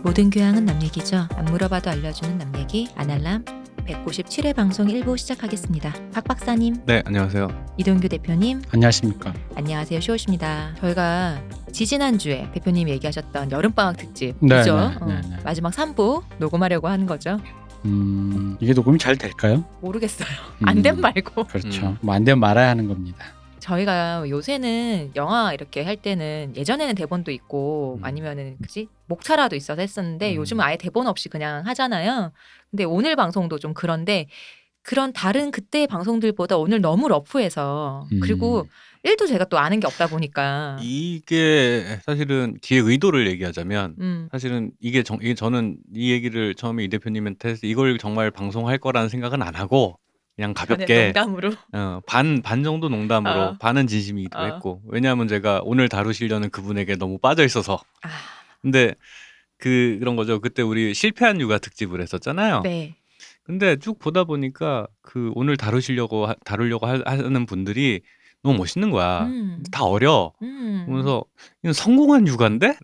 모든 교양은 남 얘기죠. 안 물어봐도 알려주는 남 얘기 아날람 197회 방송 1부 시작하겠습니다. 박 박사님, 네, 안녕하세요. 이동규 대표님, 안녕하십니까. 안녕하세요. 쇼우십니다. 저희가 지지난주에 대표님이 얘기하셨던 여름방학 특집이죠. 네. 마지막 3부 녹음하려고 하는 거죠. 이게 녹음이 잘 될까요? 모르겠어요. 안 된 말고. 그렇죠. 뭐 안 되면 말아야 하는 겁니다. 저희가 요새는 영화 이렇게 할 때는 예전에는 대본도 있고 아니면은 목차라도 있어서 했었는데 요즘은 아예 대본 없이 그냥 하잖아요. 근데 오늘 방송도 좀 그런데 그런 다른 그때의 방송들보다 오늘 너무 러프해서 그리고 1도 제가 또 아는 게 없다 보니까 이게 사실은 기획 의도를 얘기하자면 사실은 이게 저는 이 얘기를 처음에 이 대표님한테 해서 이걸 정말 방송할 거라는 생각은 안 하고 그냥 가볍게 농담으로 반 정도 농담으로 반은 진심이기도 했고, 왜냐하면 제가 오늘 다루시려는 그분에게 너무 빠져 있어서. 근데 그런 거죠. 그때 우리 실패한 육아 특집을 했었잖아요. 네. 근데 쭉 보다 보니까 그 오늘 다루려고 하는 분들이 너무 멋있는 거야. 다 어려. 그래서 이건 성공한 육아인데?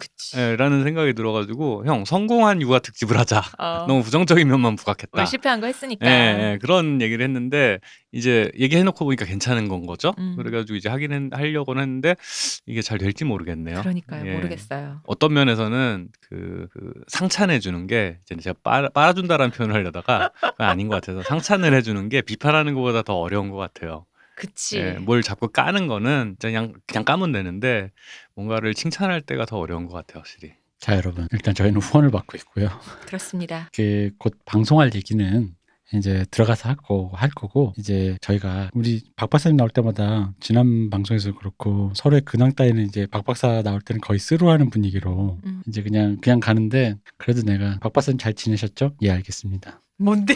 라는 생각이 들어가지고 형 성공한 육아 특집을 하자. 너무 부정적인 면만 부각했다. 우리 실패한 거 했으니까. 네, 그런 얘기를 했는데 이제 얘기해놓고 보니까 괜찮은 건 거죠. 그래가지고 이제 하려고는 했는데 이게 잘 될지 모르겠네요. 그러니까요. 모르겠어요. 어떤 면에서는 그 상찬해주는 게 이제 제가 빨아준다라는 표현을 하려다가 그건 아닌 것 같아서 상찬을 해주는 게 비판하는 것보다 더 어려운 것 같아요. 그치. 뭘 자꾸 까는 거는 그냥 까면 되는데 뭔가를 칭찬할 때가 더 어려운 것 같아요, 확실히. 자, 여러분, 일단 저희는 후원을 받고 있고요. 그렇습니다. 곧 방송할 얘기는 이제 들어가서 할 거고, 이제 저희가 우리 박 박사님 나올 때마다 지난 방송에서 그렇고 서로의 근황 따위는 이제 박 박사 나올 때는 거의 쓰루하는 분위기로 이제 그냥 가는데, 그래도 내가 박 박사님 잘 지내셨죠? 예, 알겠습니다. 뭔데?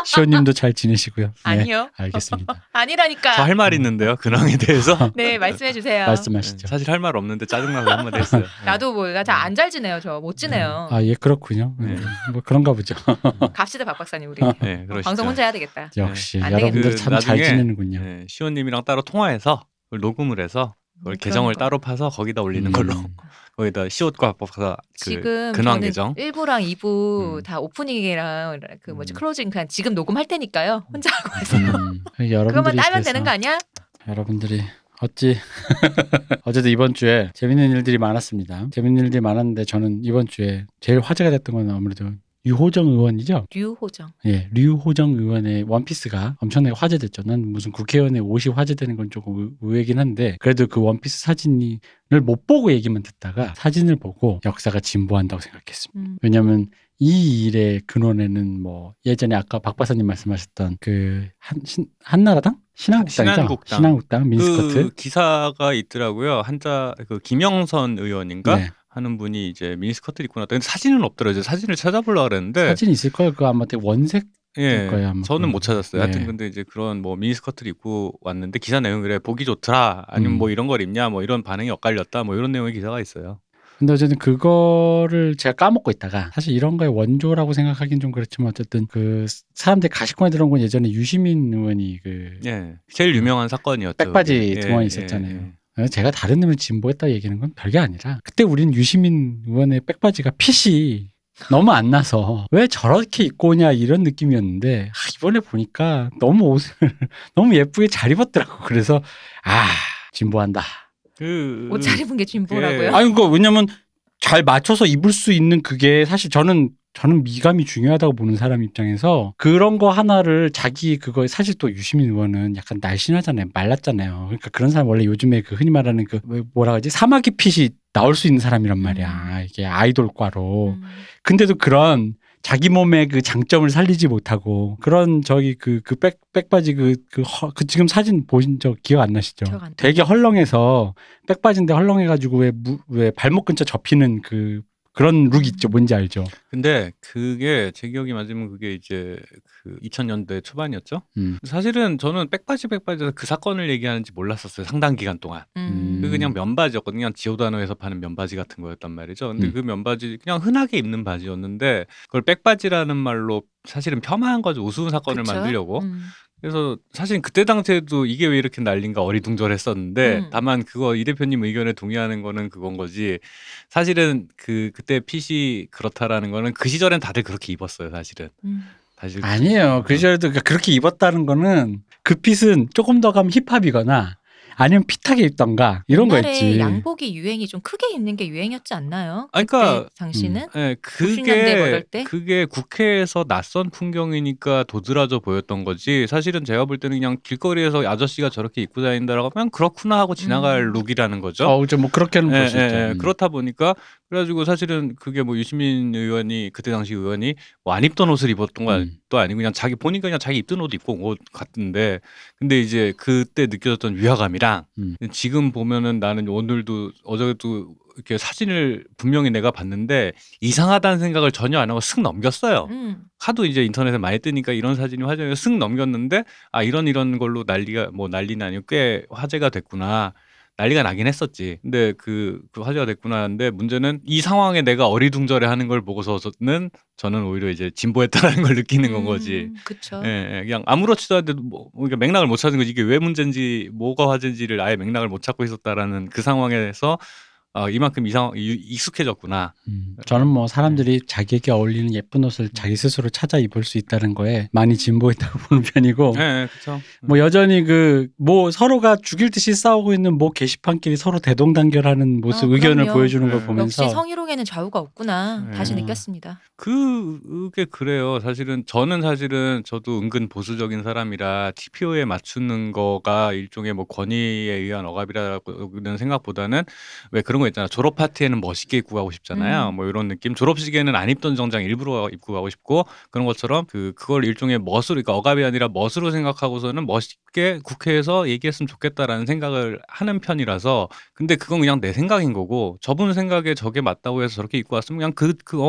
시호님도 잘 지내시고요. 네, 아니요. 알겠습니다. 아니라니까. 저 할 말 있는데요, 근황에 대해서. 네, 말씀해 주세요. 말씀하시죠. 사실 할 말 없는데 짜증나서 한마디 했어요. 나도 안 잘 지내요. 저 못 지내요. 예, 그렇군요. 뭐 그런가 보죠. 갑시다, 박 박사님 우리. 네, 그러시죠. 방송 혼자 해야 되겠다. 역시 안 여러분들 참 잘 지내는군요. 시호님이랑 따로 통화해서 그걸 녹음을 해서 그걸 계정을 따로 파서 거기다 올리는 걸로. 거기다 시옷과 박박사 지금 근황 저는 계정 1부랑 2부 다 오프닝이랑 클로징 그냥 지금 녹음할 테니까요. 혼자 하고 해서. 그거만 따면 되는 거 아니야? 여러분들이 어제도 이번 주에 재밌는 일들이 많았습니다. 재밌는 일들이 많았는데 저는 이번 주에 제일 화제가 됐던 건 아무래도 유호정 의원이죠. 류호정. 예, 류호정 의원의 원피스가 엄청나게 화제됐죠. 난 무슨 국회의원의 옷이 화제되는 건 조금 의외긴 한데, 그래도 그 원피스 사진을 못 보고 얘기만 듣다가 사진을 보고 역사가 진보한다고 생각했습니다. 왜냐하면 이 일의 근원에는 뭐 예전에 아까 박 박사님 말씀하셨던 그 한나라당? 신한국당 미니스커트 그 기사가 있더라고요. 한자 그 김영선 의원인가? 네. 하는 분이 이제 미니스커트를 입고 나왔다. 근데 사진은 없더라고요. 사진을 찾아보려고 그랬는데 사진이 있을 거예요. 그거 아마 되게 원색 거예요. 아마. 저는 못 찾았어요. 네. 하여튼 근데 이제 그런 뭐 미니스커트를 입고 왔는데 기사 내용이 그래 보기 좋더라. 아니면 뭐 이런 걸 입냐 뭐 이런 반응이 엇갈렸다. 뭐 이런 내용의 기사가 있어요. 근데 어쨌든 그거를 제가 까먹고 있다가, 사실 이런 거의 원조라고 생각하기는 좀 그렇지만 어쨌든 그 사람들이 가시권에 들어온 건 예전에 유시민 의원이 제일 유명한 사건이었죠. 백바지 등원이 있었잖아요. 제가 다른 놈을 진보했다 얘기하는 건 별게 아니라, 그때 우린 유시민 의원의 백바지가 핏이 너무 안 나서 왜 저렇게 입고 오냐 이런 느낌이었는데, 이번에 보니까 너무 옷을 너무 예쁘게 잘 입었더라고. 그래서 진보한다. 옷 잘 입은 게 진보라고요? 아니, 왜냐면 잘 맞춰서 입을 수 있는 그게 사실 저는 미감이 중요하다고 보는 사람 입장에서 그런 거 하나를 사실 또 유시민 의원은 약간 날씬하잖아요. 말랐잖아요. 그러니까 그런 사람 원래 요즘에 그 흔히 말하는 뭐라 하지? 사마귀 핏이 나올 수 있는 사람이란 말이야. 이게 아이돌과로. 근데도 그런 자기 몸의 그 장점을 살리지 못하고 그런 그 백바지 지금 사진 보신 적 기억 안 나시죠? 되게 헐렁해서 백바지인데 헐렁해가지고 왜 발목 근처 접히는 그런 룩 있죠. 뭔지 알죠? 근데 그게 제 기억이 맞으면 그게 이제 그 2000년대 초반이었죠. 사실은 저는 백바지에서 그 사건을 얘기하는지 몰랐었어요. 상당 기간 동안. 그냥 면바지였거든요. 그냥 지오다노에서 파는 면바지 같은 거였단 말이죠. 근데 그 면바지 그냥 흔하게 입는 바지였는데 그걸 백바지라는 말로 사실은 폄하한 거죠. 우스운 사건을 만들려고. 그래서 사실 그때 당시에도 이게 왜 이렇게 난린가 어리둥절했었는데 다만 그거 이 대표님 의견에 동의하는 거는 그건 거지. 사실은 그때 핏이 그렇다라는 거는 그 시절엔 다들 그렇게 입었어요, 사실은. 사실 아니에요. 그 시절에도 그렇게 입었다는 거는 그 핏은 조금 더 가면 힙합이거나 아니면 핏하게 입던가 이런 거 있지. 옛날에 양복이 유행이 좀 크게 입는 게 유행이었지 않나요? 아니, 그러니까 당시는? 네, 90년대 뭐 이럴 때? 그게 국회에서 낯선 풍경이니까 도드라져 보였던 거지. 사실은 제가 볼 때는 그냥 길거리에서 아저씨가 저렇게 입고 다닌다라고 하면 그렇구나 하고 지나갈 룩이라는 거죠. 그렇죠. 뭐 그렇게는 볼 수 있죠. 그렇다 보니까 그래가지고 사실은 그게 뭐 유시민 의원이 그때 당시 의원이 뭐 안 입던 옷을 입었던 것도 아니고 그냥 자기 보니까 그냥 자기 입던 옷 입고 온 것 같은데, 근데 이제 그때 느껴졌던 위화감이랑 지금 보면은 나는 오늘도 어제도 이렇게 사진을 분명히 내가 봤는데 이상하다는 생각을 전혀 안 하고 슥 넘겼어요. 하도 이제 인터넷에 많이 뜨니까 이런 사진이 화제가 슥 넘겼는데 아 이런 걸로 난리는 아니고 꽤 화제가 됐구나. 난리가 나긴 했었지. 근데 그 화제가 됐구나 하는데 문제는 이 상황에 내가 어리둥절해 하는 걸 보고서는 저는 오히려 이제 진보했다라는 걸 느끼는 건 거지. 그쵸. 예, 그냥 아무렇지도 않은데도 뭐 그러니까 맥락을 못 찾은 거지. 이게 왜 문제인지 뭐가 화제인지를 아예 맥락을 못 찾고 있었다라는 그 상황에서 이만큼 익숙해졌구나. 저는 뭐 사람들이 자기에게 어울리는 예쁜 옷을 자기 스스로 찾아 입을 수 있다는 거에 많이 진보했다고 보는 편이고. 네, 그렇죠. 뭐 여전히 뭐 서로가 죽일 듯이 싸우고 있는 뭐 게시판끼리 서로 대동단결하는 모습, 의견을 보여주는 걸 보면서 역시 성희롱에는 좌우가 없구나 다시 느꼈습니다. 그게 그래요. 저는 저도 은근 보수적인 사람이라 TPO에 맞추는 거가 일종의 뭐 권위에 의한 억압이라는 생각보다는 왜 그런 거 있잖아. 졸업 파티에는 멋있게 입고 가고 싶잖아요. 뭐 이런 느낌. 졸업식에는 안 입던 정장 일부러 입고 가고 싶고 그런 것처럼 그걸 일종의 멋으로, 그러니까 억압이 아니라 멋으로 생각하고서는 멋있게 국회에서 얘기했으면 좋겠다라는 생각을 하는 편이라서. 근데 그건 그냥 내 생각인 거고 저분 생각에 저게 맞다고 해서 저렇게 입고 왔으면 그냥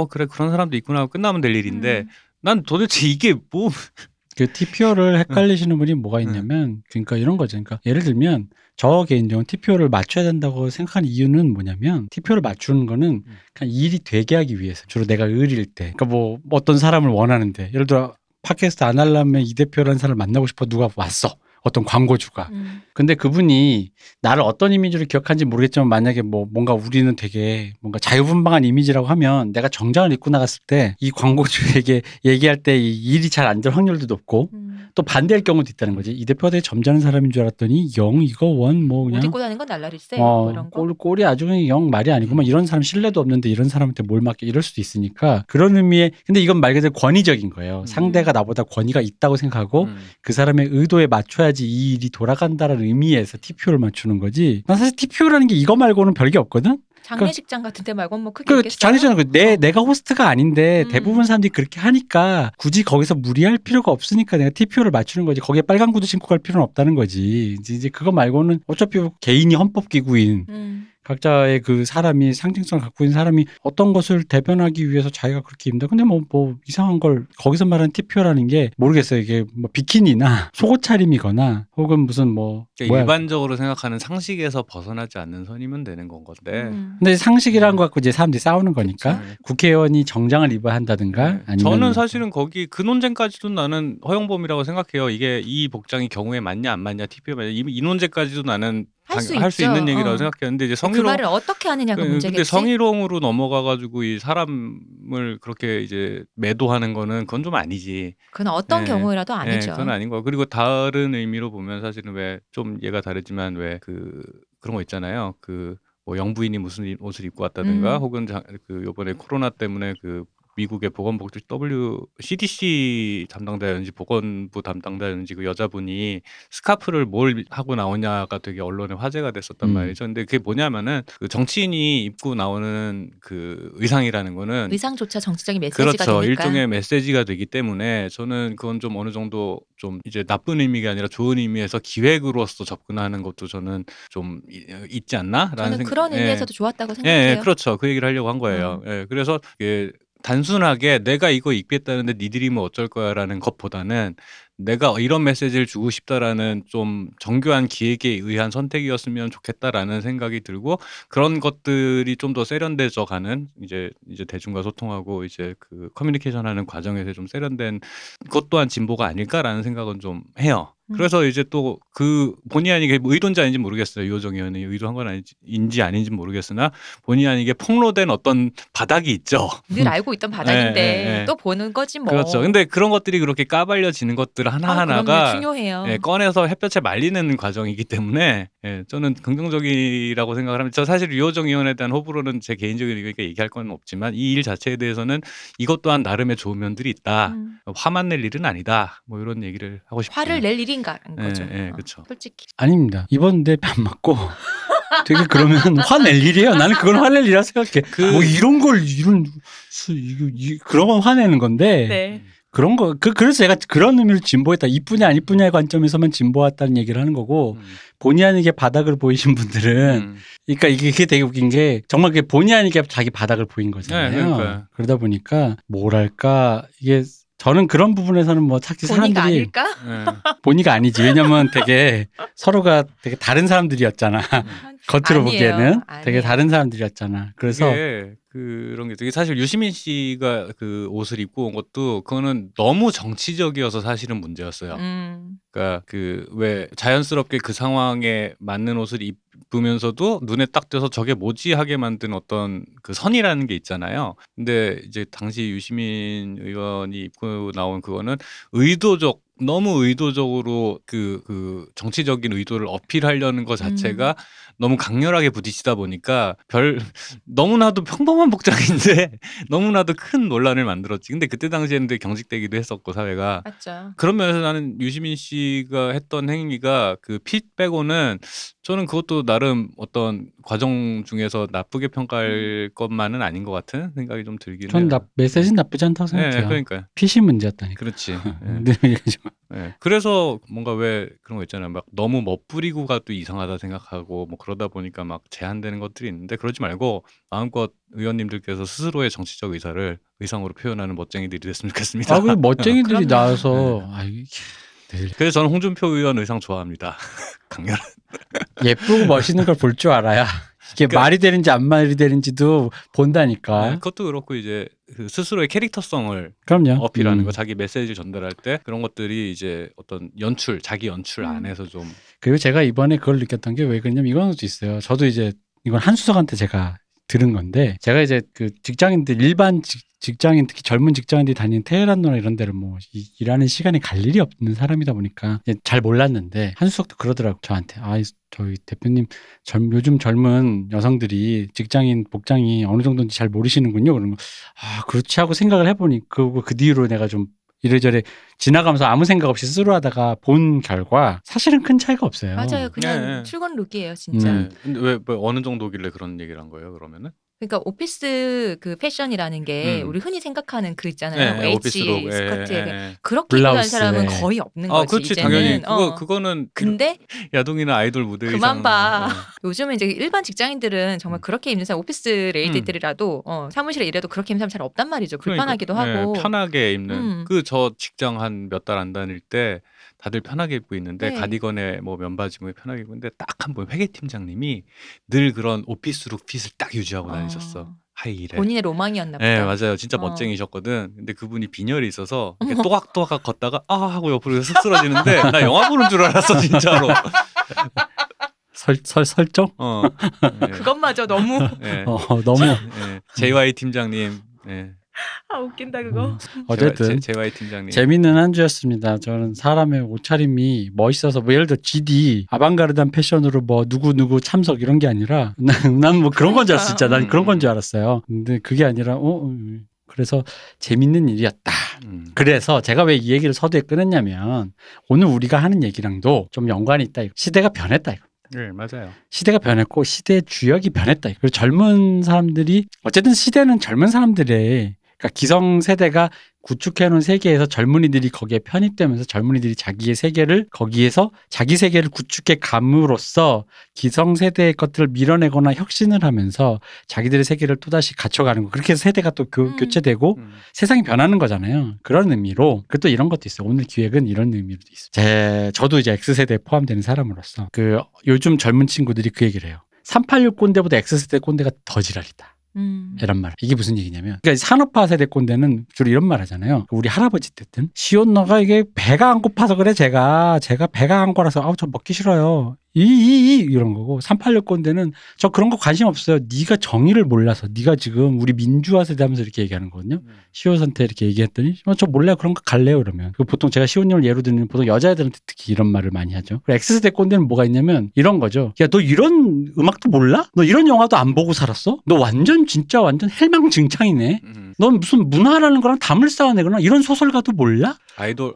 그래 그런 사람도 있구나 하고 끝나면 될 일인데 난 도대체 이게 뭐 그 TPO를 헷갈리시는 분이 뭐가 있냐면 그러니까 이런 거죠. 그러니까 예를 들면 저 개인적으로 TPO를 맞춰야 된다고 생각하는 이유는 뭐냐면 TPO를 맞추는 거는 그냥 일이 되게 하기 위해서, 주로 내가 의리일 때. 그러니까 뭐 어떤 사람을 원하는데 예를 들어 팟캐스트 안 하려면 이 대표라는 사람을 만나고 싶어 누가 왔어. 어떤 광고주가. 근데 그분이 나를 어떤 이미지로 기억하는지 모르겠지만 만약에 뭐 뭔가 우리는 되게 뭔가 자유분방한 이미지라고 하면 내가 정장을 입고 나갔을 때 이 광고주에게 얘기할 때 이 일이 잘 안 될 확률도 높고 또 반대할 경우도 있다는 거지. 이 대표가 되게 점잖은 사람인 줄 알았더니 영 이거 원 뭐 그냥 옷 입고 다니는 건 날라리세 뭐 이런 거. 꼴이 아주 그냥 영 말이 아니구만. 이런 사람 신뢰도 없는데 이런 사람한테 뭘 맡겨 이럴 수도 있으니까 그런 의미에. 근데 이건 말 그대로 권위적인 거예요. 상대가 나보다 권위가 있다고 생각하고 그 사람의 의도에 맞춰야지 이 일이 돌아간다는 의미에서 TPO를 맞추는 거지. 난 사실 TPO라는 게 이거 말고는 별게 없거든. 장례식장 같은 데 말고는 뭐 크게 있겠어요? 장례식장 내가 호스트가 아닌데 대부분 사람들이 그렇게 하니까 굳이 거기서 무리할 필요가 없으니까 내가 TPO를 맞추는 거지. 거기에 빨간 구두 신고 갈 필요는 없다는 거지. 이제 그거 말고는 어차피 개인이 헌법기구인 각자의 그 사람이 상징성을 갖고 있는 사람이 어떤 것을 대변하기 위해서 자기가 그렇게 입는다. 근데 뭐 이상한 걸 거기서 말하는 TPO라는 게 모르겠어요. 이게 뭐 비키니나 속옷 차림이거나 혹은 무슨 그러니까 일반적으로 생각하는 상식에서 벗어나지 않는 선이면 되는 건 건데. 근데 상식이라는 거 갖고 이제 사람들이 싸우는 거니까. 그쵸. 국회의원이 정장을 입어야 한다든가. 아니면 저는 사실은 거기 그 논쟁까지도 나는 허용범위라고 생각해요. 이게 이 복장이 경우에 맞냐 안 맞냐 TPO 맞냐 이 논쟁까지도 나는 할 수 있는 얘기라고 생각했는데 이제 그 말을 어떻게 하느냐가 문제겠지. 근데 성희롱으로 넘어가가지고 이 사람을 그렇게 이제 매도하는 거는 그건 좀 아니지. 그건 어떤 경우라도 아니죠. 그건 아닌 거. 그리고 다른 의미로 보면 사실은 왜 좀 얘가 다르지만 왜 그런 거 있잖아요. 뭐 영부인이 무슨 옷을 입고 왔다든가 혹은 요번에 코로나 때문에 미국의 보건복지 CDC 담당자였는지 보건부 담당자였는지 그 여자분이 스카프를 뭘 하고 나오냐가 되게 언론에 화제가 됐었단 말이죠. 근데 그게 뭐냐면은 그 정치인이 입고 나오는 그 의상이라는 거는 의상조차 정치적인 메시지가 그렇죠. 되니까. 일종의 메시지가 되기 때문에 저는 그건 좀 어느 정도 좀 이제 나쁜 의미가 아니라 좋은 의미에서 기획으로서 접근하는 것도 저는 좀 있지 않나라는 저는 생각. 그런 의미에서도 좋았다고 생각해요. 그렇죠. 그 얘기를 하려고 한 거예요. 그래서 단순하게 내가 이거 입겠다는데 니들이면 어쩔 거야라는 것보다는 내가 이런 메시지를 주고 싶다라는 좀 정교한 기획에 의한 선택이었으면 좋겠다라는 생각이 들고 그런 것들이 좀 더 세련돼져 가는 이제 대중과 소통하고 이제 그 커뮤니케이션하는 과정에서 좀 세련된 것 또한 진보가 아닐까라는 생각은 좀 해요. 그래서 이제 또 그 본의 아니게 의도인지 아닌지 모르겠어요. 유호정 의원이 의도한 건 아닌지 모르겠으나 본의 아니게 폭로된 어떤 바닥이 있죠. 늘 알고 있던 바닥인데 또 보는 거지 뭐. 그렇죠. 근데 그런 것들이 그렇게 까발려지는 것들 하나하나가 중요해요. 꺼내서 햇볕에 말리는 과정이기 때문에 저는 긍정적이라고 생각을 합니다. 저 사실 유호정 의원에 대한 호불호는 제 개인적인 의견이니까 얘기할 건 없지만 이 일 자체에 대해서는 이것 또한 나름의 좋은 면들이 있다. 화만 낼 일은 아니다. 뭐 이런 얘기를 하고 싶어요. 화를 낼 일인가 거죠. 그렇죠. 솔직히. 아닙니다. 이번 대표 안 맞고 되게 그러면 화낼 일이에요. 나는 그건 화낼 일이라 생각해. 뭐 이런 걸 그런 건 화내는 건데. 네. 그런 거 그래서 제가 그런 의미로 진보했다. 이쁘냐 안 이쁘냐의 관점에서만 진보했다는 얘기를 하는 거고 본의 아니게 바닥을 보이신 분들은 그러니까 이게 되게 웃긴 게 정말 그게 본의 아니게 자기 바닥을 보인 거잖아요. 그러다 보니까 뭐랄까 이게 저는 그런 부분에서는 뭐 착지 사람들이 본의가 아닐까? 본의가 아니지. 왜냐면 되게 서로가 되게 다른 사람들이었잖아. 겉으로 아니에요. 보기에는 아니에요. 되게 다른 사람들이었잖아. 그래서 그런 게 되게 사실 유시민 씨가 그 옷을 입고 온 것도 그거는 너무 정치적이어서 사실은 문제였어요. 그러니까 그 왜 자연스럽게 그 상황에 맞는 옷을 입으면서도 눈에 딱 띄어서 저게 뭐지 하게 만든 어떤 그 선이라는 게 있잖아요. 근데 이제 당시 유시민 의원이 입고 나온 그거는 너무 의도적으로 그 정치적인 의도를 어필하려는 것 자체가 너무 강렬하게 부딪히다 보니까 너무나도 평범한 복장인데 너무나도 큰 논란을 만들었지. 근데 그때 당시에는 되게 경직되기도 했었고 사회가. 맞죠. 그런 면에서 나는 유시민 씨가 했던 행위가 그 핏 빼고는 저는 그것도 나름 어떤 과정 중에서 나쁘게 평가할 것만은 아닌 것 같은 생각이 좀 들긴 해요. 전 메시지는 나쁘지 않다고 생각해요. 그러니까요. 핏이 문제였다니까. 그렇지. 네. 그래서 뭔가 왜 그런 거 있잖아요. 막 너무 멋부리고가 또 이상하다 생각하고 뭐 그러다 보니까 막 제한되는 것들이 있는데 그러지 말고 마음껏 의원님들께서 스스로의 정치적 의사를 의상으로 표현하는 멋쟁이들이 됐으면 좋겠습니다. 그 멋쟁이들이 나와서 그래서 저는 홍준표 의원 의상 좋아합니다. 강렬한. 예쁘고 멋있는 걸 볼 줄 알아야 이게 말이 되는지 안 말이 되는지도 본다니까. 그것도 그렇고 이제 그 스스로의 캐릭터성을 그럼요. 어필하는 거, 자기 메시지를 전달할 때 그런 것들이 이제 어떤 자기 연출 안에서 좀. 그리고 제가 이번에 그걸 느꼈던 게 왜 그러냐면 이건 것도 있어요. 저도 이제 이건 한수석한테 제가 들은 건데 제가 이제 그 직장인들 일반 직장인 특히 젊은 직장인들이 다니는 테헤란로나 이런 데를 뭐 일하는 시간에 갈 일이 없는 사람이다 보니까 잘 몰랐는데 한수석도 그러더라고 저한테 저희 대표님 요즘 젊은 여성들이 직장인 복장이 어느 정도인지 잘 모르시는군요. 그러는 거 그렇지 하고 생각을 해보니 그 뒤로 내가 좀 이래저래 지나가면서 아무 생각 없이 스스로 하다가 본 결과 사실은 큰 차이가 없어요. 맞아요. 그냥 출근 룩이에요, 진짜. 근데 왜 어느 정도길래 그런 얘기를 한 거예요, 그러면은? 그러니까 오피스 그 패션이라는 게 우리 흔히 생각하는 그 있잖아요. H 스커트에 그렇게 입는 사람은 거의 없는 거지. 그렇지, 이제는. 당연히. 그거는 근데 야동이나 아이돌 무대 그만 봐. 요즘은 이제 일반 직장인들은 정말 그렇게 입는 사람, 오피스 레이디들이라도 사무실에 일해도 그렇게 입는 사람 잘 없단 말이죠. 불편하기도 하고. 편하게 입는. 저 직장 한 몇 달 안 다닐 때 다들 편하게 입고 있는데 가디건에 뭐 면바지 뭐 편하게 입는데 딱 한 번 회계 팀장님이 늘 그런 오피스룩 핏을 딱 유지하고 다니셨어. 하이힐에. 본인의 로망이었나 보다. 네, 맞아요. 진짜 멋쟁이셨거든. 근데 그분이 빈혈이 있어서 이렇게 또각또각 걷다가 하고 옆으로 쓱 쓰러지는데 나 영화 보는 줄 알았어, 진짜로. 설정? 그것마저 너무. 너무. JY 팀장님. 웃긴다 그거. 어쨌든 JY 팀장님. 재밌는 한 주였습니다. 저는 사람의 옷차림이 멋있어서 뭐 예를 들어 GD 아방가르드한 패션으로 뭐 누구 참석 이런 게 아니라 난 뭐 그런 건 줄 알았어. 진짜 난 그런 건 줄 알았어요. 근데 그게 아니라 그래서 재밌는 일이었다. 그래서 제가 왜 이 얘기를 서두에 꺼냈냐면 오늘 우리가 하는 얘기랑도 좀 연관이 있다. 시대가 변했다 이거. 네, 맞아요. 시대가 변했고 시대의 주역이 변했다. 그리고 젊은 사람들이 어쨌든 시대는 젊은 사람들의 그러니까 기성세대가 구축해놓은 세계에서 젊은이들이 거기에 편입되면서 젊은이들이 자기의 세계를 거기에서 자기 세계를 구축해 감으로써 기성세대의 것들을 밀어내거나 혁신을 하면서 자기들의 세계를 또다시 갖춰가는 거. 그렇게 해서 세대가 또 교체되고 세상이 변하는 거잖아요. 그런 의미로 그리고 또 이런 것도 있어요. 오늘 기획은 이런 의미로도 있어요. 저도 이제 X세대에 포함되는 사람으로서 요즘 젊은 친구들이 그 얘기를 해요. 386 꼰대보다 X세대 꼰대가 더 지랄이다. 이런 말. 이게 무슨 얘기냐면, 그러니까 산업화 세대 꼰대는 주로 이런 말 하잖아요. 우리 할아버지 때든 시온너가 이게 배가 안 고파서 그래. 제가 배가 안 고라서 저 먹기 싫어요. 이런 거고, 386 꼰대는 저 그런 거 관심 없어요. 네가 정의를 몰라서, 네가 지금 우리 민주화 세대 하면서 이렇게 얘기하는 거거든요. 시온한테 이렇게 얘기했더니 저 몰라요. 그런 거 갈래요. 그러면 보통 제가 시온님을 예로 드는 보통 여자애들한테 특히 이런 말을 많이 하죠. 그리고 X세대 꼰대는 뭐가 있냐면 이런 거죠. 야, 너 이런 음악도 몰라? 너 이런 영화도 안 보고 살았어? 너 완전 진짜 완전 헬망증창이네. 넌 무슨 문화라는 거랑 담을 쌓아내거나 이런 소설가도 몰라?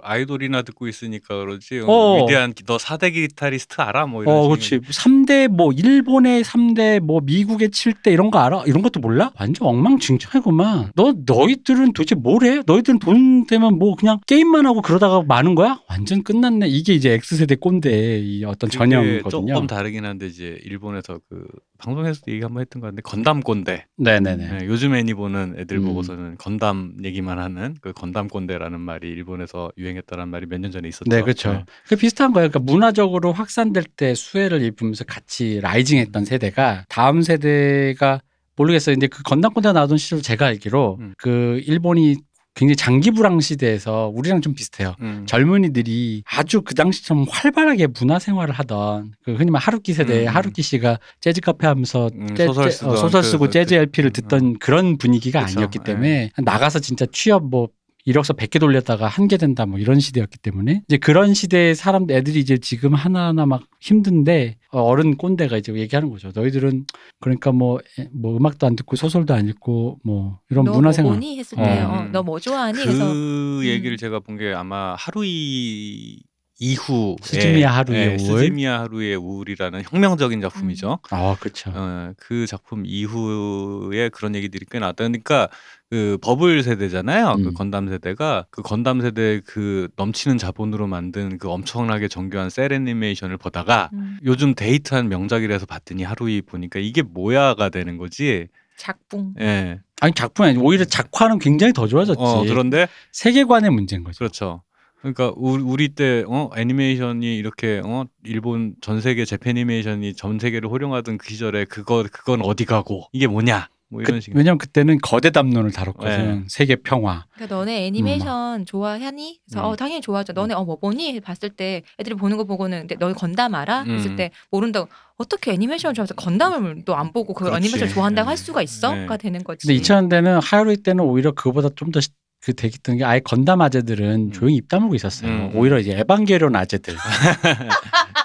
아이돌이나 듣고 있으니까 그러지. 위대한 너 4대 기타리스트 알아? 뭐 이런 그렇지. 3대 뭐 일본의 3대 뭐 미국의 7대 이런 거 알아? 이런 것도 몰라? 완전 엉망진창이구만. 너희들은 도대체 뭘 해? 너희들은 돈 되면 뭐 그냥 게임만 하고 그러다가 마는 거야? 완전 끝났네. 이게 이제 X세대 꼰대의 이 어떤 전형이거든요. 조금 다르긴 한데 이제 일본에서 그 방송에서도 얘기 한번 했던 것 같은데 건담 꼰대. 네네네. 네, 요즘 애니 보는 애들 보고서는 건담 얘기만 하는 그 건담 꼰대라는 말이 일본에서 유행했다는 말이 몇 년 전에 있었죠. 네, 그렇죠. 네. 그 비슷한 거예요. 그러니까 문화적으로 확산될 때 수혜를 입으면서 같이 라이징했던 세대가 다음 세대가 모르겠어요. 근데 그 건담 꼰대가 나오던 시절 제가 알기로 그 일본이 굉장히 장기불황 시대에서 우리랑 좀 비슷해요. 젊은이들이 아주 그 당시처럼 활발하게 문화생활을 하던 그 흔히 말 하루키 세대의 하루키 씨가 재즈 카페 하면서 소설 쓰고 재즈 LP를 듣던 그런 분위기가 그쵸. 아니었기 때문에 나가서 진짜 취업 뭐 이력서 100개 돌렸다가 1개 된다 뭐 이런 시대였기 때문에 이제 그런 시대의 애들이 이제 지금 하나하나 막 힘든데 어른 꼰대가 이제 얘기하는 거죠. 너희들은 그러니까 뭐 음악도 안 듣고 소설도 안 읽고 뭐 이런 문화생활. 너 뭐니 했을 때 너 뭐 좋아하니? 그 얘기를 제가 본 게 아마 하루이 이후 스즈미야 하루의 우울. 스즈미야 하루의 우울이라는 혁명적인 작품이죠. 그렇죠. 그 작품 이후에 그런 얘기들이 꽤 나왔다. 그러니까 그 버블 세대잖아요. 그 건담 세대가 그 건담 세대 그 넘치는 자본으로 만든 그 엄청나게 정교한 셀 애니메이션을 보다가 요즘 데이트한 명작이라서 봤더니 하루이 보니까 이게 뭐야가 되는 거지. 작품. 예. 아니 작품이 아니고 오히려 작화는 굉장히 더 좋아졌지. 그런데 세계관의 문제인 거죠. 그렇죠. 그러니까 우리 때 애니메이션이 이렇게 일본 전 세계 재패니메이션이 전 세계를 호령하던 그 시절에 그건 어디 가고 이게 뭐냐 뭐 이런 식으로. 왜냐면 그때는 거대 담론을 다뤘거든. 세계 평화. 그러니까 너네 애니메이션 좋아하니? 그래서 당연히 좋아하죠. 너네 뭐 보니? 봤을 때 애들이 보는 거 보고는 근데 너 건담 알아? 했을 때 모른다고. 어떻게 애니메이션을 좋아해서 건담을 또 안 보고 그 애니메이션 좋아한다고 할 수가 있어?가 되는 거지. 근데 2000년대는 하루이 때는 오히려 그거보다 좀 더 그 되겠던 게 아예 건담 아재들은 조용히 입 다물고 있었어요. 오히려 이제 에반게리온 아재들.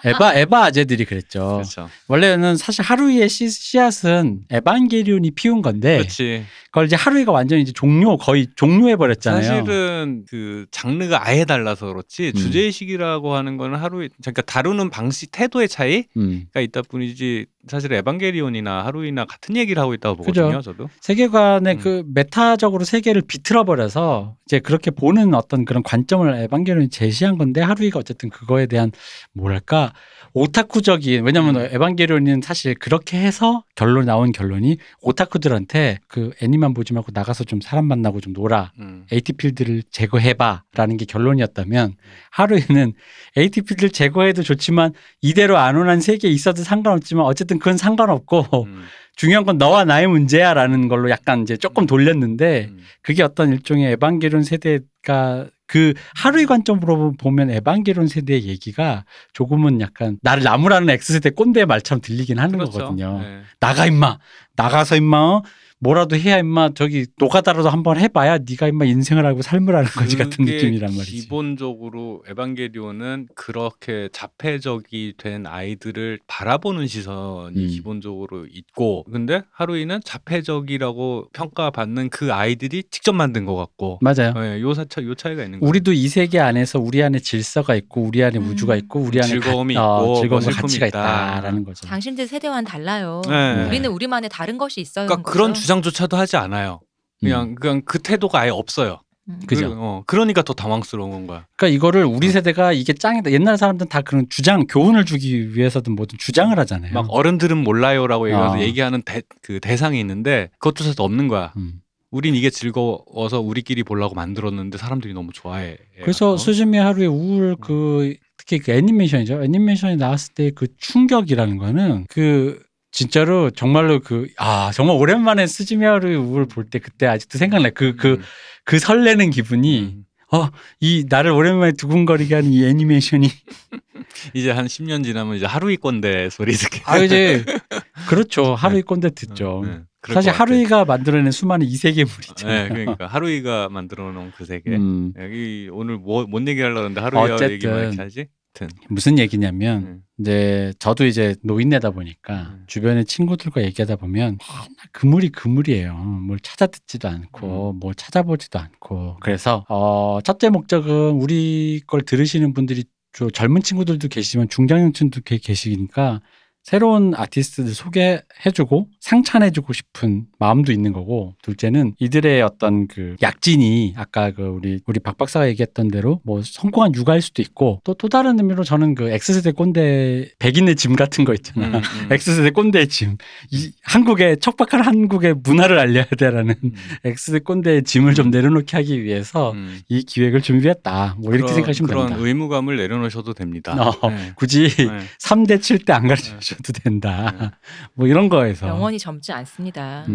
에바 아재들이 그랬죠. 그렇죠. 원래는 사실 하루이의 씨앗은 에반게리온이 피운 건데 그렇지. 그걸 이제 하루이가 완전히 이제 거의 종료해 버렸잖아요. 사실은 그 장르가 아예 달라서 그렇지 주제의식이라고 하는 거는 하루이 그러니까 다루는 방식 태도의 차이가 있다 뿐이지 사실 에반게리온이나 하루이나 같은 얘기를 하고 있다고 보거든요. 그죠? 저도 세계관의 그 메타적으로 세계를 비틀어 버려서 이제 그렇게 보는 어떤 그런 관점을 에반게리온이 제시한 건데 하루이가 어쨌든 그거에 대한 뭐랄까 오타쿠적인 왜냐하면 에반게리온은 사실 그렇게 해서 나온 결론이 오타쿠들한테 그 애니만 보지 말고 나가서 좀 사람 만나고 좀 놀아 AT필드를 제거해봐라는 게 결론이었다면 하루이는 AT필드를 제거해도 좋지만 이대로 안 온한 세계에 있어도 상관없지만 어쨌든 그건 상관없고 중요한 건 너와 나의 문제야라는 걸로 약간 이제 조금 돌렸는데 그게 어떤 일종의 에반게리온 세대가 그 하루이 관점으로 보면 에반게리온 세대의 얘기가 조금은 약간 나를 나무라는 X세대 꼰대의 말처럼 들리긴 하는 그렇죠. 거거든요. 네. 나가 임마. 나가서 임마. 뭐라도 해야 임마 저기 노가다라도 한번 해봐야 네가 임마 인생을 알고 삶을 하는 거지 같은 느낌이란 말이지. 기본적으로 에반게리온은 그렇게 자폐적이 된 아이들을 바라보는 시선이 기본적으로 있고 근데 하루이는 자폐적이라고 평가받는 그 아이들이 직접 만든 것 같고 맞아요. 네, 요 차이가 있는 거예요. 우리도 이 세계 안에서 우리 안에 질서가 있고 우리 안에 우주가 있고 우리 안에 즐거움이 있고 즐거움과 가치가 있다라는 거죠. 당신들 세대와는 달라요. 네. 우리는 우리만의 다른 것이 있어요. 그러니까 그런 주장조차도 하지 않아요. 그냥 그 태도가 아예 없어요. 그죠. 그러니까 더 당황스러운 건 거야. 그러니까 이거를 우리 세대가 이게 짱이다. 옛날 사람들은 다 그런 교훈을 주기 위해서든 뭐든 주장을 하잖아요. 막 어른들은 몰라요라고 얘기하는 그 대상이 있는데 그것조차도 없는 거야. 우린 이게 즐거워서 우리끼리 보려고 만들었는데 사람들이 너무 좋아해. 그래서 스즈미 하루의 우울 특히 그 애니메이션이죠. 애니메이션이 나왔을 때 그 충격이라는 거는 진짜로 정말로 정말 오랜만에 스즈미하루를 볼 때 그때 아직도 생각나. 그 설레는 기분이 이 나를 오랜만에 두근거리게 하는 이 애니메이션이 이제 한 10년 지나면 이제 하루이 꼰대 소리 듣게. 이제 그렇죠. 하루이 꼰대 듣죠. 사실 하루이가 만들어낸 수많은 이세계물이잖아요. 네, 그러니까 하루이가 만들어놓은 그 세계. 여기 오늘 뭔 얘기하려고 했는데 하루이와 얘기만 이렇게 하지? 무슨 얘기냐면 이제 저도 이제 노인네다 보니까 주변의 친구들과 얘기하다 보면 그물이에요. 뭘 찾아 듣지도 않고 뭘 찾아보지도 않고. 그래서 첫째 목적은 우리 걸 들으시는 분들이 젊은 친구들도 계시지만 중장년층도 계시니까 새로운 아티스트들 소개해주고 상찬해주고 싶은 마음도 있는 거고, 둘째는 이들의 어떤 그 약진이 아까 우리 박 박사가 얘기했던 대로 뭐 성공한 육아일 수도 있고, 또 다른 의미로 저는 그 X세대 꼰대 백인의 짐 같은 거 있잖아. X세대 꼰대의 짐. 이 척박한 한국의 문화를 알려야 돼라는 X세대 꼰대의 짐을 좀 내려놓게 하기 위해서 이 기획을 준비했다. 뭐 이렇게 생각하시면 됩니다. 그런 의무감을 내려놓으셔도 됩니다. 굳이 3대 7대 안 가르쳐주셔도 된다. 뭐 이런 거에서. 영원히 젊지 않습니다.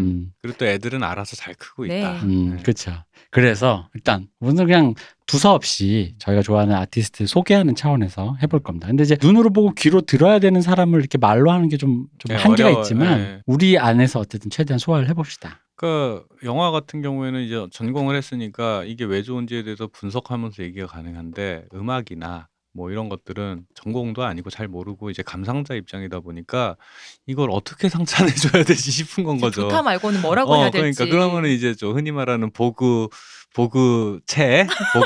그리고 또 애들은 알아서 잘 크고 네. 있다. 그렇죠. 그래서 일단 오늘 그냥 두서없이 저희가 좋아하는 아티스트 소개하는 차원에서 해볼 겁니다. 근데 이제 눈으로 보고 귀로 들어야 되는 사람을 이렇게 말로 하는 게 좀 한계가 어려워요. 있지만 우리 안에서 어쨌든 최대한 소화를 해봅시다. 그러니까 영화 같은 경우에는 이제 전공을 했으니까 이게 왜 좋은지에 대해서 분석하면서 얘기가 가능한데, 음악이나 뭐 이런 것들은 전공도 아니고 잘 모르고 이제 감상자 입장이다 보니까 이걸 어떻게 상찬해줘야 되지 싶은 건 거죠. 좋다 말고는 뭐라고 해야 될지. 그러니까 그러면은 이제 좀 흔히 말하는 보그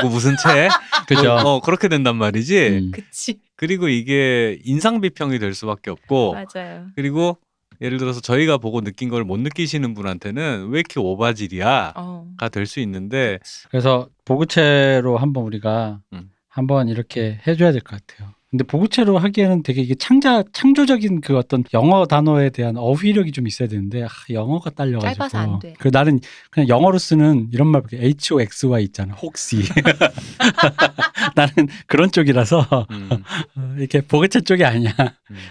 무슨 채 그죠. 그렇게 된단 말이지. 그치. 그리고 이게 인상 비평이 될 수밖에 없고. 맞아요. 그리고 예를 들어서 저희가 보고 느낀 걸 못 느끼시는 분한테는 왜 이렇게 오바질이야가 될 수 있는데, 그래서 보그체로 한번 우리가 한번 이렇게 해줘야 될 것 같아요. 근데 보그체로 하기에는 되게 이게 창조적인 그 어떤 영어 단어에 대한 어휘력이 좀 있어야 되는데 영어가 딸려가지고. 짧아서 안 돼. 나는 그냥 영어로 쓰는 이런 말 볼게. HOXY 있잖아. 혹시. 나는 그런 쪽이라서 이렇게 보그체 쪽이 아니야.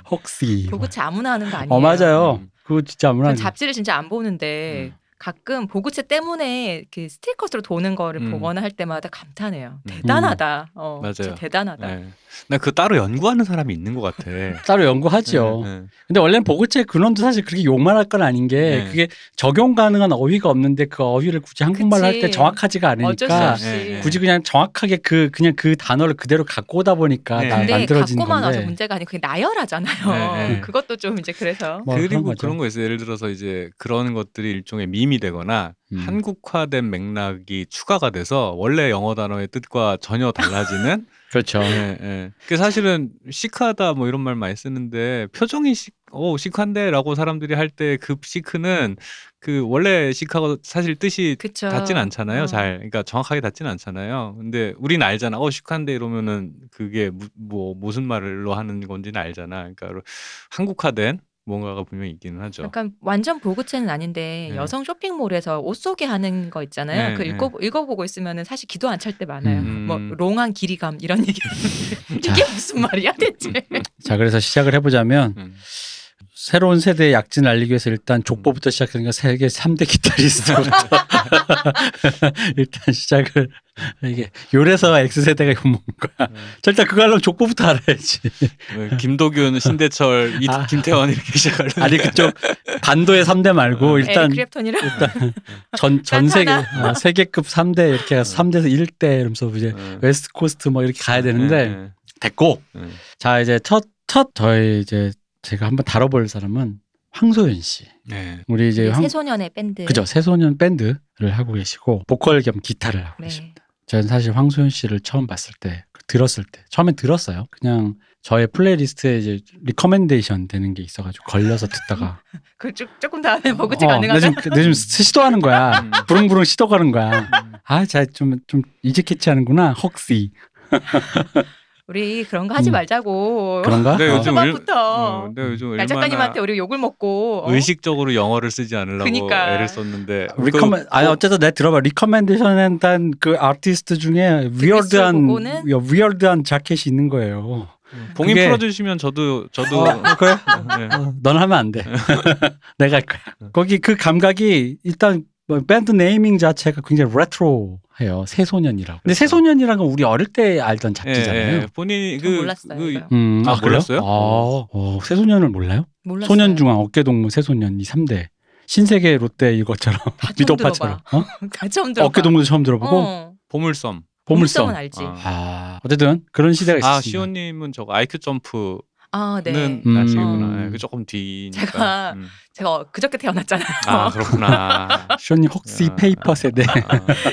혹시. 보그체 아무나 하는 거 아니에요. 맞아요. 그거 진짜 아무나 하는 거. 잡지를 진짜 안 보는데 가끔 보그체 때문에 그 스틸컷으로 도는 거를 보거나 할 때마다 감탄해요. 대단하다. 맞아요. 진짜 대단하다. 네. 나 그 따로 연구하는 사람이 있는 것 같아. 따로 연구하죠. 근데 원래는 보그체 근원도 사실 그렇게 욕만 할 건 아닌 게 그게 적용 가능한 어휘가 없는데 그 어휘를 굳이 한국말로 할 때 정확하지가 않으니까 어쩔 수 없이. 굳이 그냥 정확하게 그냥 그 단어를 그대로 갖고 오다 보니까 만들어진 건데. 갖고만 와서 문제가 아니고 그게 나열하잖아요. 그것도 좀 이제 그래서. 그리고 그런 거 있어요. 예를 들어서 이제 그런 것들이 일종의 밈이 되거나 한국화된 맥락이 추가가 돼서 원래 영어 단어의 뜻과 전혀 달라지는. 그렇죠. 그 사실은 시크하다 뭐 이런 말 많이 쓰는데 표정이 시크한데라고 사람들이 할 때 그 시크는 그 원래 시크하고 사실 뜻이 그쵸. 닿진 않잖아요. 잘. 그러니까 정확하게 닿진 않잖아요. 근데 우리는 알잖아. 시크한데 이러면은 그게 무슨 말로 하는 건지는 알잖아. 그러니까 한국화된 뭔가가 분명히 있기는 하죠. 약간 완전 보그체는 아닌데 여성 쇼핑몰에서 옷 소개하는 거 있잖아요. 읽어보고 있으면은 사실 기도 안 찰 때 많아요. 뭐 롱한 길이감 이런 얘기. 이게 무슨 말이야 대체? 자, 그래서 시작을 해보자면 새로운 세대의 약진을 알리기 위해서 일단 족보부터 시작하니까 세계 3대 기타리스트부터 일단 시작을 이게 요래서 X세대가 욕먹는 거야. 일단 그거 하려면 족보부터 알아야지. 김도균, 신대철, 김태원 이렇게 시작하려면 아니 그쪽 반도의 3대 말고 일단 전 세계 세계급 3대 이렇게 해서 3대에서 1대 이러면서 이제 웨스트 코스트 뭐 이렇게 가야 되는데 됐고 자 이제 첫 저희 이제 제가 한번 다뤄볼 사람은 황소연 씨. 우리 이제 새소년의 밴드. 그죠. 새소년 밴드를 하고 계시고 보컬 겸 기타를 하고 계십니다. 저는 사실 황소연 씨를 처음 봤을 때 들었을 때 처음엔 들었어요. 그냥 저의 플레이리스트에 이제 리커멘데이션 되는 게 있어가지고 걸려서 듣다가 그 조금 다음에 보그체 가능하죠? 내 좀 시도하는 거야. 부릉부릉 시도하는 거야. 자 좀 이제 캐치하는구나. 혹시. 우리 그런 거 하지 말자고. 그런가? 초반부터. 요즘 날 작가님한테 우리 욕을 먹고 의식적으로 영어를 쓰지 않으려고 애를 썼는데. 어쨌든 내가 들어봐. 리커멘데이션한 그 아티스트 중에 위어드한 자켓이 있는 거예요. 봉인 그게- 풀어주시면 저도 그래? 네. 넌 하면 안 돼. 내가 할 거야. 거기 그 감각이 일단 뭐 밴드 네이밍 자체가 굉장히 레트로해요. 새소년이라고. 근데 그렇죠. 새소년이라는 건 우리 어릴 때 알던 잡지잖아요. 예, 본인이 전 몰랐어요. 이거. 아, 몰랐어요? 새소년을 몰라요? 몰랐어요. 소년중앙, 어깨동무, 새소년 이 3대. 신세계 롯데 이것처럼 다 처음 미도파처럼. 다 처음 들어봐. 어깨동무도 처음 들어보고 보물섬. 보물섬은 알지. 어쨌든 그런 시대가 있었습니다. 시온님은 저거 IQ 점프는 네. 나시구나. 그 조금 뒤니까. 제가 그저께 태어났잖아요. 아, 그렇구나. 시온님 혹시 페이퍼 세대.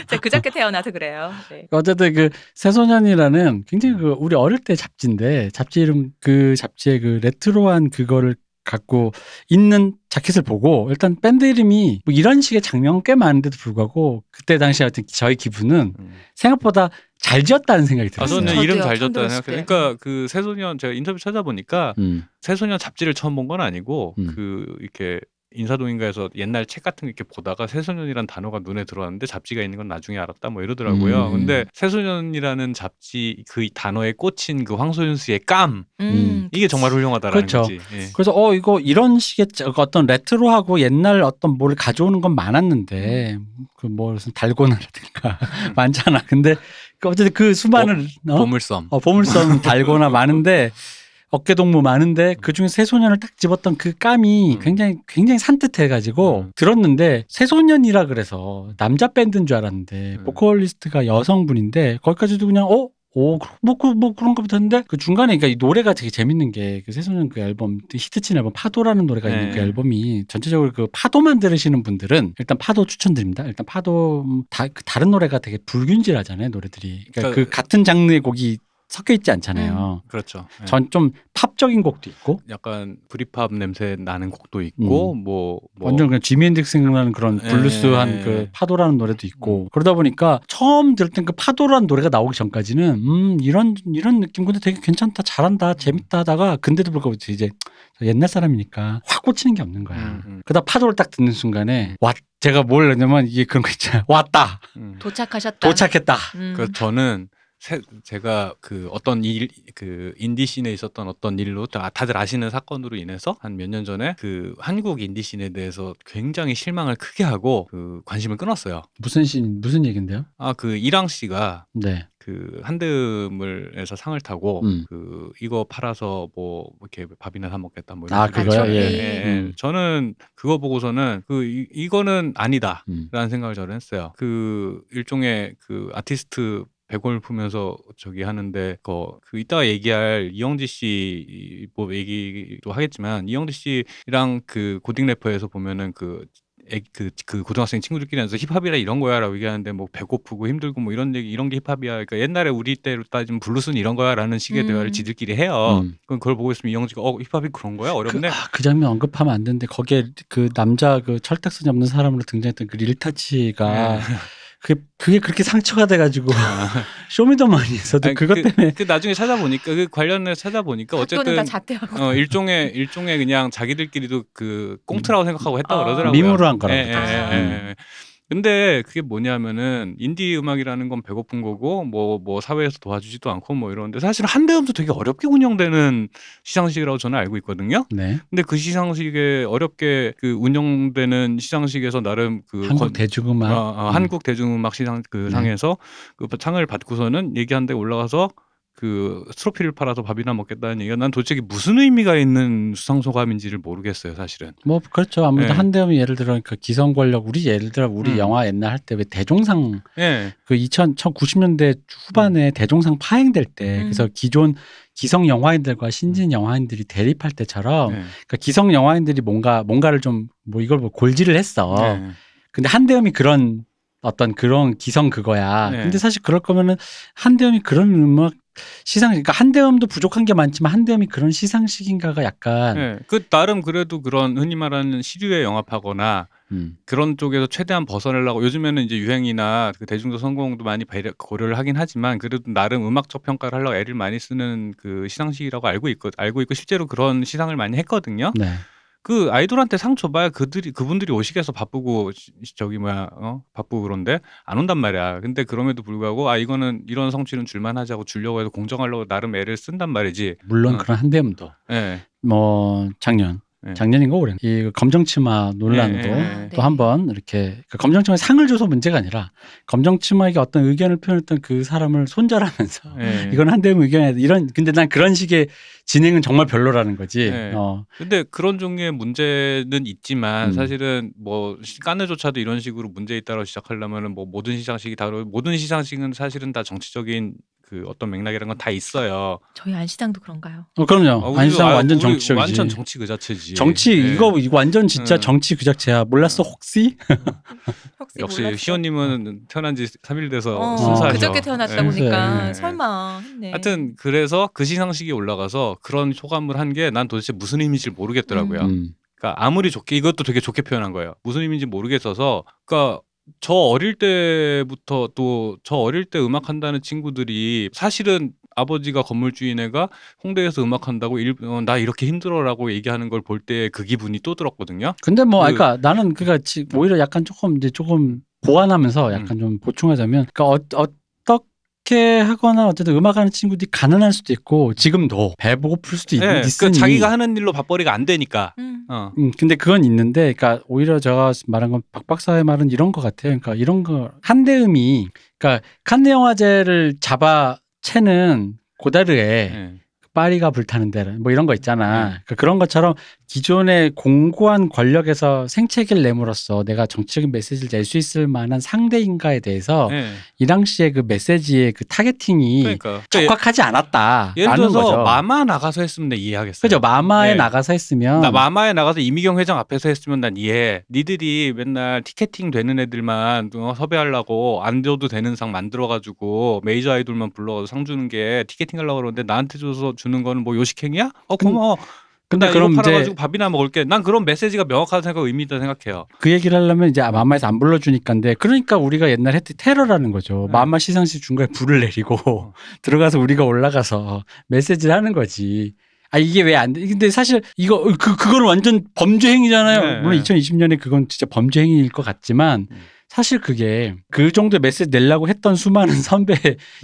제가 그저께 태어나서 그래요. 네. 어쨌든 그 새소년이라는 굉장히 그 우리 어릴 때 잡지인데 잡지 이름 그 잡지의 그 레트로한 그거를 갖고 있는 자켓을 보고 일단 밴드 이름이 뭐 이런 식의 장면은 꽤 많은데도 불구하고 그때 당시 하여튼 저희 기분은 생각보다 잘 지었다는 생각이 들었어요. 저는 이름 잘 처음 지었다는 들었을 생각해요. 때. 그러니까 그 새소년 제가 인터뷰 찾아보니까 새소년 잡지를 처음 본 건 아니고 그 이렇게 인사동인가에서 옛날 책 같은 거 이렇게 보다가 새소년이란 단어가 눈에 들어왔는데 잡지가 있는 건 나중에 알았다 뭐 이러더라고요. 근데 새소년이라는 잡지 그 단어에 꽂힌 그 황소윤수의 감 이게 정말 훌륭하다라는 그렇죠. 거지. 예. 그래서 이거 이런 식의 어떤 레트로하고 옛날 어떤 뭘 가져오는 건 많았는데 그 뭐 무슨 달고나라든가 많잖아. 근데 어쨌든 그 수많은 보물섬. 보물섬 달고나 많은데 어깨동무 많은데 그중에 새소년을 딱 집었던 그 감이 굉장히 산뜻해가지고 들었는데 새소년이라 그래서 남자 밴드인 줄 알았는데 보컬리스트가 여성분인데 거기까지도 그냥 뭐 그런가 보다 했는데 그 중간에 그러니까 이 노래가 되게 재밌는 게 그 새소년 그 앨범 히트친 앨범 파도라는 노래가 있는 그 앨범이 전체적으로 그 파도만 들으시는 분들은 일단 파도 추천드립니다. 일단 파도 다른 노래가 되게 불균질하잖아요 노래들이. 그러니까 그 같은 장르의 곡이 섞여 있지 않잖아요. 그렇죠. 예. 전 좀 팝적인 곡도 있고, 약간 브리팝 냄새 나는 곡도 있고, 뭐 완전 그냥 지미 핸드릭스 생각나는 그런 블루스한 그 파도라는 노래도 있고 그러다 보니까 처음 들을 땐 그 파도라는 노래가 나오기 전까지는 이런 느낌 근데 되게 괜찮다, 잘한다, 재밌다 하다가 근데도 불구하고 이제 옛날 사람이니까 확 꽂히는 게 없는 거야. 그러다 파도를 딱 듣는 순간에 제가 뭘 했냐면 이게 그런 거 있잖아요. 왔다. 도착했다. 그래서 저는 제가 그 어떤 그 인디 씬에 있었던 어떤 일로 다들 아시는 사건으로 인해서 한 몇 년 전에 그 한국 인디 씬에 대해서 굉장히 실망을 크게 하고 그 관심을 끊었어요. 무슨 얘긴데요? 그 이랑 씨가 네. 그 한드물에서 상을 타고 그 이거 팔아서 뭐 이렇게 밥이나 사 먹겠다 뭐 이런 그거요? 예. 저는 그거 보고서는 이거는 아니다라는 생각을 저는 했어요. 그 일종의 그 아티스트 백골 풀면서 저기 하는데 그 이따가 얘기할 이영지 씨 뭐 얘기도 하겠지만 이영지 씨랑 그 고딩 래퍼에서 보면은 그 고등학생 친구들끼리 앉아서 힙합이라 이런 거야라고 얘기하는데 뭐 배고프고 힘들고 뭐 이런 게 힙합이야. 그러니까 옛날에 우리 때로 따지면 블루스는 이런 거야라는 식의 대화를 지들끼리 해요. 그럼 그걸 보고 있으면 이영지가 힙합이 그런 거야? 어렵네. 그 장면 언급하면 안 되는데 거기에 그 남자 그 철딱선이 없는 사람으로 등장했던 그 릴타치가 그게 그렇게 상처가 돼가지고 쇼미더머니에서도 그것 때문에 나중에 찾아보니까 그 관련해서 찾아보니까 어쨌든 일종의 그냥 자기들끼리도 그 꽁트라고 생각하고 했다고 그러더라고요. 밈으로 한 거라고. 근데 그게 뭐냐면은 인디 음악이라는 건 배고픈 거고 뭐 사회에서 도와주지도 않고 뭐 이러는데 사실 한대음도 되게 어렵게 운영되는 시상식이라고 저는 알고 있거든요. 네. 근데 그 시상식에 어렵게 그 운영되는 시상식에서 나름 그 한국 대중음악 한국 대중음악 시상 그 상에서 그 상을 받고서는 얘기한 데 올라가서 그 스트로피를 팔아서 밥이나 먹겠다는 얘기가 난 도대체 무슨 의미가 있는 수상 소감인지를 모르겠어요, 사실은. 뭐 그렇죠. 아무래도 한대음이 예를 들어 그 기성 권력 예를 들어 우리 영화 옛날 할 때 왜 대종상 그 1990년대 후반에 대종상 파행될 때 그래서 기존 기성 영화인들과 신진 영화인들이 대립할 때처럼 그러니까 기성 영화인들이 뭔가를 좀 뭐 이걸 뭐 골지를 했어. 근데 한대음이 그런 어떤 그런 기성 그거야. 근데 사실 그럴 거면은 한대음이 그런 음악 그러니까 한대음도 부족한 게 많지만 한대음이 그런 시상식인가가 약간 그 나름 그래도 그런 흔히 말하는 시류에 영합하거나 그런 쪽에서 최대한 벗어나려고 요즘에는 이제 유행이나 그 대중도 성공도 많이 고려를 하긴 하지만 그래도 나름 음악적 평가를 하려고 애를 많이 쓰는 그 시상식이라고 알고 있고 실제로 그런 시상을 많이 했거든요. 그 아이돌한테 상 줘봐야 그분들이 오시겠어. 바쁘고 바쁘고 그런데 안 온단 말이야. 근데 그럼에도 불구하고 이거는 이런 성취는 줄만하지 하고 주려고 해서 공정하려고 나름 애를 쓴단 말이지. 물론 그런 한대음도. 네. 뭐 작년인가 올해 이 검정치마 논란으로 또 한 번 이렇게 검정치마 상을 줘서 문제가 아니라 검정치마에게 어떤 의견을 표현했던 그 사람을 손절하면서 이건 한대음 의견이야 이런. 근데 난 그런 식의 진행은 정말 별로라는 거지. 근데 그런 종류의 문제는 있지만 사실은 뭐 깐느조차도 이런 식으로 문제 있다고 시작하려면은 뭐 모든 시상식은 사실은 다 정치적인 그 어떤 맥락이라는 건 다 있어요. 저희 안시장도 그런가요? 그럼요. 안시장 완전 정치적이지. 완전 정치 그 자체지. 정치 이거 완전 진짜 정치 그 자체야. 몰랐어 혹시? 역시 시온님은 태어난 지 3일 돼서 순수하죠. 그저께 태어났다 보니까 설마 했네. 하여튼 그래서 그 시상식이 올라가서 그런 소감을 한 게 난 도대체 무슨 의미인지 모르겠더라고요. 그러니까 아무리 좋게 이것도 되게 좋게 표현한 거예요. 무슨 의미인지 모르겠어서. 그러니까 저 어릴 때 음악한다는 친구들이 사실은 아버지가 건물주인 애가 홍대에서 음악한다고 나 이렇게 힘들어라고 얘기하는 걸 볼 때 그 기분이 또 들었거든요. 근데 뭐 그러니까 나는 오히려 약간 조금 보완하면서 약간 좀 보충하자면 그러니까 어떻게 하거나 어쨌든 음악하는 친구들이 가난할 수도 있고 지금도 배고플 수도 있으니 그러니까 자기가 하는 일로 밥벌이가 안 되니까. 근데 그건 있는데 그러니까 오히려 제가 말한 건 박 박사의 말은 이런 것 같아요. 그러니까 이런 거 한대음이 그러니까 칸네 영화제를 잡아채는 고다르에 파리가 불타는 데 뭐 이런 거 있잖아. 그러니까 그런 것처럼 기존의 공고한 권력에서 생채기를 내므로써 내가 정치적인 메시지를 낼 수 있을 만한 상대인가에 대해서 이 당시에 그 메시지의 그 타겟팅이 적확하지 않았다. 예를 들어서 마마 나가서 했으면 내가 이해하겠어요. 그죠. 마마에 나가서 했으면 마마에 나가서 이미경 회장 앞에서 했으면 난 이해해. 니들이 맨날 티켓팅 되는 애들만 섭외하려고 안 줘도 되는 상 만들어가지고 메이저 아이돌만 불러가서 상 주는 게 티켓팅 하려고 그러는데 나한테 줘서 주는 거는 뭐 요식행위야? 고마워. 근데 그럼 팔아가지고 밥이나 먹을게. 난 그런 메시지가 명확하다 생각, 의미 있다 생각해요. 그 얘기를 하려면 이제 마마에서 안 불러주니까인데 그러니까 우리가 옛날에 했던 테러라는 거죠. 마마 시상식 중간에 불을 내리고 들어가서 우리가 올라가서 메시지를 하는 거지. 이게 왜 안 돼? 근데 사실 그거는 완전 범죄 행위잖아요. 물론 2020년에 그건 진짜 범죄 행위일 것 같지만 사실 그게 그 정도의 메시지 내려고 했던 수많은 선배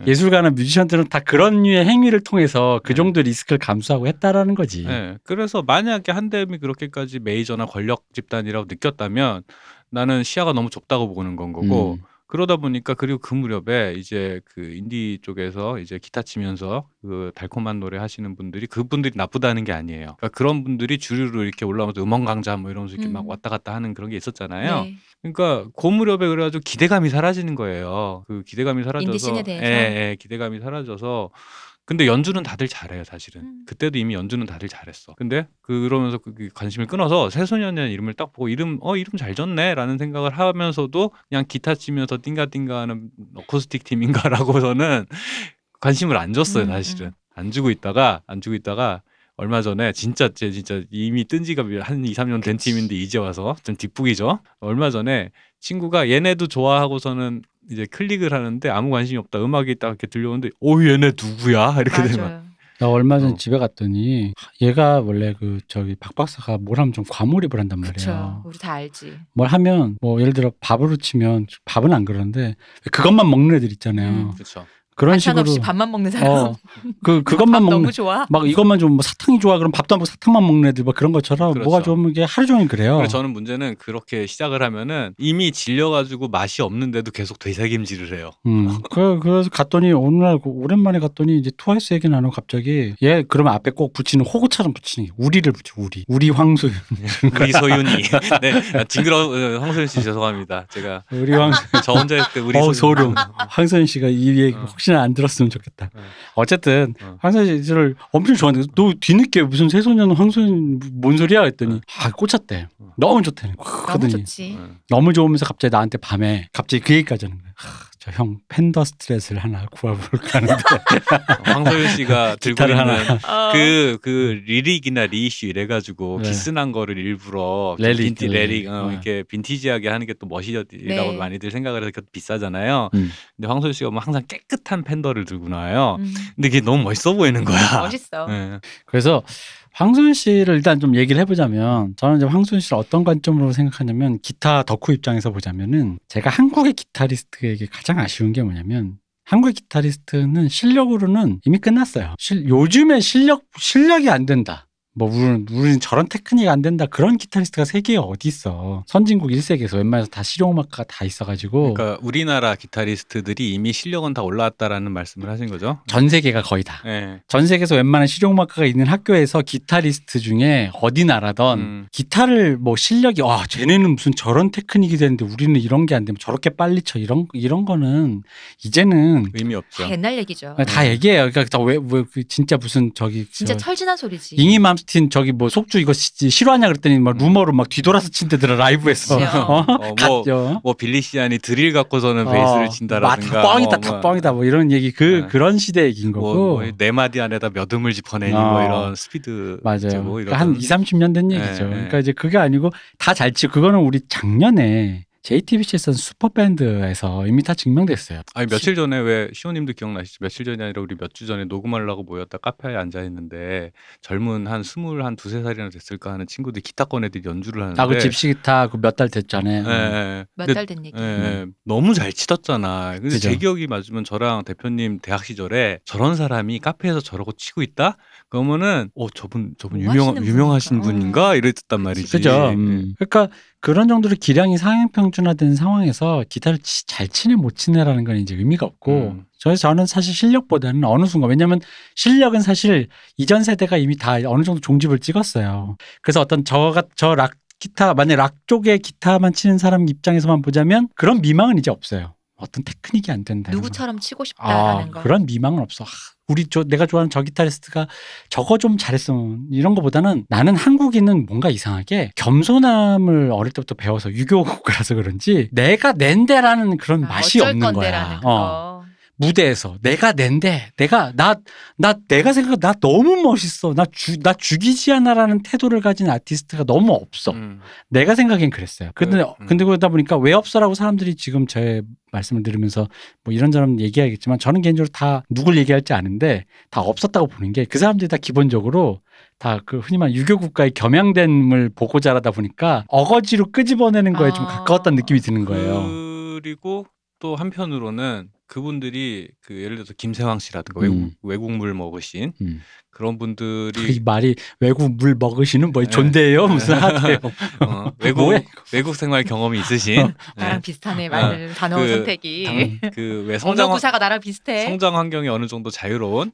예술가나 뮤지션들은 다 그런 류의 행위를 통해서 그 정도 리스크를 감수하고 했다라는 거지. 그래서 만약에 한대음이 그렇게까지 메이저나 권력 집단이라고 느꼈다면 나는 시야가 너무 좁다고 보는 건 거고 그러다 보니까 그리고 그 무렵에 이제 그 인디 쪽에서 이제 기타 치면서 그 달콤한 노래 하시는 분들이 그분들이 나쁘다는 게 아니에요. 그러니까 그런 분들이 주류로 이렇게 올라오면서 음원 강자 뭐 이러면서 이렇게 막 왔다 갔다 하는 그런 게 있었잖아요. 그러니까 그 무렵에 그래가지고 기대감이 사라지는 거예요. 그 기대감이 사라져서 인디씬에 대해서 기대감이 사라져서. 근데 연주는 다들 잘해요, 사실은. 그때도 이미 연주는 다들 잘했어. 근데 그러면서 그 관심을 끊어서 새소년이라는 이름을 딱 보고 이름 잘 졌네라는 생각을 하면서도 그냥 기타 치면서 띵가띵가하는 어쿠스틱 팀인가라고서는 관심을 안 줬어요, 사실은. 안 주고 있다가 얼마 전에 진짜 이미 뜬 지가 한 2, 3년 된 팀인데 이제 와서 좀 뒷북이죠. 얼마 전에 친구가 얘네도 좋아하고서는 이제 클릭을 하는데 아무 관심이 없다. 음악이 딱 이렇게 들려오는데 얘네 누구야? 이렇게 되면 나 얼마 전에 집에 갔더니 얘가 원래 박 박사가 뭘 하면 좀 과몰입을 한단 말이야. 그쵸. 우리 다 알지. 뭘 하면 뭐 예를 들어 밥으로 치면 밥은 안 그러는데 그것만 먹는 애들 있잖아요. 그렇죠. 그런 반찬 식으로 없이 밥만 먹는 사람. 그것만 먹는 너무 좋아. 막 이것만 좀 뭐 사탕이 좋아 그럼 밥도 안 먹고 사탕만 먹는 애들 막 그런 것처럼 그렇죠. 뭐가 좋으면 이게 하루 종일 그래요. 그래서 저는 문제는 그렇게 시작을 하면은 이미 질려가지고 맛이 없는데도 계속 되새김질을 해요. 그래서 갔더니 어느 날 오랜만에 갔더니 이제 트와이스 얘기 나누고 갑자기 얘 그러면 앞에 꼭 붙이는 호구처럼 붙이는 게 우리를 붙여 우리 황소윤 우리 소윤이 네 징그러 황소윤 씨 죄송합니다. 제가 우리 황소윤 저 혼자 했을 때 우리 소름 황소윤 씨가 이 얘기 혹시나 안 들었으면 좋겠다. 어쨌든 황소윤 씨를 엄청 좋아하는데 너 뒤늦게 무슨 새소년 황소윤 뭔 소리야 했더니 꽂혔대. 너무 좋대. 너무 좋지. 너무 좋으면서 갑자기 나한테 밤에 갑자기 그 얘기까지 하는 거야. 저 형 팬더 스트레스를 하나 구해볼까 하는데 황소윤 씨가 들고 있는 그 리릭이나 리이슈 이래가지고 기스난 거를 일부러 레릭 이렇게 빈티지하게 하는 게 또 멋이라고 많이들 생각을 해서 비싸잖아요. 근데 황소윤 씨가 뭐 항상 깨끗한 팬더를 들고 나와요. 근데 그게 너무 멋있어 보이는 거야. 멋있어. 그래서 황소연 씨를 일단 좀 얘기를 해보자면 저는 이제 황소연 씨를 어떤 관점으로 생각하냐면 기타 덕후 입장에서 보자면은 제가 한국의 기타리스트에게 가장 아쉬운 게 뭐냐면 한국의 기타리스트는 실력으로는 이미 끝났어요. 요즘에 실력이 안 된다. 뭐 우리는 저런 테크닉 안 된다. 그런 기타리스트가 세계에 어디 있어. 선진국 1세계에서 웬만해서 다 실용음악가가 다 있어가지고. 그러니까 우리나라 기타리스트들이 이미 실력은 다 올라왔다라는 말씀을 하신 거죠? 전 세계가 거의 다. 네. 전 세계에서 웬만한 실용음악가가 있는 학교에서 기타리스트 중에 어디 나라던 기타를 뭐 실력이 쟤네는 무슨 저런 테크닉이 되는데 우리는 이런 게 안 되면 저렇게 빨리 쳐 이런 거는 이제는 의미 없죠. 다 옛날 얘기죠. 다 얘기해요. 그러니까 왜 진짜 무슨 진짜 철진한 소리지. 잉이 맘스틴 저기 뭐 속주 이거 싫어하냐 그랬더니 막 루머로 막 뒤돌아서 친대더라 라이브에서. 뭐 빌리시안이 드릴 갖고서는 베이스를 친다라든가. 뻥이다 뻥이다 뭐 이런 얘기 그런 시대 얘기인 거고. 네 마디 안에다 몇 음을 짚어내니 뭐 이런 스피드. 맞아요. 그러니까 한 20-30년 된 얘기죠. 그러니까 이제 그게 아니고 다 잘 치고 그거는 우리 작년에 JTBC에서는 슈퍼밴드에서 이미 다 증명됐어요. 아니 며칠 전에 왜 시호님도 기억나시죠? 며칠 전이 아니라 우리 몇 주 전에 녹음하려고 모였다 카페에 앉아 있는데 젊은 한 23살이나 됐을까 하는 친구들이 기타권 애들이 연주를 하는데 그 집시 기타 그 몇 달 됐잖아요. 몇 달 된 얘기. 너무 잘 치렀잖아. 근데 그죠? 제 기억이 맞으면 저랑 대표님 대학 시절에 저런 사람이 카페에서 저러고 치고 있다? 그러면은 저분 유명하신 분인가 이랬단 말이지. 그죠. 그러니까 그런 정도로 기량이 상향평준화된 상황에서 기타를 잘 치네 못 치네라는 건 이제 의미가 없고 저는 사실 실력보다는 어느 순간 왜냐하면 실력은 사실 이전 세대가 이미 다 어느 정도 종집을 찍었어요. 그래서 어떤 저 락 기타 만약 락 쪽의 기타만 치는 사람 입장에서만 보자면 그런 미망은 이제 없어요. 어떤 테크닉이 안 된다. 누구처럼 치고 싶다라는 거. 그런 미망은 없어. 내가 좋아하는 저 기타리스트가 저거 좀 잘했으면 이런 거보다는 나는 한국인은 뭔가 이상하게 겸손함을 어릴 때부터 배워서 유교 국가라서 그런지 내가 낸데라는 그런 맛이 없는 거야. 무대에서 내가 낸데 내가 생각해 나 너무 멋있어 나 죽이지 않아라는 태도를 가진 아티스트가 너무 없어. 내가 생각엔 그랬어요. 근데 그러다 보니까 왜 없어라고 사람들이 지금 제 말씀을 들으면서 뭐 이런저런 얘기하겠지만 저는 개인적으로 다 누굴 얘기할지 아는데 다 없었다고 보는 게 그 사람들이 다 기본적으로 다 그 흔히 말하는 유교 국가의 겸양됨을 보고 자라다 보니까 어거지로 끄집어내는 거에 좀 가까웠다는 느낌이 드는 거예요. 그리고 또 한편으로는 그분들이 그 예를 들어서 김세황 씨라든가 외국 물 먹으신 그런 분들이 이 말이 외국 물 먹으시는 뭐 존대예요 무슨 하대요. 외국 생활 경험이 있으신 나랑 비슷하네 말 단어 선택이 왜 언어구사가 나랑 비슷해. 성장 환경이 어느 정도 자유로운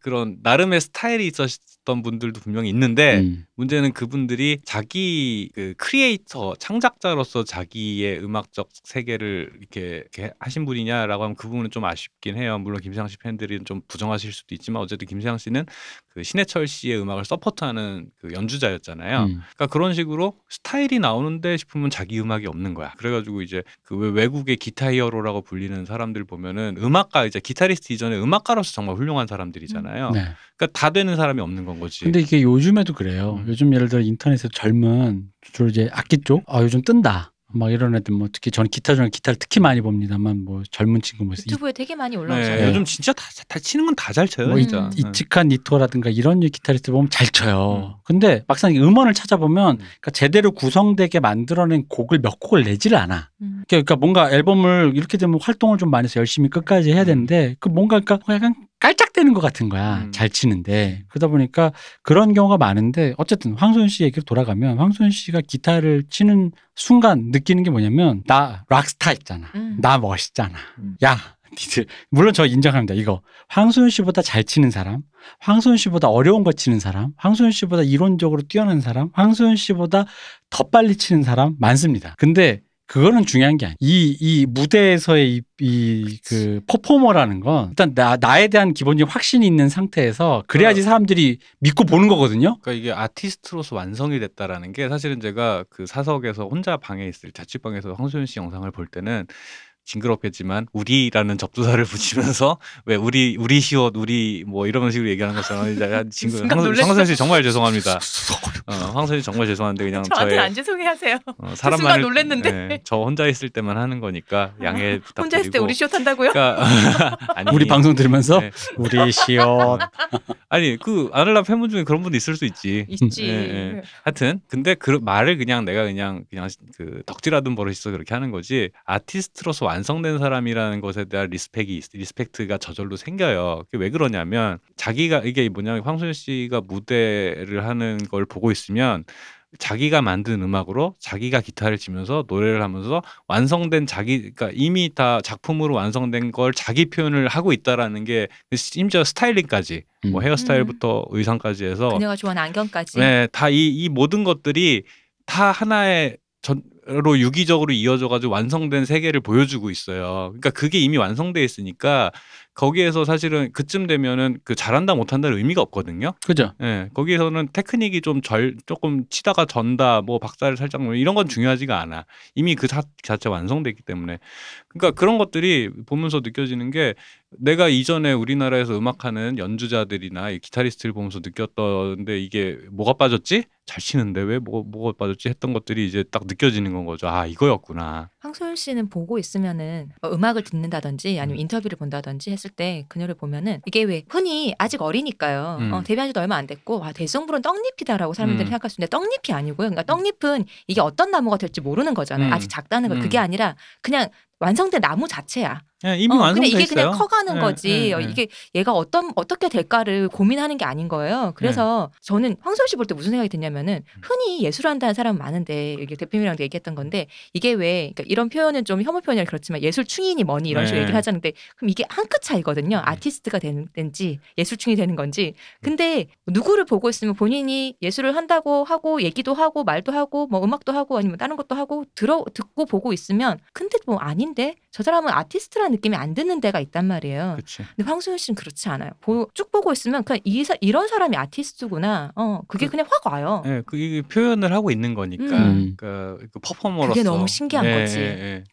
그런 나름의 스타일이 있었던 분들도 분명히 있는데 문제는 그분들이 자기 그 크리에이터 창작자로서 자기의 음악적 세계를 이렇게 하신 분이냐라고 하면 그 부분은 좀 아쉽긴 해요. 물론 김세황 씨 팬들이 좀 부정하실 수도 있지만 어쨌든 김세황 씨는 그 신해철 씨의 음악을 서포트하는 그 연주자였잖아요. 그러니까 그런 식으로 스타일이 나오는데 싶으면 자기 음악이 없는 거야. 그래가지고 이제 그 외국의 기타 히어로라고 불리는 사람들 보면은 음악가 이제 기타리스트 이전에 음악가로서 정말 훌륭한 사람들이잖아요. 그러니까 다 되는 사람이 없는 건 거지. 근데 이게 요즘에도 그래요. 요즘 예를 들어 인터넷에 젊은 주로 이제 악기 쪽 요즘 뜬다. 막 이런 애들 뭐 특히 저는 기타를 특히 많이 봅니다만 뭐 젊은 친구 뭐 유튜브에 되게 많이 올라오잖아요. 요즘 진짜 다 치는 건 다 잘 쳐요. 뭐 진짜. 이치칸 니토라든가 이런 기타리스트 보면 잘 쳐요. 근데 막상 음원을 찾아보면 그러니까 제대로 구성되게 만들어낸 곡을 몇 곡을 내지를 않아. 그러니까 뭔가 앨범을 이렇게 되면 활동을 좀 많이 해서 열심히 끝까지 해야 되는데 그 뭔가 그러니까 약간 깔짝대는 것 같은 거야. 잘 치는데. 그러다 보니까 그런 경우가 많은데 어쨌든 황소연 씨 얘기로 돌아가면 황소연 씨가 기타를 치는 순간 느끼는 게 뭐냐면 나 락스타 있잖아. 나 멋있잖아. 야 니들 물론 저 인정합니다. 이거 황소연 씨보다 잘 치는 사람, 황소연 씨보다 어려운 거 치는 사람, 황소연 씨보다 이론적으로 뛰어난 사람, 황소연 씨보다 더 빨리 치는 사람 많습니다. 근데 그거는 중요한 게 아니야. 이 무대에서의 그 퍼포머라는 건 일단 나에 대한 기본적인 확신이 있는 상태에서 그래야지 사람들이 믿고 보는 거거든요. 그러니까 이게 아티스트로서 완성이 됐다라는 게 사실은 제가 그 사석에서 혼자 방에 있을 자취방에서 황소연 씨 영상을 볼 때는 징그럽겠지만 우리라는 접두사를 붙이면서 왜 우리 시옷 우리 뭐 이런 식으로 얘기하는 것처럼 황선희 씨 정말 죄송합니다. 황선희 씨 정말 죄송한데 그냥 저한테 안 죄송해 하세요. 사람 순간 놀랬는데. 네, 저 혼자 있을 때만 하는 거니까 양해 부탁드리고. 혼자 있을 때 우리 시옷 한다고요? 그러니까 아니, 우리 방송 들으면서 네. 우리 시옷 아니 그 아날라 팬분 중에 그런 분도 있을 수 있지. 있지. 네. 하여튼 근데 그 말을 그냥 내가 그냥 그 덕질하던 버릇이 있어 그렇게 하는 거지. 아티스트로서 완성된 사람이라는 것에 대한 리스펙트가 저절로 생겨요. 그게 왜 그러냐면 자기가 이게 뭐냐면 황소연 씨가 무대를 하는 걸 보고 있으면 자기가 만든 음악으로 자기가 기타를 치면서 노래를 하면서 완성된 그러니까 이미 다 작품으로 완성된 걸 자기 표현을 하고 있다라는 게 심지어 스타일링까지 뭐 헤어스타일부터 의상까지 해서 그녀가 좋아하는 안경까지 네, 다 이 모든 것들이 다 하나의 로 유기적으로 이어져가지고 완성된 세계를 보여주고 있어요. 그러니까 그게 이미 완성돼 있으니까 거기에서 사실은 그쯤 되면은 그 잘한다 못한다는 의미가 없거든요. 그죠? 네, 거기에서는 테크닉이 조금 치다가 전다, 뭐 박자를 살짝 이런 건 중요하지가 않아. 이미 그 자체 완성됐기 때문에. 그러니까 그런 것들이 보면서 느껴지는 게 내가 이전에 우리나라에서 음악하는 연주자들이나 기타리스트를 보면서 느꼈던데 이게 뭐가 빠졌지? 잘 치는데 왜 뭐가 빠졌지? 했던 것들이 이제 딱 느껴지는 건 거죠. 아, 이거였구나. 황소연 씨는 보고 있으면은 음악을 듣는다든지 아니면 인터뷰를 본다든지 했을 때 그녀를 보면은 이게 왜 흔히 아직 어리니까요. 데뷔한 지도 얼마 안 됐고 대성불은 떡잎이다라고 사람들이 생각할 수 있는데 떡잎이 아니고요. 그러니까 떡잎은 이게 어떤 나무가 될지 모르는 거잖아요. 아직 작다는 거. 그게 아니라 그냥 완성된 나무 자체야. 네, 이미 완성돼 이게 있어요. 그냥 커가는 거지. 이게 얘가 어떻게 될까를 고민하는 게 아닌 거예요. 그래서 저는 황소연 씨 볼 때 무슨 생각이 드냐면은 흔히 예술을 한다는 사람은 많은데 이게 대표님이랑도 얘기했던 건데 이게 왜 그러니까 이런 표현은 좀 혐오 표현이 그렇지만 예술충이니 뭐니 이런 식으로 얘기를 하자는데 그럼 이게 한 끗 차이거든요. 아티스트가 되는지 예술충이 되는 건지. 근데 누구를 보고 있으면 본인이 예술을 한다고 하고 얘기도 하고 말도 하고 뭐 음악도 하고 아니면 다른 것도 하고 듣고 보고 있으면 근데 뭐 아닌데 저 사람은 아티스트라는 느낌이 안 드는 데가 있단 말이에요. 그치. 근데 황소연 씨는 그렇지 않아요. 쭉 보고 있으면 그냥 이런 사람이 아티스트구나. 그게 그냥 확 와요. 네, 그 표현을 하고 있는 거니까. 그 퍼포머로서. 그게 너무 신기한 거지.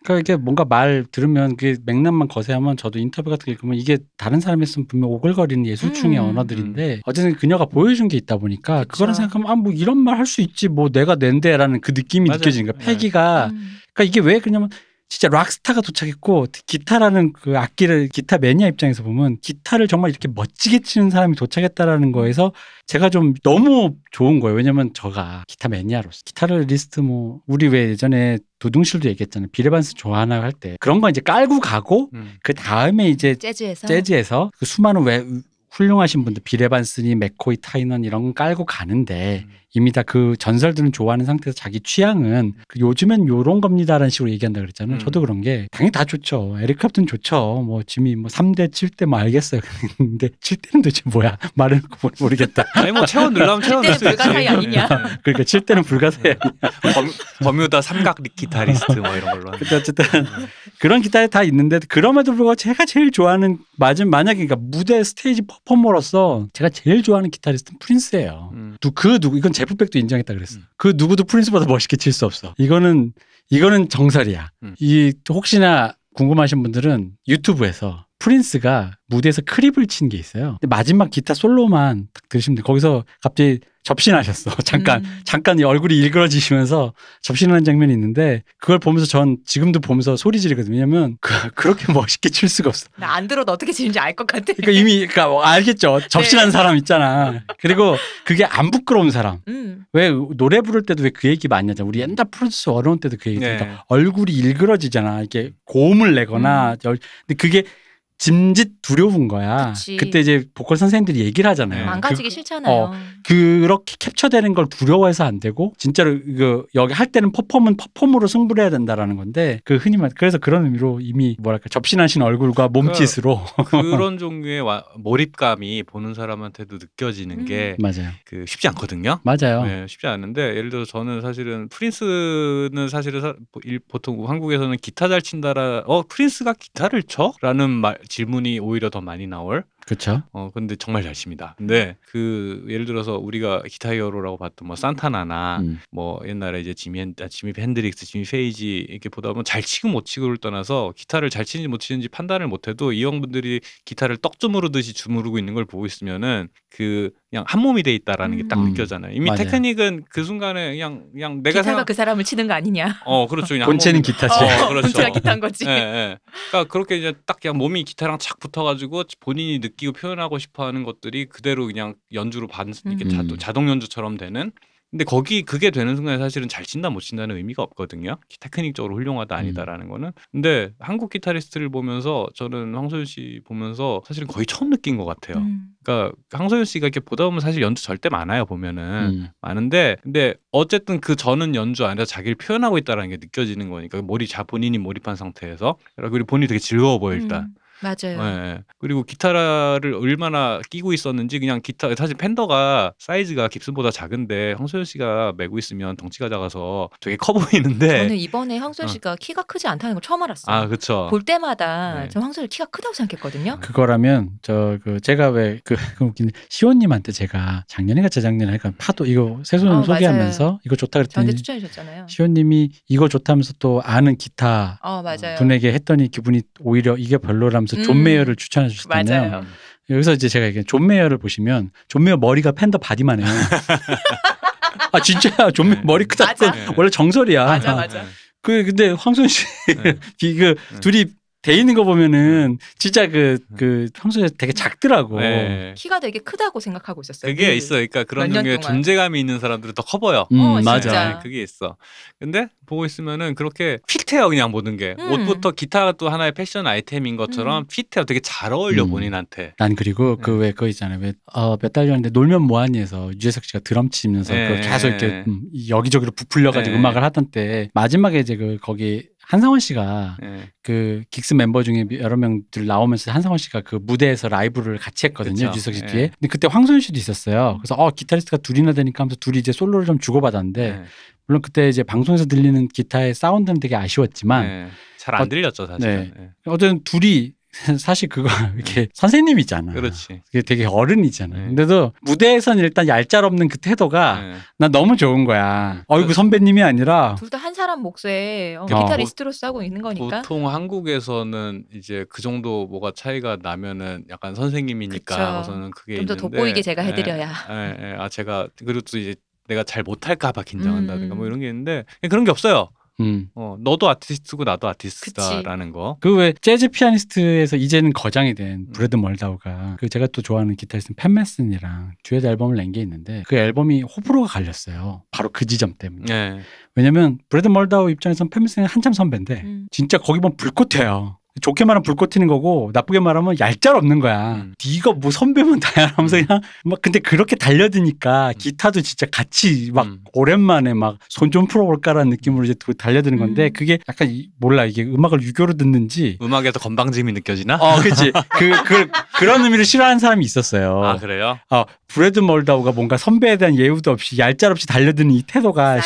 그러니까 이게 뭔가 말 들으면 그게 맥락만 거세하면 저도 인터뷰 같은 게 읽으면 이게 다른 사람이 했으면 분명 오글거리는 예술충의 언어들인데 어쨌든 그녀가 보여준 게 있다 보니까 그거를 생각하면 뭐 이런 말 할 수 있지 뭐 내가 낸데라는 그 느낌이 맞아요. 느껴지는 거야. 패기가. 그러니까 이게 왜 그러냐면 진짜 락스타가 도착했고 기타라는 그 악기를 기타 매니아 입장에서 보면 기타를 정말 이렇게 멋지게 치는 사람이 도착했다라는 거에서 제가 좀 너무 좋은 거예요. 왜냐면 저가 기타 매니아로서 기타를 리스트 뭐 우리 왜 예전에 도둥실도 얘기했잖아요. 비레반스 좋아하나 할 때 그런 거 이제 깔고 가고 그 다음에 이제 재즈에서 그 수많은 훌륭하신 분들 비레반스니 맥코이 타이넌 이런 건 깔고 가는데 이미 다 그 전설들은 좋아하는 상태에서 자기 취향은 요즘엔 요런 겁니다라는 식으로 얘기한다 그랬잖아요. 저도 그런 게 당연히 다 좋죠. 에릭 클랩튼 좋죠. 뭐 지미 뭐 3대 7대 뭐 알겠어요. 근데 7대는 도대체 뭐야? 말을 모르겠다. 아니 뭐 채워 넣으려면 채워 넣을 수 있지. 불가사의 아니냐. 그러니까 7대는 불가사의 아니냐. 버뮤다 삼각 기타리스트 뭐 이런 걸로. 근데 어쨌든 그런 기타에 다 있는데 그럼에도 불구하고 제가 제일 좋아하는 만약에 그러니까 무대 스테이지 퍼포머로서 제가 제일 좋아하는 기타리스트는 프린스예요. 이건 제프백도 인정했다 그랬어. 그 누구도 프린스보다 멋있게 칠 수 없어. 이거는 정설이야. 혹시나 궁금하신 분들은 유튜브에서 프린스가 무대에서 크립을 친 게 있어요. 근데 마지막 기타 솔로만 딱 들으시면 돼요. 거기서 갑자기 접신하셨어. 잠깐 얼굴이 일그러지시면서 접신하는 장면이 있는데 그걸 보면서 전 지금도 보면서 소리 지르거든요. 왜냐면 그렇게 멋있게 칠 수가 없어. 나 안 들어도 어떻게 치는지 알 것 같아. 그러니까 알겠죠. 접신하는 사람 있잖아. 그리고 그게 안 부끄러운 사람. 왜 노래 부를 때도 왜 그 얘기 많이 하잖아. 우리 옛날 프로듀서 어려운 때도 그 얘기 그러니까 얼굴이 일그러지잖아. 이게 고음을 내거나 근데 그게 짐짓 두려운 거야. 그치. 그때 이제 보컬 선생님들이 얘기를 하잖아요. 망가지기 싫잖아요. 그렇게 캡처되는 걸 두려워해서 안 되고 진짜로 여기 할 때는 퍼폼으로 승부를 해야 된다라는 건데 흔히 그래서 그런 의미로 이미 뭐랄까 접신하신 얼굴과 몸짓으로 그런 종류의 몰입감이 보는 사람한테도 느껴지는 게 맞아요. 쉽지 않거든요. 맞아요. 네, 쉽지 않은데 예를 들어서 저는 사실은 프린스는 사실은 보통 한국에서는 기타 잘 친다라 프린스가 기타를 쳐? 라는 질문이 오히려 더 많이 나올. 그렇죠. 근데 정말 잘 칩니다. 근데 그 예를 들어서 우리가 기타 히어로라고 봤던 뭐 산타나나 뭐 옛날에 이제 지미 헨드릭스, 지미 페이지 이렇게 보다 보면 잘 치고 못 치고를 떠나서 기타를 잘 치는지 못 치는지 판단을 못해도 이 형분들이 기타를 떡 주무르듯이 주무르고 있는 걸 보고 있으면은 그냥 한 몸이 돼 있다라는 게 딱 느껴잖아요. 이미 맞아요. 테크닉은 그 순간에 그냥 내가 기타가 그 사람을 치는 거 아니냐. 그렇죠. 그냥 본체는 기타지. 그렇죠. 본체가 기타인 거지. 예. 그러니까 그렇게 이제 딱 그냥 몸이 기타랑 착 붙어가지고 본인이 느끼고 표현하고 싶어하는 것들이 그대로 그냥 연주로 이렇게 자동 연주처럼 되는. 근데 그게 되는 순간에 사실은 잘 친다 못 친다는 의미가 없거든요. 테크닉적으로 훌륭하다 아니다라는 거는. 근데 한국 기타리스트를 보면서 저는 황소연 씨 보면서 사실은 거의 처음 느낀 것 같아요. 그러니까 황소연 씨가 이렇게 보다 보면 사실 연주 절대 많아요. 보면은 많은데 근데 어쨌든 저는 연주 안에서 자기를 표현하고 있다는 게 느껴지는 거니까 본인이 몰입한 상태에서 그리고 본인이 되게 즐거워 보여 일단. 맞아요. 네. 그리고 기타를 얼마나 끼고 있었는지 그냥 기타 사실 팬더가 사이즈가 깁슨보다 작은데 황소연 씨가 메고 있으면 덩치가 작아서 되게 커 보이는데 저는 이번에 황소연 씨가 키가 크지 않다는 걸 처음 알았어요. 아, 그렇죠. 볼 때마다 저 황소연 키가 크다고 생각했거든요. 그거라면 제가 왜 웃긴데 시온님한테 제가 작년인가 재작년에 약간 파도 이거 새소년 소개하면서 맞아요. 이거 좋다 그랬더니 저한테 추천해 주셨잖아요. 시온님이 이거 좋다면서 또 아는 기타 맞아요. 분에게 했더니 기분이 오히려 이게 별로라면서 존 메이어를 추천해 주셨잖아요. 맞아요. 여기서 이제 제가 얘기한 존 메이어를 보시면 존 메이어 머리가 팬더 바디만 해요. 아 진짜야. 존 메이어 머리 크다. 원래 정설이야. 맞아. 근데 황소연 씨 둘이 돼 있는 거 보면은 진짜 황소연 되게 작더라고. 네. 키가 되게 크다고 생각하고 있었어요. 그게 있어. 그러니까 그런 종류의 존재감이 있는 사람들은 더 커 보여. 맞아. 진짜. 그게 있어. 근데 보고 있으면은 그렇게 핏해요. 그냥 모든 게. 옷부터 기타가 또 하나의 패션 아이템인 것처럼 핏해요. 되게 잘 어울려 본인한테. 난 그리고 그거 있잖아요. 몇 달 전에 놀면 뭐하니에서 유재석 씨가 드럼 치면서 계속 이렇게 여기저기로 부풀려가지고 음악을 하던 때 마지막에 이제 거기 한상원 씨가 그 긱스 멤버 중에 여러 명들 나오면서 한상원 씨가 그 무대에서 라이브를 같이 했거든요. 유재석 씨 뒤에. 근데 그때 황소연 씨도 있었어요. 그래서 기타리스트가 둘이나 되니까 하면서 둘이 이제 솔로를 좀 주고받았는데 물론 그때 이제 방송에서 들리는 기타의 사운드는 되게 아쉬웠지만 잘 안 들렸죠 사실은. 어쨌든 둘이 사실 그거 이렇게 선생님이잖아. 그렇지. 그게 되게 어른이잖아. 근데도 무대에서는 일단 얄짤없는 그 태도가 난 너무 좋은 거야. 어이구 선배님이 아니라 둘 다 한 사람 몫에 기타리스트로서 하고 있는 거니까. 보통 한국에서는 이제 그 정도 뭐가 차이가 나면은 약간 선생님이니까 우선은 그게 좀 더 있는데 돋보이게 제가 해드려야. 제가 그리고 또 이제 내가 잘 못할까봐 긴장한다든가 뭐 이런 게 있는데 그런 게 없어요. 너도 아티스트고 나도 아티스트다라는 거. 왜 재즈 피아니스트에서 이제는 거장이 된 브래드 멀다우가 제가 또 좋아하는 기타리스트 팬 메슨이랑 듀엣 앨범을 낸 게 있는데 그 앨범이 호불호가 갈렸어요. 바로 그 지점 때문에. 왜냐면 브래드 멀다우 입장에서는 팬 메슨이 한참 선배인데 진짜 거기 보면 불꽃해요. 좋게 말하면 불꽃 튀는 거고 나쁘게 말하면 얄짤 없는 거야. 네가 뭐 선배면 다야 하면서 그냥 막 근데 그렇게 달려드니까 기타도 진짜 같이 막 오랜만에 막 손 좀 풀어볼까라는 느낌으로 이제 달려드는 건데 그게 약간 몰라 이게 음악을 유교로 듣는지 음악에서 건방짐이 느껴지나? 그렇지. 그런 의미를 싫어하는 사람이 있었어요. 아 그래요? 브래드 멀다우가 뭔가 선배에 대한 예우도 없이 얄짤 없이 달려드는 이 태도가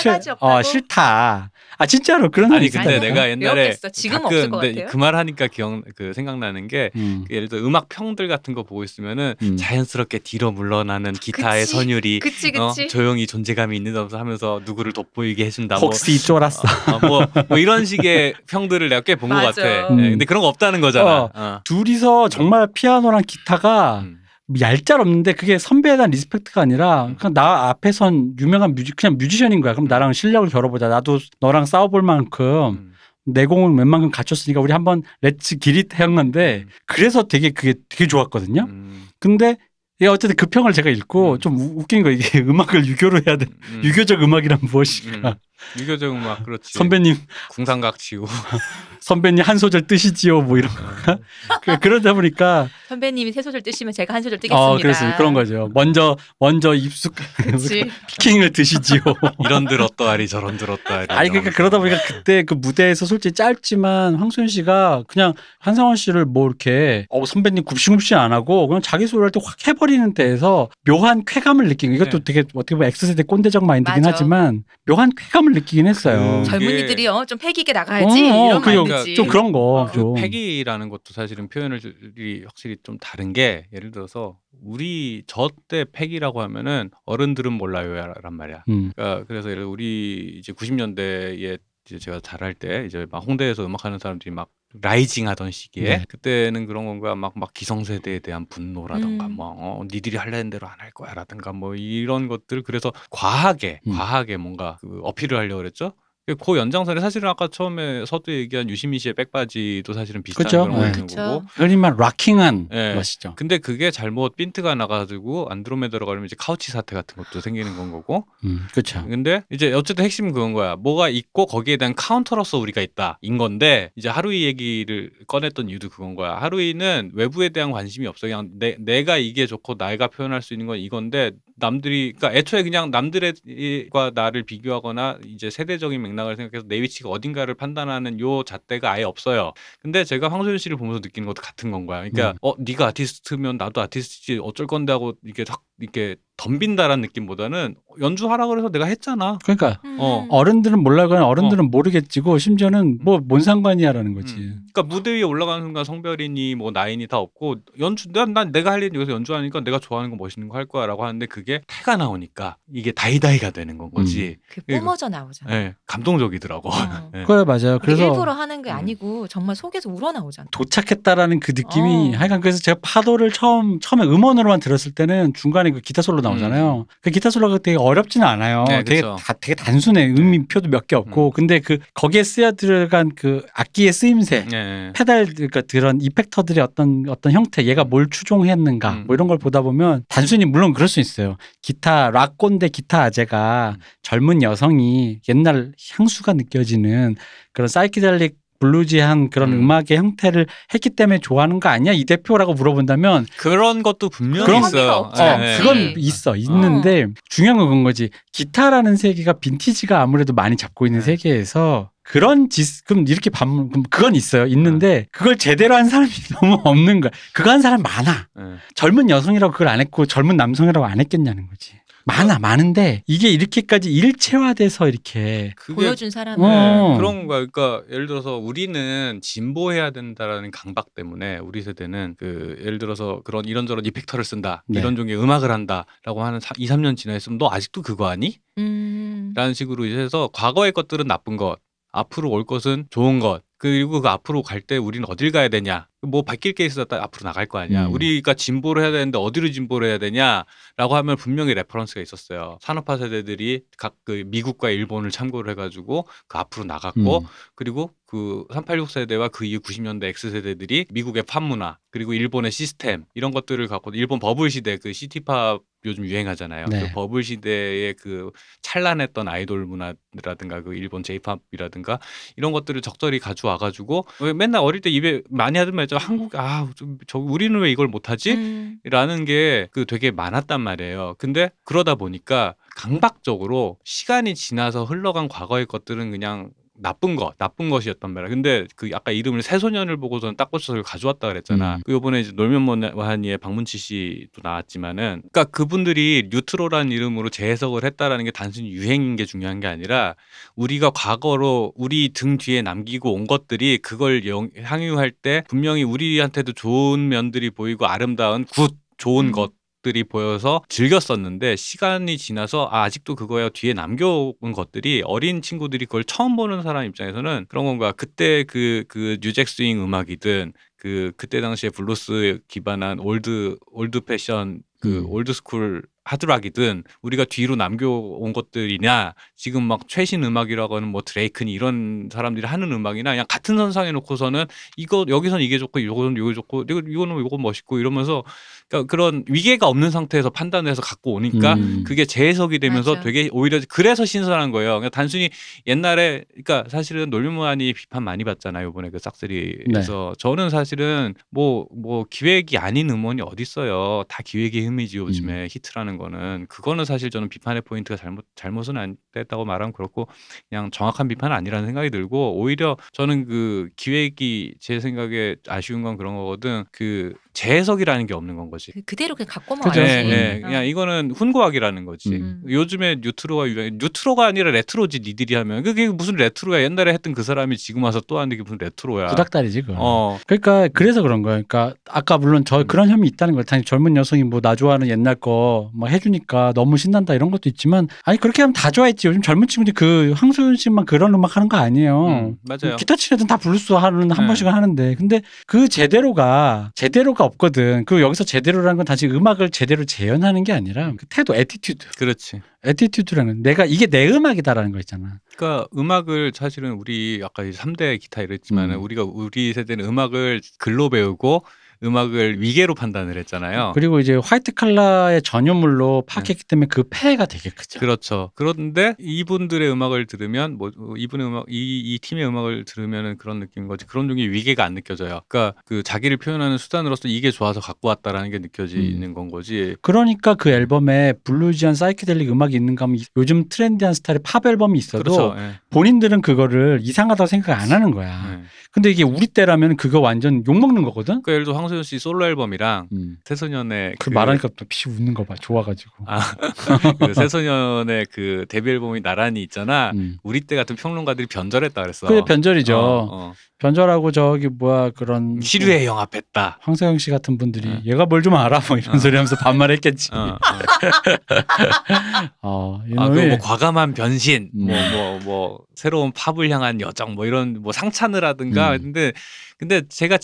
싫다. 진짜로 그런 사람이 있었다. 근데 내가 옛날에 지금 없을 것 같아요. 그 말 하니까 생각나는 게 예를 들어 음악 평들 같은 거 보고 있으면은 자연스럽게 뒤로 물러나는 기타의 선율이 조용히 존재감이 있는 하면서 누구를 돋보이게 해준다. 혹시 쫄았어. 뭐 이런 식의 평들을 내가 꽤 본 것 같아. 근데 그런 거 없다는 거잖아. 둘이서 정말 피아노랑 기타가 얄짤 없는데 그게 선배에 대한 리스펙트가 아니라 그냥 나 앞에선 유명한 그냥 뮤지션인 거야. 그럼 나랑 실력을 겨뤄보자. 나도 너랑 싸워볼 만큼 내 공을 웬만큼 갖췄으니까 우리 한번 렛츠 기릿 한 건데 그래서 그게 되게 좋았거든요. 근데 어쨌든 그 평을 제가 읽고 좀 웃긴 거 이게 음악을 유교로 해야 돼. 유교적 음악이란 무엇일까? 유교적 음악 그렇지. 선배님 궁상각 치고 선배님 한 소절 뜨시지요 뭐 이런 거. 그러다 보니까 선배님이 세 소절 뜨시면 제가 한 소절 뜨겠습니다. 그래서 그런 거죠. 먼저 입숙 피킹을 드시지요. 이런들 어떠하리 저런들 어떠하리. 그러니까 그러다 보니까 그때 그 무대에서 솔직히 짧지만 황소연 씨가 그냥 한상원 씨를 뭐 이렇게 선배님 굽신굽신 안 하고 그냥 자기 소리 할 때 확 해버리는 데에서 묘한 쾌감을 느끼는 이것도 되게 어떻게 보면 X세대 꼰대적 마인드긴 하지만 묘한 쾌감을 부담을 느끼긴 했어요. 젊은이들이 좀 패기게 나가야지 이런 마인드지. 좀 그런 거. 좀. 패기라는 것도 사실은 표현이 확실히 좀 다른 게 예를 들어서 우리 저 때 패기라고 하면은 어른들은 몰라요란 말이야. 그러니까 그래서 예를 들어 우리 이제 90년대에 이제 제가 잘할 때 이제 막 홍대에서 음악하는 사람들이 막 라이징 하던 시기에 그때는 그런 건가 막 기성세대에 대한 분노라던가 뭐 니들이 하려는 대로 안 할 거야라든가 뭐 이런 것들 그래서 과하게 뭔가 그 어필을 하려고 그랬죠. 그 연장선에 사실은 아까 처음에 서두에 얘기한 유시민 씨의 백바지도 사실은 비슷한 그런 거 있는 거고. 그러니까 락킹한 것이죠. 근데 그게 잘못 핀트가 나가지고 안드로메다로 가면 이제 카우치 사태 같은 것도 생기는 건 거고. 그렇죠. 근데 이제 어쨌든 핵심은 그건 거야. 뭐가 있고 거기에 대한 카운터로서 우리가 있다. 인 건데 이제 하루이 얘기를 꺼냈던 이유도 그건 거야. 하루이는 외부에 대한 관심이 없어. 그냥 내가 이게 좋고 내가 표현할 수 있는 건 이건데 남들이 그러니까 애초에 그냥 남들과 나를 비교하거나 이제 세대적인 맥락을 생각해서 내 위치가 어딘가를 판단하는 요 잣대가 아예 없어요. 근데 제가 황소연 씨를 보면서 느끼는 것도 같은 건 거야. 그러니까 네가 아티스트면 나도 아티스트지 어쩔 건데 하고 이렇게 덤빈다라는 느낌보다는 연주하라 그래서 내가 했잖아. 그러니까 어른들은 몰라거나 어른들은 모르겠지고 심지어는 뭐 뭔 상관이야라는 거지. 그러니까 무대 위에 올라가는 순간 성별이니 뭐 나이니 다 없고 난 내가 할 일은 여기서 연주하니까 내가 좋아하는 거 멋있는 거 할 거야라고 하는데 그게 태가 나오니까 이게 다이다이가 되는 건 거지. 그게 뿜어져 나오잖아. 네, 감동적이더라고. 네. 그래 맞아요. 그래서 일부러 하는 게 아니고 정말 속에서 우러나오잖아. 도착했다라는 그 느낌이 하여간 그래서 제가 파도를 처음에 음원으로만 들었을 때는 중간에 그 기타 솔로 나오잖아요. 그 기타 솔로가 되게 어렵지는 않아요. 네, 되게 단순해. 음표도 몇 개 없고. 근데 그 거기에 쓰여 들어간 그 악기의 쓰임새, 페달 그러니까 그런 이펙터들의 어떤 형태, 얘가 뭘 추종했는가, 뭐 이런 걸 보다 보면 단순히 물론 그럴 수 있어요. 기타 락 꼰대 기타 아재가 젊은 여성이 옛날 향수가 느껴지는 그런 사이키델릭 블루지한 그런 음악의 형태를 했기 때문에 좋아하는 거 아니야? 이 대표라고 물어본다면 그런 것도 분명히 있어요. 그건 있는데 중요한 건 그건 거지. 기타라는 세계가 빈티지가 아무래도 많이 잡고 있는 세계에서 그럼 이렇게 그건 있어요. 있는데 그걸 제대로 한 사람이 너무 없는 거야. 그거 한 사람 많아. 젊은 여성이라고 그걸 안 했고 젊은 남성이라고 안 했겠냐는 거지. 많은데 이게 이렇게까지 일체화돼서 이렇게 보여준 사람은 그런 거야. 그러니까 예를 들어서 우리는 진보해야 된다라는 강박 때문에 우리 세대는 그 예를 들어서 그런 이런저런 이펙터를 쓴다, 이런 종류의 음악을 한다라고 하는 2, 3년 지나 있으면 너 아직도 그거 아니? 라는 식으로 이제 해서 과거의 것들은 나쁜 것, 앞으로 올 것은 좋은 것. 그리고 그 앞으로 갈 때 우리는 어딜 가야 되냐? 뭐 바뀔 게 있어서 앞으로 나갈 거 아니야. 우리가 진보를 해야 되는데 어디로 진보를 해야 되냐라고 하면 분명히 레퍼런스가 있었어요. 산업화 세대들이 각 그 미국과 일본을 참고를 해가지고 그 앞으로 나갔고 그리고 그 386 세대와 그 이후 90년대 X 세대들이 미국의 팝 문화 그리고 일본의 시스템 이런 것들을 갖고 일본 버블 시대 그 시티팝 요즘 유행하잖아요. 그 버블 시대의 그 찬란했던 아이돌 문화라든가 그 일본 J-팝이라든가 이런 것들을 적절히 가져와가지고 맨날 어릴 때 입에 많이 하던 말이죠. 한국 우리는 왜 이걸 못하지? 라는 게 그 되게 많았단 말이에요. 근데 그러다 보니까 강박적으로 시간이 지나서 흘러간 과거의 것들은 그냥 나쁜 것이었단 말이야. 근데 그 아까 이름을 새소년을 보고서는 딱 꽂혀서 가져왔다 그랬잖아. 그 요번에 이제 놀면 뭐하니의 박문치 씨도 나왔지만은, 그러니까 그분들이 뉴트로라는 이름으로 재해석을 했다라는 게 단순히 유행인 게 중요한 게 아니라 우리가 과거로 우리 등 뒤에 남기고 온 것들이 그걸 향유할 때 분명히 우리한테도 좋은 면들이 보이고 아름다운 좋은 것들이 보여서 즐겼었는데 시간이 지나서 아직도 그거야 뒤에 남겨온 것들이 어린 친구들이 그걸 처음 보는 사람 입장에서는 그런 건가. 그때 그 뉴잭 스윙 음악이든 그때 당시에 블루스 기반한 올드 패션 올드 스쿨 하드락이든 우리가 뒤로 남겨온 것들이냐 지금 막 최신 음악이라고 하는 뭐 드레이크니 이런 사람들이 하는 음악이나 그냥 같은 선상에 놓고서는 여기선 이게 좋고 이거는 이게 좋고 이거는 이거 멋있고 이러면서 그러니까 그런 위계가 없는 상태에서 판단해서 갖고 오니까 그게 재해석이 되면서 되게 오히려 그래서 신선한 거예요. 그냥 단순히 옛날에 그러니까 사실은 놀면무한이 비판 많이 받잖아요. 이번에 그 싹쓸이에서 저는 사실은 뭐 기획이 아닌 음원이 어디 있어요. 다 기획의 힘이지 요즘에 히트라는 했다는 거는 그거는 사실 저는 비판의 포인트가 잘못은 안 됐다고 말하면 그렇고 그냥 정확한 비판은 아니라는 생각이 들고 오히려 저는 그 기획이 제 생각에 아쉬운 건 그런 거거든. 그 재해석이라는 게 없는 건 거지. 그대로 그냥 갖고만 그죠. 와야지. 네, 그냥 이거는 훈고학이라는 거지. 요즘에 뉴트로가 뉴트로가 아니라 레트로지 니들이 하면 그게 무슨 레트로야. 옛날에 했던 그 사람이 지금 와서 또 하는데 그게 무슨 레트로야. 구닥다리지 그거. 그러니까 그래서 그런 거야. 그러니까 아까 물론 저 그런 혐의 있다는 걸 당연히 젊은 여성이 뭐 나 좋아하는 옛날 거 막 해주니까 너무 신난다 이런 것도 있지만 아니 그렇게 하면 다 좋아했지. 요즘 젊은 친구들이 그 황소연 씨만 그런 음악 하는 거 아니에요. 맞아요. 기타 치는 애들은 다 블루스 하는 한 번씩은 하는데 근데 그 제대로가 없거든. 그 여기서 제대로라는 건 단지 음악을 제대로 재현하는 게 아니라 그 태도, 애티튜드. 그렇지. 애티튜드라는 내가 이게 내 음악이다라는 거 있잖아. 그러니까 음악을 사실은 우리 아까 3대 기타 이랬지만은 우리 세대는 음악을 글로 배우고 음악을 위계로 판단을 했잖아요. 그리고 이제 화이트 칼라의 전유물로 파악했기 때문에 그 폐해가 되게 크죠. 그렇죠. 그런데 이분들의 음악을 들으면 뭐 이분의 음악 이 팀의 음악을 들으면은 그런 느낌인 거지. 그런 종류의 위계가 안 느껴져요. 그러니까 그 자기를 표현하는 수단으로서 이게 좋아서 갖고 왔다라는 게 느껴지는 건 거지. 그러니까 그 앨범에 블루지한 사이키델릭 음악이 있는가 하면 요즘 트렌디한 스타일의 팝 앨범이 있어도 그렇죠. 본인들은 그거를 이상하다고 생각 안 하는 거야. 근데 이게 우리 때라면 그거 완전 욕먹는 거거든? 그러니까 예를 들어 황소연 씨 솔로 앨범이랑 새소년의 그 말하니까 또 피시 웃는 거 봐. 좋아가지고. 그 새소년의 그 데뷔 앨범이 나란히 있잖아. 우리 때 같은 평론가들이 변절했다 그랬어. 그게 변절이죠. 변절하고 저기 뭐야 그런 시류에 영합했다. 황소영 씨 같은 분들이 얘가 뭘 좀 알아 뭐 이런 소리 하면서 반말했겠지. 뭐 과감한 변신, 뭐 새로운 팝을 향한 여정, 뭐 이런 뭐 상찬을하든가. 근데 제가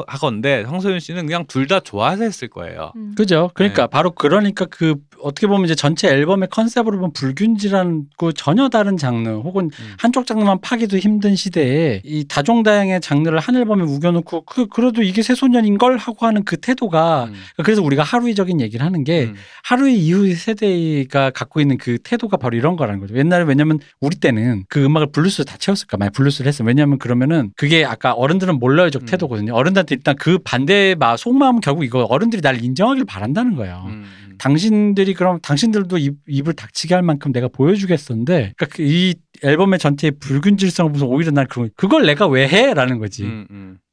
하건데 황소연 씨는 그냥 둘 다 좋아서 했을 거예요. 그죠. 그러니까 바로 그러니까 그 어떻게 보면 이제 전체 앨범의 컨셉으로 보면 불균질하고 전혀 다른 장르 혹은 한쪽 장르만 파기도 힘든 시대에 이 다종다양의 장르를 한 앨범에 우겨놓고 그래도 이게 새소년인걸 하고 하는 그 태도가 그래서 우리가 하루이적인 얘기를 하는 게 하루이 이후 세대가 갖고 있는 그 태도가 바로 이런 거라는 거죠. 옛날에 왜냐면 우리 때는 그 음악을 블루스로 다 채웠을까 만약 블루스를 했으면 왜냐면 그러면은 그게 아까 어른들은 몰라요적 태도거든요. 어른들한테 일단 그 반대 속마음은 결국 이거 어른들이 날 인정하길 바란다는 거예요. 당신들이 그럼 당신들도 입을 닥치게 할 만큼 내가 보여주겠었는데 그러니까 이 앨범의 전체의 불균질성을 보면서 오히려 난 그걸 내가 왜 해? 라는 거지.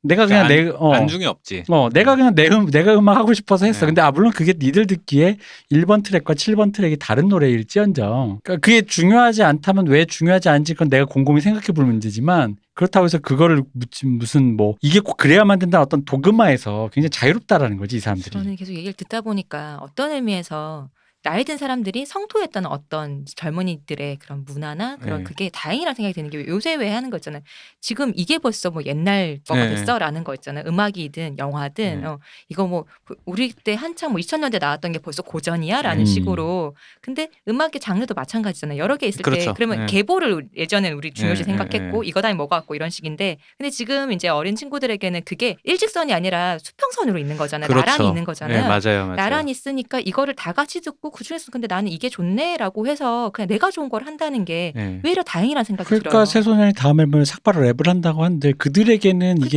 내가 그냥 안중에 없지. 내가 그냥 내가 음악 하고 싶어서 했어. 근데 물론 그게 니들 듣기에 1번 트랙과 7번 트랙이 다른 노래일지언정. 그러니까 그게 중요하지 않다면 왜 중요하지 않은지 그건 내가 곰곰이 생각해 볼 문제지만 그렇다고 해서 그거를 무슨 뭐 이게 꼭 그래야만 된다는 어떤 도그마에서 굉장히 자유롭다라는 거지 이 사람들이. 저는 계속 얘기를 듣다 보니까 어떤 의미에서 나이 든 사람들이 성토했던 어떤 젊은이들의 그런 문화나 그런 그게 다행이라는 생각이 드는 게 요새 왜 하는 거 있잖아요. 지금 이게 벌써 뭐 옛날 거가 됐어라는 거 있잖아요. 음악이든 영화든 이거 뭐 우리 때 한창 뭐 2000년대 나왔던 게 벌써 고전이야라는 식으로. 근데 음악의 장르도 마찬가지잖아요. 여러 개 있을 때 그러면 계보를 예전엔 우리 중요시 생각했고 이거다 뭐가 같고 이런 식인데 근데 지금 이제 어린 친구들에게는 그게 일직선이 아니라 수평선으로 있는 거잖아요. 그렇죠. 나란히 있는 거잖아요. 맞아요. 나란히 있으니까 이거를 다 같이 듣고 그중에서 근데 나는 이게 좋네라고 해서 그냥 내가 좋은 걸 한다는 게 왜 이렇게 다행이라는 생각이 들어요. 그러니까 새소년이 다음 앨범에 삭발을 랩을 한다고 하는데 그들에게는 이게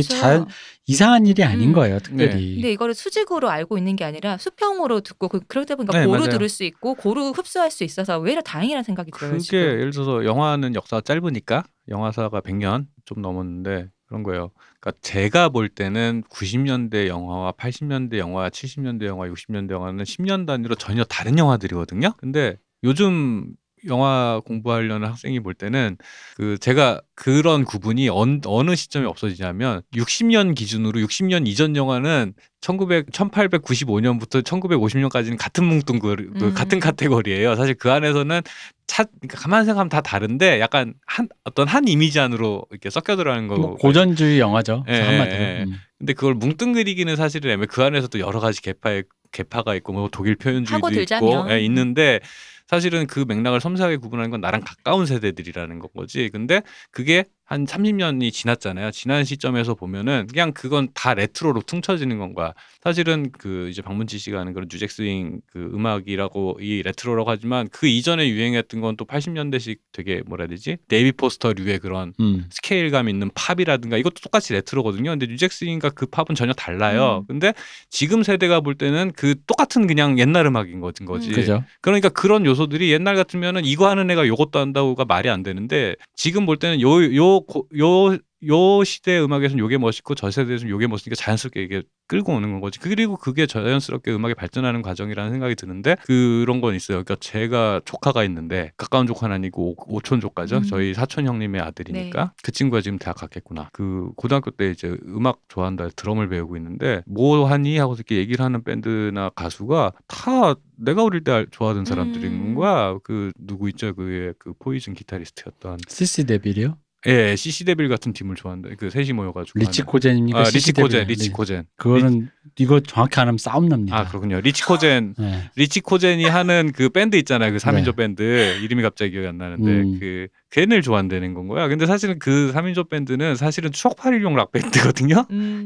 이상한 일이 아닌 거예요. 특별히. 근데 이거를 수직으로 알고 있는 게 아니라 수평으로 듣고 그러다 보니까 고루 들을 수 있고 고루 흡수할 수 있어서 왜 이렇게 다행이라는 생각이 들어요. 그게 지금. 예를 들어서 영화는 역사가 짧으니까 영화사가 100년 좀 넘었는데 그런 거예요. 그러니까 제가 볼 때는 90년대 영화와 80년대 영화, 70년대 영화, 60년대 영화는 10년 단위로 전혀 다른 영화들이거든요. 근데 요즘 영화 공부하려는 학생이 볼 때는 제가 그런 구분이 어느 시점에 없어지냐면 60년 기준으로 60년 이전 영화는 1895년부터 1950년까지는 같은 같은 카테고리예요. 사실 그 안에서는 그러니까 가만 생각하면 다 다른데 약간 어떤 한 이미지 안으로 이렇게 섞여 들어가는 거. 뭐 고전주의 영화죠. 한마디로. 근데 그걸 뭉뚱그리기는 사실은 애매. 그 안에서도 여러 가지 계파가 있고 뭐 독일 표현주의도 있고 있는데 사실은 그 맥락을 섬세하게 구분하는 건 나랑 가까운 세대들이라는 거지. 근데 그게 한 30년이 지났잖아요. 지난 시점에서 보면은 그냥 그건 다 레트로로 퉁쳐지는 건 거야. 사실은 그 이제 박문치 씨가 하는 그런 뉴잭 스윙 그 음악이라고 이 레트로라고 하지만 그 이전에 유행했던 건 또 80년대식 되게 뭐라 해야 되지? 데이비 포스터류의 그런 스케일감 있는 팝이라든가 이것도 똑같이 레트로거든요. 근데 뉴잭 스윙과 그 팝은 전혀 달라요. 근데 지금 세대가 볼 때는 그 똑같은 그냥 옛날 음악인 거지. 그죠. 그러니까 그런 요소들이 옛날 같으면은 이거 하는 애가 요것도 한다고가 말이 안 되는데 지금 볼 때는 요 시대의 음악에서는 요게 멋있고 저 세대에서는 요게 멋있으니까 자연스럽게 이게 끌고 오는 건 거지. 그리고 그게 자연스럽게 음악이 발전하는 과정이라는 생각이 드는데 그런 건 있어요. 그러니까 제가 조카가 있는데 가까운 조카는 아니고 오촌 조카죠. 저희 사촌 형님의 아들이니까 네. 그 친구가 지금 대학 갔겠구나. 그 고등학교 때 이제 음악 좋아한다 드럼을 배우고 있는데 뭐 하니 하고 이렇게 얘기를 하는 밴드나 가수가 다 내가 어릴 때 좋아하던 사람들인 거야. 그 누구 있죠? 그 포이즌 기타리스트였던 CC 데빌이요? 예, CC 데빌 같은 팀을 좋아한다. 그 셋이 모여가지고 리치 코젠입니까? 리치 코젠. 그거는 이거 정확히 안 하면 싸움 납니다. 아 그렇군요. 리치 코젠이 하는 그 밴드 있잖아요. 그 3인조 밴드 이름이 갑자기 기억이 안 나는데 그 걔네를 좋아한다는 건 거야. 근데 사실은 그 3인조 밴드는 사실은 추억팔이용 락 밴드거든요.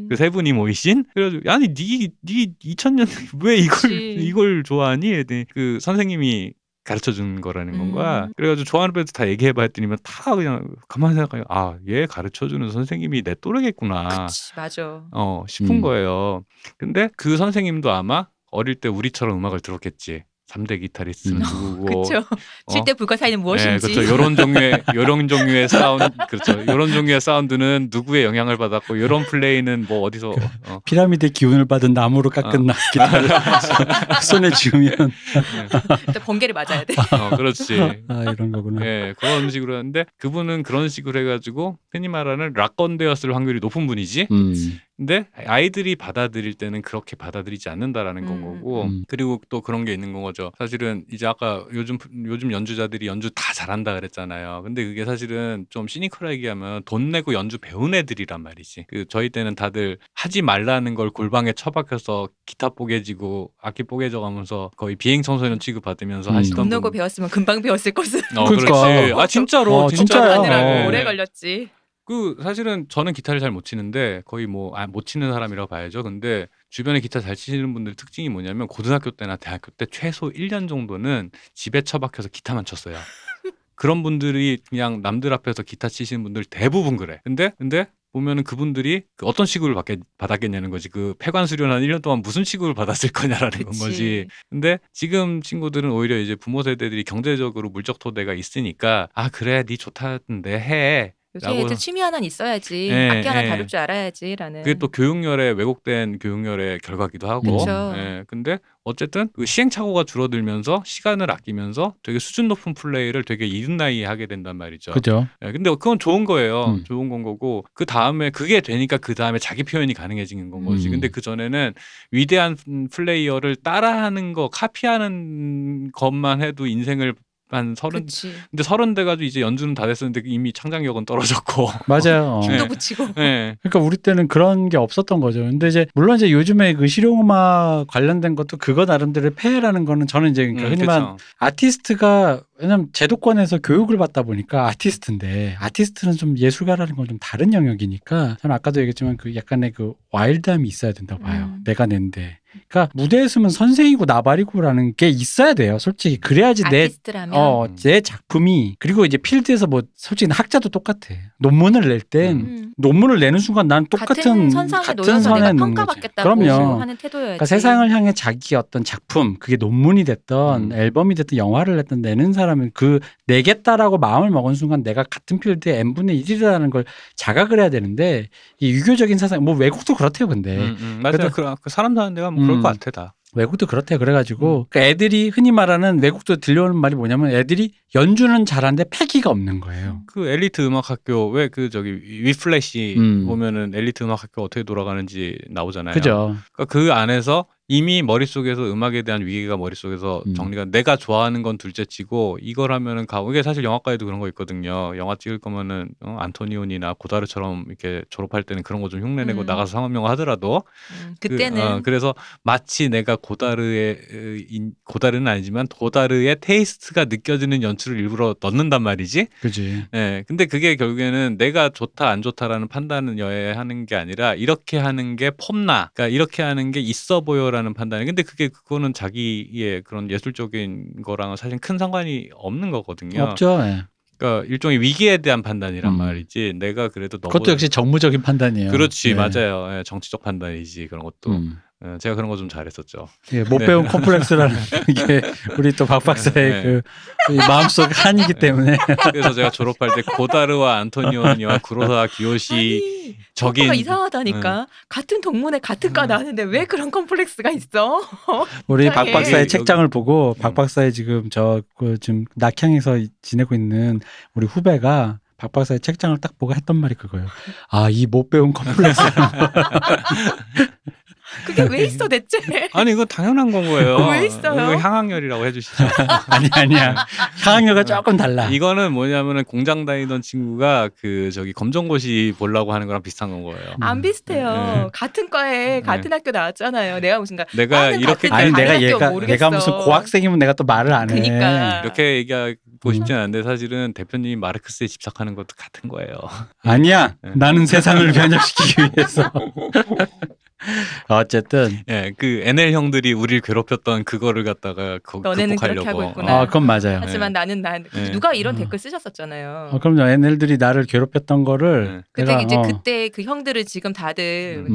그 세 분이 모이신. 그래가지고 아니 네 2000년 왜 이걸 좋아하니? 그 선생님이 가르쳐 준 거라는 건가. 그래가지고 좋아하는 밴드 다 얘기해봐 했더니만 다 그냥 가만히 생각하면 아, 얘 가르쳐 주는 선생님이 내 또래겠구나. 그치, 맞아. 싶은 거예요. 근데 그 선생님도 아마 어릴 때 우리처럼 음악을 들었겠지. 3대 기타리스트는 누구고. 그렇죠. 7대 불가사의는 무엇인지. 네, 그렇죠. 요런 종류의 사운드, 그렇죠. 요런 종류의 사운드는 누구의 영향을 받았고, 요런 플레이는 뭐 어디서. 피라미드의 기운을 받은 나무로 깎은 기타를 손에 쥐으면. 일단 번개를 맞아야 돼. 그렇지. 이런 거구나. 네, 그런 식으로 하는데, 그분은 그런 식으로 해가지고, 흔히 말하는 락건되었을 확률이 높은 분이지. 근데 아이들이 받아들일 때는 그렇게 받아들이지 않는다라는 건 거고 그리고 또 그런 게 있는 건 거죠. 사실은 이제 아까 요즘 연주자들이 연주 다 잘한다 그랬잖아요. 근데 그게 사실은 좀 시니컬하게 얘기하면 돈 내고 연주 배운 애들이란 말이지. 그 저희 때는 다들 하지 말라는 걸 골방에 처박혀서 기타 뽀개지고 악기 뽀개져 가면서 거의 비행 청소년 취급 받으면서 하시던 돈 내고 배웠으면 금방 배웠을 것을. 그렇지. 아 진짜로. 진짜요. 오래 걸렸지. 그 사실은 저는 기타를 잘 못 치는데 거의 뭐 못 치는 사람이라고 봐야죠. 근데 주변에 기타 잘 치시는 분들 특징이 뭐냐면 고등학교 때나 대학교 때 최소 1년 정도는 집에 처박혀서 기타만 쳤어요. 그런 분들이 그냥 남들 앞에서 기타 치시는 분들 대부분 그래. 근데 보면은 그분들이 어떤 취급을 받았겠냐는 거지. 그 폐관 수련한 1년 동안 무슨 취급을 받았을 거냐라는 건 거지. 근데 지금 친구들은 오히려 이제 부모 세대들이 경제적으로 물적 토대가 있으니까 아 그래 네 좋다는데 해. 요새 애들 취미 하나는 있어야지. 악기 하나 다룰 줄 알아야지라는. 그게 또 교육열의 왜곡된 교육열의 결과기도 하고. 근데 어쨌든 그 시행착오가 줄어들면서 시간을 아끼면서 되게 수준 높은 플레이를 되게 이른 나이에 하게 된단 말이죠. 그죠. 근데 그건 좋은 거예요. 좋은 건 거고 그 다음에 그게 되니까 그 다음에 자기 표현이 가능해지는 건 거지. 근데 그 전에는 위대한 플레이어를 따라하는 거, 카피하는 것만 해도 인생을 한 30. 근데 30 돼가지고 이제 연주는 다 됐었는데 이미 창작력은 떨어졌고. 맞아요. 힘도 붙이고. 네. 그러니까 우리 때는 그런 게 없었던 거죠. 근데 이제 물론 이제 요즘에 그 실용음악 관련된 것도 그거 나름대로의 폐해라는 거는 저는 이제 그러니까 흔히 말 아티스트가 왜냐면 제도권에서 교육을 받다 보니까 아티스트인데 아티스트는 좀 예술가라는 건 좀 다른 영역이니까 저는 아까도 얘기했지만 그 약간의 그 와일드함이 있어야 된다고 봐요. 내가 낸데. 그러니까 무대에 서면 선생이고 나발이고라는 게 있어야 돼요. 솔직히 그래야지 내 작품이 그리고 이제 필드에서 뭐 솔직히 학자도 똑같아. 논문을 낼 땐 논문을 내는 순간 난 똑같은 같은 선에 평가받겠다고 그럼요. 하는 태도여야지. 그러니까 세상을 향해 자기 어떤 작품 그게 논문이 됐던 앨범이 됐던 영화를 냈던 내는 사람은 그 내겠다라고 마음을 먹은 순간 내가 같은 필드에 n분의 1이라는 걸 자각을 해야 되는데 이 유교적인 사상 뭐 외국도 그렇대요. 근데 맞아요. 그 사람 사는 데가 뭐 그럴 것 같아 다. 외국도 그렇대요. 그래가지고 그러니까 애들이 흔히 말하는 외국도 들려오는 말이 뭐냐면 애들이 연주는 잘하는데 패기가 없는 거예요. 그 엘리트 음악학교 왜 그 저기 위플래시 보면은 엘리트 음악학교 어떻게 돌아가는지 나오잖아요. 그죠. 그러니까 그 안에서 이미 머릿속에서 음악에 대한 위계가 머릿속에서 정리가 내가 좋아하는 건 둘째치고 이걸 하면은 이게 사실 영화과에도 그런 거 있거든요. 영화 찍을 거면은 안토니온이나 고다르처럼 이렇게 졸업할 때는 그런 거 좀 흉내내고 나가서 상업영화 하더라도 그때는 그래서 마치 내가 고다르는 아니지만 고다르의 테이스트가 느껴지는 연출을 일부러 넣는단 말이지. 그지. 네, 근데 그게 결국에는 내가 좋다 안 좋다라는 판단을 하는 게 아니라 이렇게 하는 게 폼나, 그러니까 이렇게 하는 게 있어 보여라는 판단이. 근데 그거는 자기의 그런 예술적인 거랑은 사실 큰 상관이 없는 거거든요. 없죠. 예. 그러니까 일종의 위기에 대한 판단이란 말이지. 내가 그래도 그것도 역시 정무적인 판단이에요. 그렇지, 예. 맞아요. 예, 정치적 판단이지 그런 것도. 제가 그런 거 좀 잘했었죠. 예, 못 배운 콤플렉스라는 게 우리 또 박 박사의 그 마음속 한이기 때문에. 그래서 제가 졸업할 때 고다르와 안토니오니와 구로사와 기요시 저기가 이상하다니까. 같은 동문회 같은 과 나왔는데 왜 그런 컴플렉스가 있어? 우리 박 박사의 책장을 보고 박 박사의 지금 지금 낙향에서 지내고 있는 우리 후배가 박 박사의 책장을 딱 보고 했던 말이 그거예요. 아, 이 못 배운 컴플렉스라는 거. 그게 왜 있어 대체? 아니 이거 당연한 건 거예요. 왜 있어요? 이거 향학열이라고 해주시죠. 아니야. 향학열과 조금 달라. 이거는 뭐냐면은 공장 다니던 친구가 검정고시 보려고 하는 거랑 비슷한 건 거예요. 안 비슷해요. 같은 과에 같은 학교 나왔잖아요. 내가 무슨 내가 이렇게 내가 무슨 고학생이면 내가 또 말을 안 해. 그러니까. 이렇게 얘기하고 싶진 않은데 사실은 대표님이 마르크스에 집착하는 것도 같은 거예요. 아니야. 나는 세상을 변혁시키기 위해서. 어쨌든 그 NL 형들이 우리를 괴롭혔던 그거를 갖다가 너네는 극복하려고. 그렇게 하고 있구나. 그건 맞아요. 하지만 나는 누가 이런 댓글 쓰셨었잖아요. 그럼요. NL들이 나를 괴롭혔던 거를 그때 그 형들을 지금 다들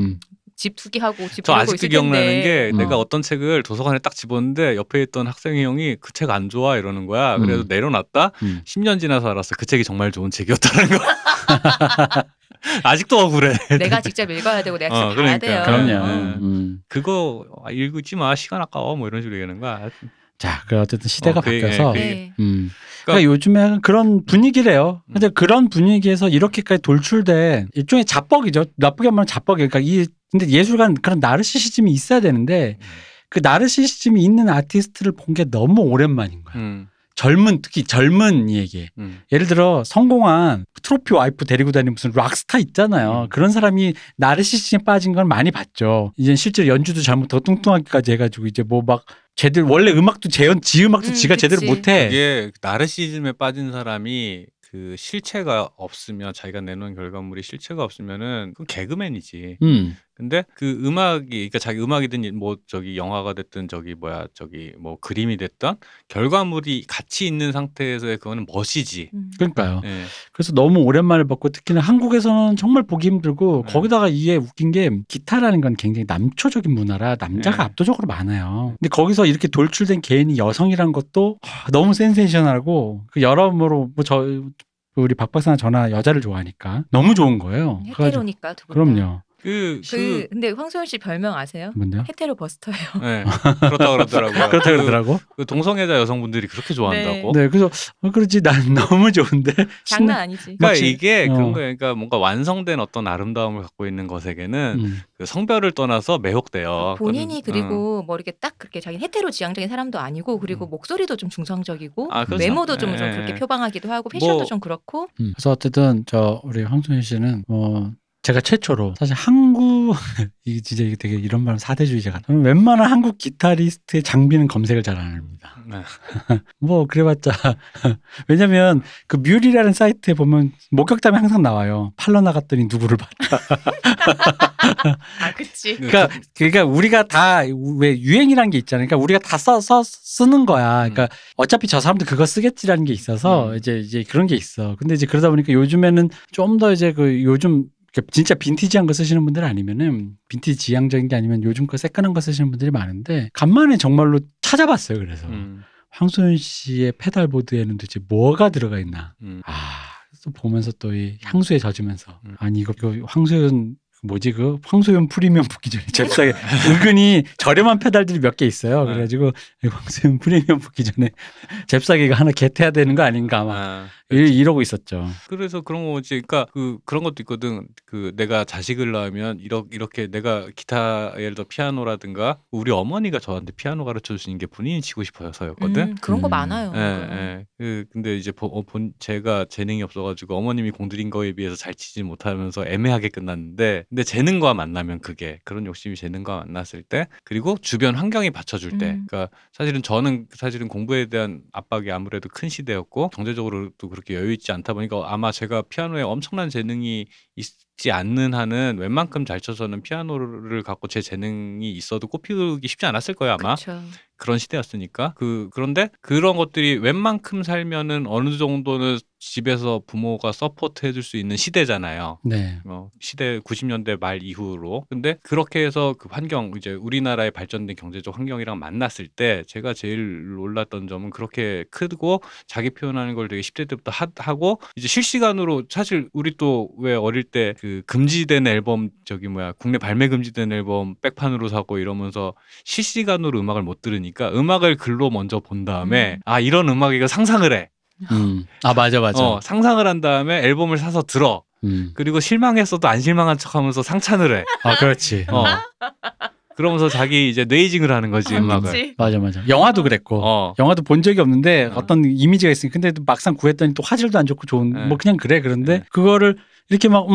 집 투기하고 집 저 벌고 아직도 있을 기억나는 텐데. 게 내가 어떤 책을 도서관에 딱 집었는데 옆에 있던 학생의 형이 그 책 안 좋아 이러는 거야. 그래서 내려놨다. 10년 지나서 알았어. 그 책이 정말 좋은 책이었다는 거. 아직도 억울해. 내가 직접 읽어야 되고 내가 직접 봐야 돼요. 그럼요. 그거 읽지 마. 시간 아까워. 뭐 이런 식으로 얘기하는 거야. 자, 어쨌든 시대가 바뀌어서 그러니까 요즘에 그런 분위기래요. 근데 그런 분위기에서 이렇게까지 돌출된 일종의 자뻑이죠. 나쁘게 말하면 자뻑이에요. 그러니까 근데 예술가는 그런 나르시시즘이 있어야 되는데 그 나르시시즘이 있는 아티스트를 본 게 너무 오랜만인 거야. 특히 젊은 이에게. 예를 들어 성공한 트로피 와이프 데리고 다니는 무슨 락스타 있잖아요. 그런 사람이 나르시시즘에 빠진 건 많이 봤죠. 이제 실제로 연주도 잘못하고 뚱뚱하기까지 해가지고 이제 뭐 막 제대로 원래 음악도 지 음악도 지가 제대로 못해. 그게 나르시즘에 빠진 사람이 그 실체가 없으면 자기가 내놓은 결과물이 실체가 없으면은 그 개그맨이지. 근데 그 음악이 그러니까 자기 음악이든 뭐 영화가 됐든 뭐 그림이 됐든 결과물이 가치 있는 상태에서의 그거는 멋이지. 그러니까요. 그래서 너무 오랜만에 봤고 특히나 한국에서는 정말 보기 힘들고 거기다가 이게 웃긴 게 기타라는 건 굉장히 남초적인 문화라 남자가 압도적으로 많아요. 근데 거기서 이렇게 돌출된 개인이 여성이란 것도 너무 센세이셔널하고 여러모로 우리 박 박사나 저나 여자를 좋아하니까 너무 좋은 거예요. 헤테로니까 두 분. 그럼요. 근데 황소연 씨 별명 아세요? 뭔데요? 헤테로 버스터예요. 네, 그렇다 그러더라고요. 그렇다 그러더라고. 그 동성애자 여성분들이 그렇게 좋아한다고. 네, 그래서 그렇지 난 너무 좋은데. 장난 아니지. 그러니까 이게 그런 거예요. 그러니까 뭔가 완성된 어떤 아름다움을 갖고 있는 것에게는 그 성별을 떠나서 매혹돼요. 본인이 그리고 뭐 이렇게 딱 그렇게 자기 헤테로 지향적인 사람도 아니고 그리고 목소리도 좀 중성적이고 그렇죠. 외모도 좀 그렇게 표방하기도 하고 패션도 좀 그렇고. 그래서 어쨌든 우리 황소연 씨는 제가 최초로 사실 이게 진짜 이게 되게 이런 말은 사대주의자 같아요. 웬만한 한국 기타리스트의 장비는 검색을 잘 안 합니다. 뭐 그래봤자 왜냐면 그 뮤리라는 사이트에 보면 목격담이 항상 나와요. 팔러 나갔더니 누구를 봤다. 그치. 그러니까 우리가 다 왜 유행이라는 게 있잖아요. 그러니까 우리가 다 쓰는 거야. 그러니까 어차피 저 사람도 그거 쓰겠지라는 게 있어서 이제 그런 게 있어. 근데 이제 그러다 보니까 요즘에는 좀 더 이제 요즘 진짜 빈티지한 거 쓰시는 분들 아니면은 빈티지 지향적인 게 아니면 요즘 거 새끈한 거 쓰시는 분들이 많은데 간만에 정말로 찾아봤어요. 그래서 황소연 씨의 페달보드에는 도대체 뭐가 들어가 있나. 그래서 보면서 또 이 향수에 젖으면서 아니 이거 황소연 뭐지 그 황소연 프리미엄 붙기 전에 잽싸게 은근히 저렴한 페달들이 몇 개 있어요. 그래가지고 황소연 프리미엄 붙기 전에 잽싸게가 하나 겟해야 되는 거 아닌가 아마 이러고 있었죠. 그래서 그런 거지. 그러니까 그런 것도 있거든. 내가 자식을 낳으면 이렇게 내가 기타 예를 들어 피아노라든가 우리 어머니가 저한테 피아노 가르쳐 주시는 게 본인이 치고 싶어서였거든. 그런 거 많아요. 근데 이제 제가 재능이 없어가지고 어머님이 공들인 거에 비해서 잘 치지 못하면서 애매하게 끝났는데, 근데 재능과 만나면 그런 욕심이 재능과 만났을 때, 그리고 주변 환경이 받쳐줄 때, 그러니까 저는 공부에 대한 압박이 아무래도 큰 시대였고 경제적으로도 그렇게 여유 있지 않다 보니까 아마 제가 피아노에 엄청난 재능이 있지 않는 한은 웬만큼 잘 쳐서는 피아노를 갖고 제 재능이 있어도 꼽히기 쉽지 않았을 거예요 아마. 그쵸. 그런 시대였으니까. 그런데 그런 것들이 웬만큼 살면은 어느 정도는 집에서 부모가 서포트 해줄 수 있는 시대잖아요. 네. 시대 90년대 말 이후로. 근데 그렇게 해서 그 환경, 이제 우리나라의 발전된 경제적 환경이랑 만났을 때 제가 제일 놀랐던 점은 그렇게 크고 자기 표현하는 걸 되게 10대 때부터 하고 이제 실시간으로, 사실 우리 또 왜 어릴 때 그 금지된 앨범 국내 발매 금지된 앨범 백판으로 사고 이러면서 실시간으로 음악을 못 들으니까 음악을 글로 먼저 본 다음에 이런 음악이가 상상을 해. 맞아. 상상을 한 다음에 앨범을 사서 들어. 그리고 실망했어도 안 실망한 척하면서 상찬을 해. 그렇지. 그러면서 자기 이제 뇌이징을 하는 거지 음악을. 그치. 맞아. 영화도 그랬고. 영화도 본 적이 없는데 어떤 이미지가 있으니 근데 막상 구했더니 또 화질도 안 좋고 좋은 뭐 그냥 그래. 그런데 그거를 이렇게 막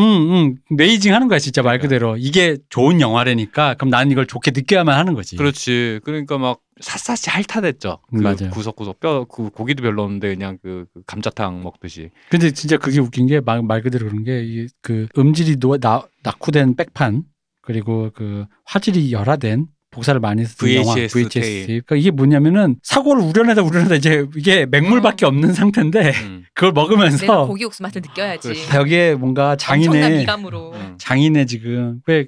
뇌이징 하는 거야 진짜 말 그대로. 이게 좋은 영화라니까 그럼 나는 이걸 좋게 느껴야만 하는 거지. 그렇지. 그러니까 막 샅샅이 핥아댔죠. 맞아요. 구석구석 고기도 별로 없는데 그냥 그 감자탕 먹듯이. 근데 진짜 그게 웃긴 게 말 그대로 그런 게 그 음질이 낙후된 백판 그리고 그 화질이 열화된 복사를 많이 했던 VHS 영화 VHS. 그러니까 이게 뭐냐면은 사고를 우려내다 이제 이게 맹물밖에 없는 상태인데 그걸 먹으면서 내가 고기 육수 맛을 느껴야지. 여기에 뭔가 엄청난 미감으로. 장인의 지금 왜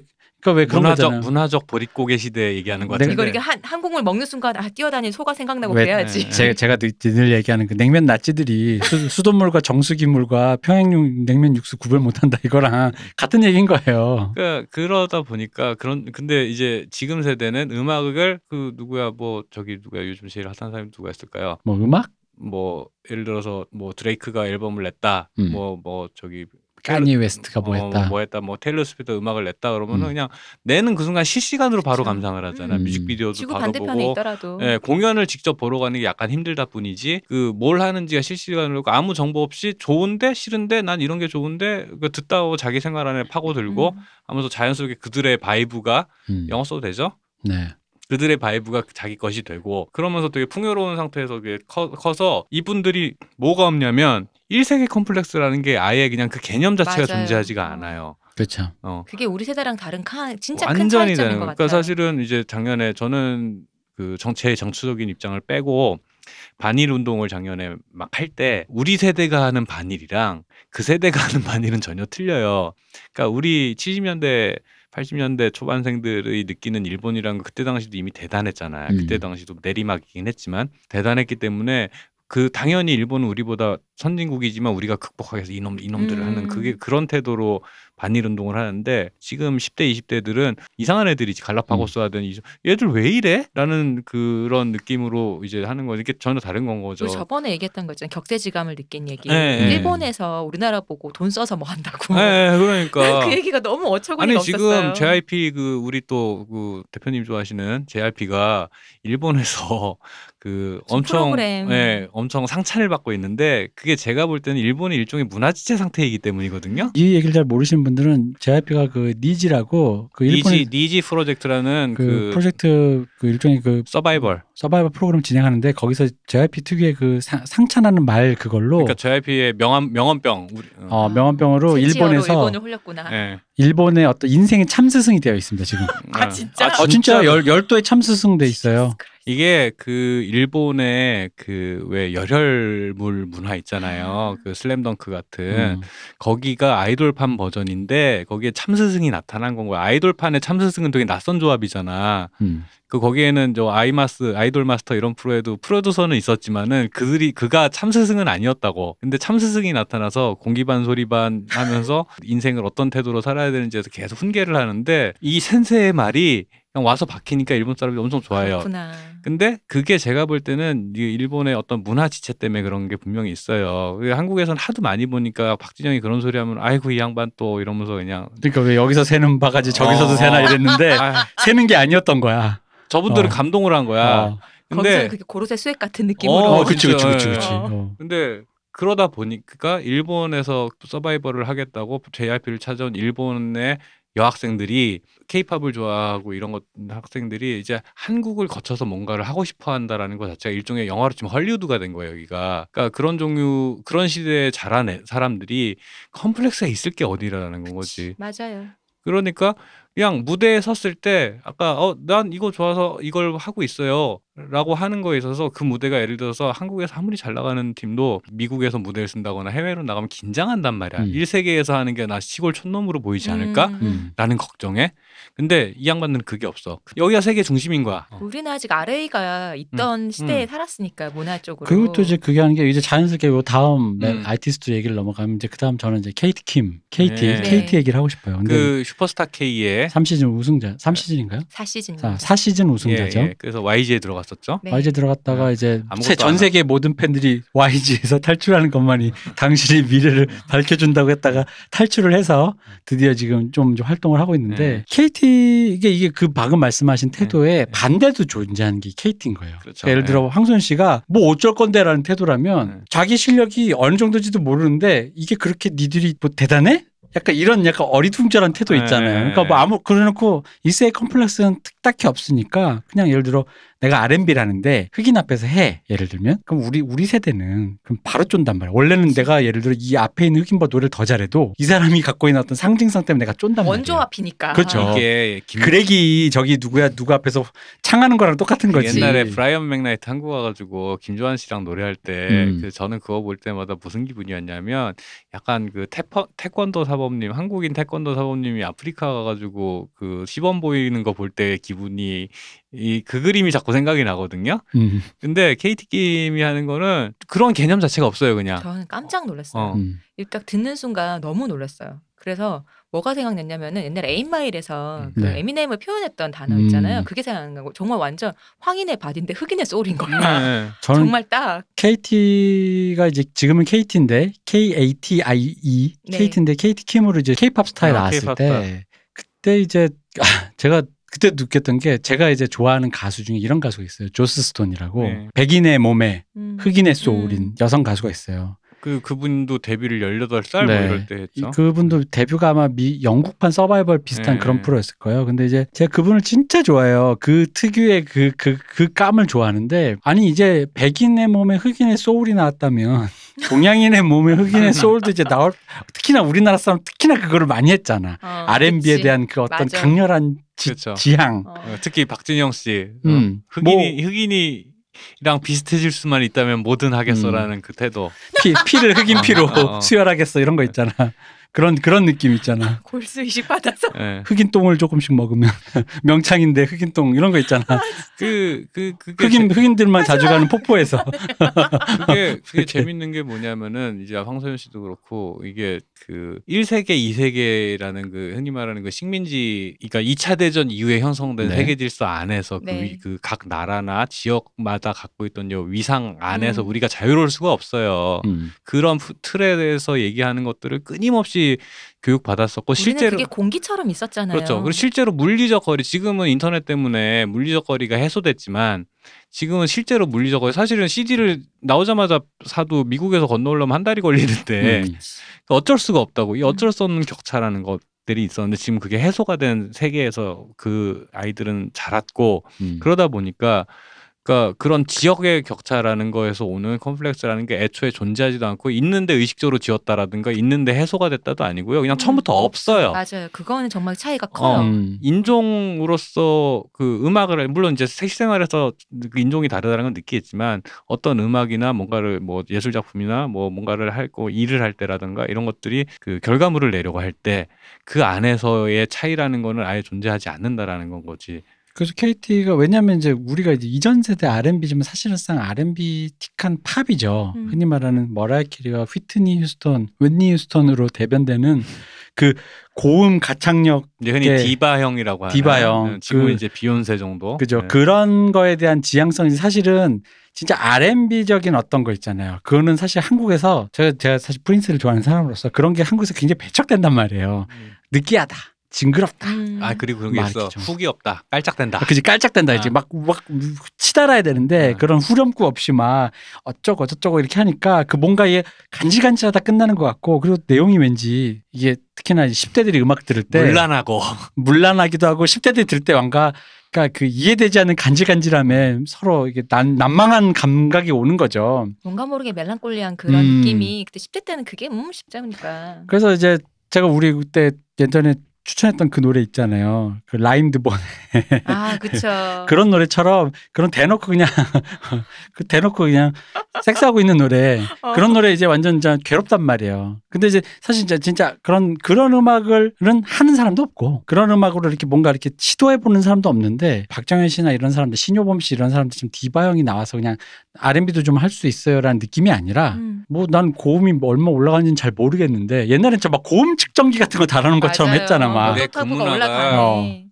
그런 거잖아요. 문화적 보릿고개 시대 얘기하는 거 같은데. 이거 이렇게 한 국물 먹는 순간 뛰어다니는 소가 생각나고 그래야지. 제가 늘 얘기하는 그 냉면 나찌들이 수돗물과 정수기물과 평양용 냉면 육수 구별 못한다 이거랑 같은 얘기인 거예요. 그러다 보니까 근데 이제 지금 세대는 음악을 누구야 요즘 제일 핫한 사람이 누가 있을까요? 뭐 음악? 예를 들어서 드레이크가 앨범을 냈다. 카니 웨스트가 테일러 스위프트 음악을 냈다 그러면은 그냥 내는 그 순간 실시간으로 바로 감상을 하잖아. 뮤직비디오도 지구 바로 반대편에 보고. 있더라도. 공연을 직접 보러 가는 게 약간 힘들다 뿐이지. 뭘 하는지가 실시간으로 아무 정보 없이 좋은데 싫은데 난 이런 게 좋은데 듣다고 자기 생활 안에 파고들고 하면서 자연스럽게 그들의 바이브가 영어 써도 되죠? 네. 그들의 바이브가 자기 것이 되고 그러면서 되게 풍요로운 상태에서 커서 이분들이 뭐가 없냐면 1세계 컴플렉스라는 게 아예 그냥 그 개념 자체가 맞아요. 존재하지가 않아요. 그렇죠. 그게 우리 세대랑 다른 진짜 큰 완전히 차이점인 것 같아요. 그러니까 사실은 이제 작년에 저는 제 정치적인 입장을 빼고 반일 운동을 작년에 막 할 때 우리 세대가 하는 반일이랑 그 세대가 하는 반일은 전혀 틀려요. 그러니까 우리 70년대 80년대 초반생들이 느끼는 일본이란 거 그때 당시도 이미 대단했잖아요. 그때 당시도 내리막이긴 했지만 대단했기 때문에 당연히 일본은 우리보다 선진국이지만 우리가 극복하기 위해서 이놈들을 하는 그런 태도로 반일 운동을 하는데 지금 10대 20대들은 이상한 애들이지. 갈라파고스 하든 얘들 왜 이래? 라는 그런 느낌으로 이제 하는 거죠. 이게 전혀 다른 건 거죠. 우리 저번에 얘기했던 거 있잖아요. 격세지감을 느낀 얘기. 네. 일본에서 우리나라 보고 돈 써서 뭐 한다고. 네, 그러니까. 그 얘기가 너무 어처구니가 없었어요. 지금 JYP 우리 또 대표님 좋아하시는 JYP가 일본에서 엄청 상찬을 받고 있는데 그게 제가 볼 때는 일본의 일종의 문화지체 상태이기 때문이거든요. 이 얘기를 잘 모르시는 분들은 JYP가 니지라고 니지 프로젝트라는 프로젝트 일종의 서바이벌 프로그램 진행하는데 거기서 JYP 특유의 상찬하는 말 그걸로 그러니까 JYP의 명함병 명함병으로 일본에서 일본을 홀렸구나. 네. 일본의 어떤 인생의 참스승이 되어 있습니다 지금. 진짜? 진짜 열도의 참스승 돼 있어요. 이게 일본의 왜 열혈물 문화 있잖아요. 슬램덩크 같은 거기가 아이돌판 버전인데 거기에 참스승이 나타난 건 거야. 아이돌판의 참스승은 되게 낯선 조합이잖아. 그 거기에는 저 아이돌 마스터 이런 프로에도 프로듀서는 있었지만은 그가 참스승은 아니었다고. 근데 참스승이 나타나서 공기반 소리반 하면서 인생을 어떤 태도로 살아야 되는지에서 계속 훈계를 하는데 이 센세의 말이 그냥 와서 박히니까 일본 사람들이 엄청 좋아해요. 그렇구나. 근데 그게 제가 볼 때는 일본의 어떤 문화 지체 때문에 그런 게 분명히 있어요. 한국에서는 하도 많이 보니까 박진영이 그런 소리 하면 아이고 이 양반 또 이러면서 그냥 그러니까 왜 여기서 새는 바가지 저기서도 새나 이랬는데 새는 게 아니었던 거야. 저분들은 감동을 한 거야. 근데 거기서 그게 고로세 수액 같은 느낌으로. 그치. 근데 그러다 보니까 일본에서 서바이벌을 하겠다고 JYP를 찾아온 일본의 여학생들이 케이팝을 좋아하고 이런 학생들이 이제 한국을 거쳐서 뭔가를 하고 싶어 한다라는 것 자체가 일종의 영화로 치면 헐리우드가 된 거예요, 여기가. 그러니까 그런 시대에 자란 사람들이 컴플렉스가 있을 게 어디라는 거지. 맞아요. 그러니까 그냥 무대에 섰을 때 아까 난 이거 좋아서 이걸 하고 있어요 라고 하는 거에 있어서 그 무대가 예를 들어서 한국에서 아무리 잘 나가는 팀도 미국에서 무대를 쓴다거나 해외로 나가면 긴장한단 말이야. 1세계에서 하는 게 나 시골 촌놈으로 보이지 않을까? 라는 걱정에. 근데 이 양반들은 그게 없어. 여기가 세계 중심인 거야. 우리는 아직 RA가 있던 시대에 살았으니까 문화 쪽으로. 그리고 또 이제 그게 하는 게 이제 자연스럽게 요 다음 아티스트 얘기를 넘어가면 이제 그 다음 저는 이제 KT 얘기를 하고 싶어요. 근데 그 슈퍼스타 K의 3시즌 우승자, 3시즌인가요? 4시즌. 4시즌 우승자죠. 예. 그래서 YG에 들어갔었죠. 네. YG 들어갔다가 이제 전 안 세계 모든 팬들이 YG에서 탈출하는 것만이 당신의 미래를 밝혀준다고 했다가 탈출을 해서 드디어 지금 좀 활동을 하고 있는데 KT 이게 그 방금 말씀하신 태도에 반대도 존재하는 게 KT인 거예요. 그렇죠. 그러니까 예를 들어 황소연 씨가 뭐 어쩔 건데라는 태도라면 자기 실력이 어느 정도인지도 모르는데 이게 그렇게 니들이 뭐 대단해? 약간 이런 어리둥절한 태도 있잖아요. 그러니까 뭐 그래놓고 이세의 컴플렉스는 딱히 없으니까 그냥 예를 들어 내가 R&B라는데 흑인 앞에서 해. 예를 들면 그럼 우리 세대는 그럼 바로 쫀단 말이야. 원래는 내가 예를 들어 이 앞에 있는 흑인보다 노래를 더 잘해도 이 사람이 갖고 있는 어떤 상징성 때문에 내가 쫀단 말이야. 원조 앞이니까. 그렇죠. 이게 그렉이 저기 누구 앞에서 창하는 거랑 똑같은 거지. 옛날에 브라이언 맥나이트 한국 와가지고 김조한 씨랑 노래할 때 저는 그거 볼 때마다 무슨 기분이었냐면 약간 그 태권도 사범님, 한국인 태권도 사범님이 아프리카 가가지고 그 시범 보이는 거 볼 때 기분이 그 그림이 자꾸 생각이 나거든요. 근데 KT킴이 하는 거는 그런 개념 자체가 없어요, 그냥. 저는 깜짝 놀랐어요. 일단 듣는 순간 너무 놀랐어요. 그래서 뭐가 생각났냐면은 옛날에 에잇마일에서 그 에미넴을 표현했던 단어 있잖아요. 그게 생각나고 정말 완전 황인의 바디인데 흑인의 소울인 거야. 저는 정말 딱 KT가 이제 지금은 KT인데 KATIE KT인데 KT킴으로 이제 K-팝 스타에 나왔을 때 그때 이제 제가 그때 느꼈던 게 제가 이제 좋아하는 가수 중에 이런 가수가 있어요. 조스 스톤이라고 백인의 몸에 흑인의 소울인 여성 가수가 있어요. 그분도 데뷔를 18살 뭐 이럴 때 했죠. 그분도 데뷔가 아마 영국판 서바이벌 비슷한 그런 프로였을 거예요. 근데 이제 제가 그분을 진짜 좋아해요. 그 특유의 그 감을 좋아하는데 아니 이제 백인의 몸에 흑인의 소울이 나왔다면 동양인의 몸에 흑인의 소울도 이제 특히나 우리나라 사람 특히나 그거를 많이 했잖아. R&B에 그치. 대한 그 어떤 맞아. 강렬한 그렇죠. 지향. 특히 박진영 씨 흑인이랑 비슷해질 수만 있다면 뭐든 하겠어라는 그 태도. 피를 흑인 피로 수혈하겠어 이런 거 있잖아. 그런 느낌 있잖아. 골수 이식 받아서 흑인 똥을 조금씩 먹으면 명창인데 흑인 똥 이런 거 있잖아. 흑인들만 자주 가는 폭포에서. 그게 재밌는 게 뭐냐면은 이제 황소연 씨도 그렇고 이게 그 1세계, 2세계라는 그 흔히 말하는 그 식민지, 그러니까 2차 대전 이후에 형성된 세계 질서 안에서 그 각 나라나 지역마다 갖고 있던 위상 안에서 우리가 자유로울 수가 없어요. 그런 틀에 대해서 얘기하는 것들을 끊임없이 교육 받았었고 실제로 그게 공기처럼 있었잖아요. 그렇죠. 그리고 실제로 물리적 거리, 지금은 인터넷 때문에 물리적 거리가 해소됐지만 지금은 실제로 물리적 거리, 사실은 CD를 나오자마자 사도 미국에서 건너오려면 한 달이 걸리는데 어쩔 수가 없다고. 이 어쩔 수 없는 격차라는 것들이 있었는데 지금 그게 해소가 된 세계에서 그 아이들은 자랐고 그러다 보니까 그러니까 그런 지역의 격차라는 거에서 오는 컴플렉스라는 게 애초에 존재하지도 않고 있는데 의식적으로 지었다라든가 있는데 해소가 됐다도 아니고요. 그냥 처음부터 없어요. 맞아요. 그거는 정말 차이가 커요. 인종으로서 그 음악을 물론 이제 생활에서 그 인종이 다르다는 건 느끼겠지만 어떤 음악이나 뭔가를 뭐 예술 작품이나 뭐 뭔가를 하고 일을 할 때라든가 이런 것들이 그 결과물을 내려고 할 때 그 안에서의 차이라는 거는 아예 존재하지 않는다라는 건 거지. 그래서 KT가 왜냐하면 이제 우리가 이제 이전 세대 R&B지만 사실상 R&B틱한 팝이죠. 흔히 말하는 머라이어 캐리와 휘트니 휴스턴, 윈니 휴스턴으로 대변되는 그 고음 가창력 이제 흔히 디바형이라고 하는 디바형 지금 이제 비욘세 정도 그죠. 그런 거에 대한 지향성이 사실은 진짜 R&B적인 어떤 거 있잖아요. 그거는 사실 한국에서 제가 사실 프린스를 좋아하는 사람으로서 그런 게 한국에서 굉장히 배척된단 말이에요. 느끼하다. 징그럽다. 그리고 그런 게 있어. 훅이 없다. 깔짝댄다. 그지 깔짝댄다. 이제 막 치달아야 되는데 그런 후렴구 없이 막 어쩌고 저쩌고 이렇게 하니까 그 뭔가 이게 간질간질하다 끝나는 것 같고 그리고 내용이 왠지 이게 특히나 10대들이 음악 들을 때 물란하기도 하고 10대들이 들을 때 뭔가 그러니까 그 이해되지 않는 간질간질함에 서로 이게 난망한 감각이 오는 거죠. 뭔가 모르게 멜랑콜리한 그런 느낌이 그때 10대 때는 그게 쉽자니까. 그래서 이제 제가 우리 그때 예전에 추천했던 그 노래 있잖아요. 그 라임드 본의. 그쵸. 그런 노래처럼 그런 대놓고 그냥 섹스하고 있는 노래. 그런 노래 이제 완전 진짜 괴롭단 말이에요. 근데 이제 사실 진짜 그런 음악을 하는 사람도 없고 그런 음악으로 이렇게 뭔가 이렇게 시도해보는 사람도 없는데 박정현 씨나 이런 사람들, 신효범 씨 이런 사람들 좀 디바형이 나와서 그냥 R&B도 좀 할 수 있어요라는 느낌이 아니라 뭐 난 고음이 얼마 올라가는지는 잘 모르겠는데 옛날엔 막 고음 측정기 같은 거 다루는 것처럼 했잖아 막.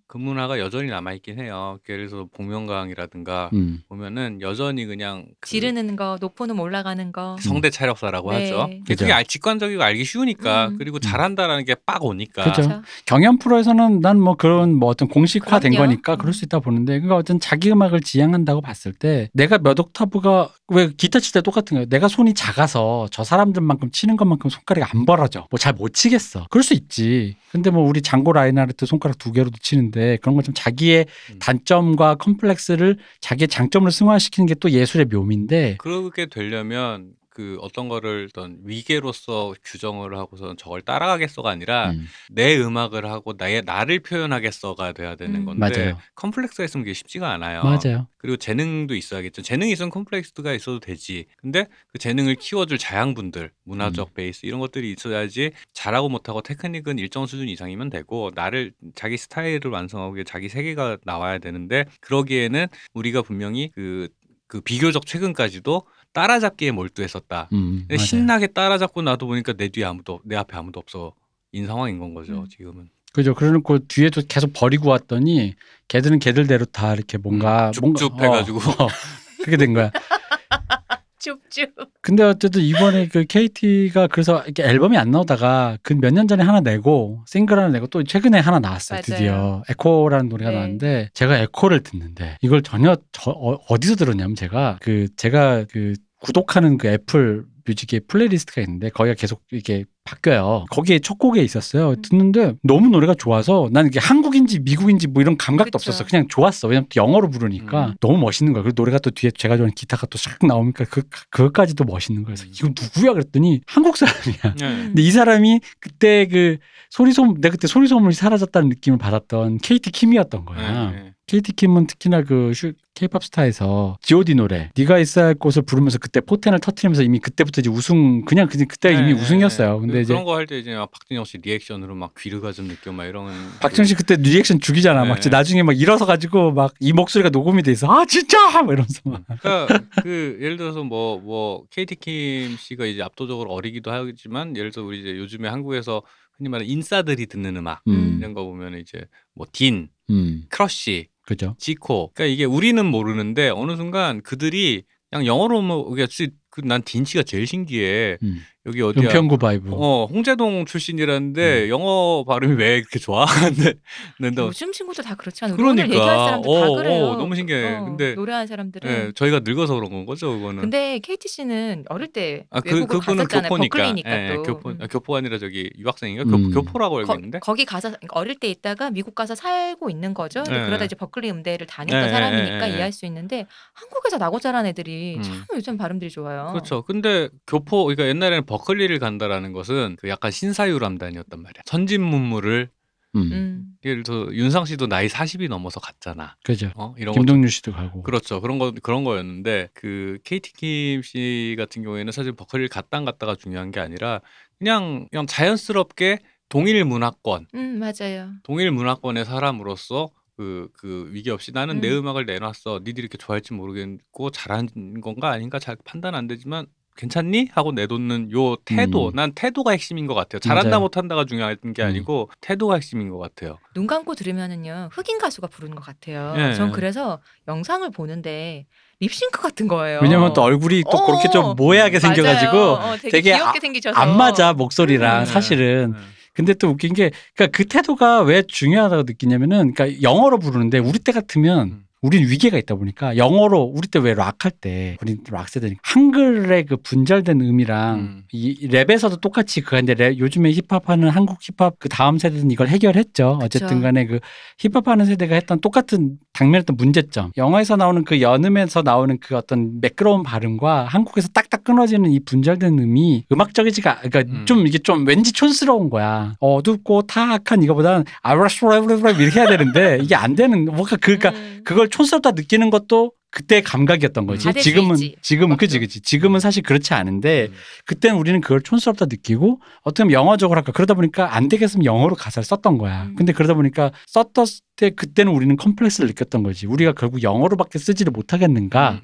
금문화가 여전히 남아있긴 해요. 예를 들어서 복면가왕이라든가 보면은 여전히 그냥 지르는 거, 높은 음 올라가는 거 성대 차력사라고 하죠. 그게 직관적이고 알기 쉬우니까 그리고 잘한다라는 게 빡 오니까. 그렇죠. 경연 프로에서는 난 뭐 그런 뭐 어떤 공식화된 거니까 그럴 수 있다 보는데 그러니까 어떤 자기 음악을 지향한다고 봤을 때 내가 몇 옥타브가 왜 기타 칠 때 똑같은 거예요. 내가 손이 작아서 저 사람들만큼 치는 것만큼 손가락이 안 벌어져. 뭐 잘 못 치겠어. 그럴 수 있지. 근데 뭐 우리 장고 라인하르트 손가락 2개로도 치는데 그런 걸 좀 자기의 단점과 컴플렉스를 자기의 장점으로 승화시키는 게 또 예술의 묘미인데 그렇게 되려면 그 어떤 거를 어떤 위계로서 규정을 하고서 저걸 따라가겠어가 아니라 내 음악을 하고 나를 표현하겠어가 돼야 되는 건데 맞아요. 컴플렉스가 있으면 그게 쉽지가 않아요. 맞아요. 그리고 재능도 있어야겠죠. 재능이 있으면 컴플렉스가 있어도 되지. 근데 그 재능을 키워줄 자양분들, 문화적 베이스 이런 것들이 있어야지 잘하고 못하고 테크닉은 일정 수준 이상이면 되고 자기 스타일을 완성하고 자기 세계가 나와야 되는데 그러기에는 우리가 분명히 그 비교적 최근까지도 따라잡기에 몰두했었다. 근데 신나게 따라잡고 나도 보니까 내 앞에 아무도 없어 인 상황인 건 거죠. 지금은. 그죠. 그러고 뒤에도 계속 버리고 왔더니 걔들은 걔들대로 다 이렇게 뭔가 쭉 해가지고 그렇게 된 거야. 쭉. 근데 어쨌든 이번에 그 KT가 그래서 이렇게 앨범이 안 나오다가 그 몇 년 전에 하나 내고 싱글 하나 내고 또 최근에 하나 나왔어요. 드디어 에코라는 노래가 나왔는데 제가 에코를 듣는데 이걸 전혀 어디서 들었냐면 제가 구독하는 그 애플 뮤직의 플레이리스트가 있는데 거기가 계속 이렇게 바뀌어요. 거기에 첫 곡에 있었어요. 듣는데 너무 노래가 좋아서 나는 이게 한국인지 미국인지 뭐 이런 감각도 없었어. 그냥 좋았어. 왜냐면 또 영어로 부르니까 너무 멋있는 거야. 그리고 노래가 또 뒤에 제가 좋아하는 기타가 또 싹 나오니까 그것까지도 멋있는 거예요. 그래서 이거 누구야 그랬더니 한국 사람이야. 근데 이 사람이 그때 내가 그때 소리소문이 사라졌다는 느낌을 받았던 KT 킴이었던 거야. KT 킴은 특히나 그 K-팝 스타에서 G.O.D 노래 네가 있어야 할 곳을 부르면서 그때 포텐을 터트리면서 이미 그때부터 이제 그때 이미 우승이었어요. 근데 이제 그런 거 할 때 이제 막 박진영 씨 리액션으로 막 귀르가즘 느껴 막 이런. 박진영 씨 그때 리액션 죽이잖아. 막 나중에 막 일어서 가지고 막 이 목소리가 녹음이 돼 있어. 아 진짜 막 이러면서 막. 그러니까 예를 들어서 뭐 KT 킴 씨가 이제 압도적으로 어리기도 하지만 예를 들어 우리 이제 요즘에 한국에서 흔히 말하는 인싸들이 듣는 음악 이런 거 보면 이제 뭐 딘, 크러쉬, 그죠. 지코. 그러니까 이게 우리는 모르는데 어느 순간 그들이 그냥 영어로 뭐 난 딘 씨가 제일 신기해. 여기 어디야? 은평구 바이브. 홍제동 출신이라는데 영어 발음이 왜 그렇게 좋아? 근데 요즘 친구들 다 그렇지 않아? 그러니까 오늘 얘기할 사람들 다 그래요. 너무 신기해. 근데 노래하는 사람들은 저희가 늙어서 그런 거죠, 그거는. 근데 KT 씨는 어릴 때 외국을 그분은 갔었잖아요. 교포니까. 버클리니까 또. 교포가 아니라 저기 유학생인가? 교포라고 알고 있는데. 거기 가서 어릴 때 있다가 미국 가서 살고 있는 거죠. 그러다 이제 버클리 음대를 다녔던 사람이니까 이해할 수 있는데 한국에서 나고 자란 애들이 참 요즘 발음들이 좋아요. 그렇죠. 근데 그러니까 옛날에는 버클리를 간다라는 것은 그 약간 신사유람단이었단 말이야. 천진문물을 예를 들어 윤상 씨도 나이 40이 넘어서 갔잖아. 그죠. 이런 김동률 씨도 가고. 그렇죠. 그런 거였는데 그 KT 킴 씨 같은 경우에는 사실 버클리를 갔다 안 갔다가 중요한 게 아니라 그냥 자연스럽게 동일 문화권. 맞아요. 동일 문화권의 사람으로서 그 위기 없이 나는 내 음악을 내놨어. 니들이 이렇게 좋아할지 모르겠고 잘한 건가 아닌가 잘 판단 안 되지만 괜찮니? 하고 내놓는 요 태도. 난 태도가 핵심인 것 같아요. 잘한다 맞아요. 못한다가 중요한 게 아니고 태도가 핵심인 것 같아요. 눈 감고 들으면은요 흑인 가수가 부르는 것 같아요. 예. 전 그래서 영상을 보는데 립싱크 같은 거예요. 왜냐면 또 얼굴이 또 그렇게 좀 모해하게 생겨가지고 되게 귀엽게 생기셔서 안 맞아 목소리랑 사실은. 근데 또 웃긴 게 그러니까 그 태도가 왜 중요하다고 느끼냐면은 그러니까 영어로 부르는데 우리 때 같으면 우린 위계가 있다 보니까 영어로 우리 때 왜 락할 때 우리 락 세대니까 한글의 그 분절된 음이랑 이 랩에서도 똑같이 그런데 요즘에 힙합하는 한국 힙합 그 다음 세대는 이걸 해결했죠. 어쨌든 간에 그 힙합하는 세대가 했던 똑같은 당면했던 문제점. 영어에서 나오는 그 연음에서 나오는 그 어떤 매끄러운 발음과 한국에서 딱딱 끊어지는 이 분절된 음이 음악적이지가 그러니까 좀 이게 좀 왠지 촌스러운 거야. 어둡고 타악한 이거보다는 이렇게 해야 되는데 이게 안 되는 뭔가 그러니까 그걸 촌스럽다 느끼는 것도 그때 감각이었던 거지. 지금은 그지. 지금은 사실 그렇지 않은데 그때는 우리는 그걸 촌스럽다 느끼고 어떻게 보면 영어적으로 할까 그러다 보니까 안 되겠으면 영어로 가사를 썼던 거야. 근데 그러다 보니까 썼을 때 그때는 우리는 컴플렉스를 느꼈던 거지. 우리가 결국 영어로밖에 쓰지를 못하겠는가.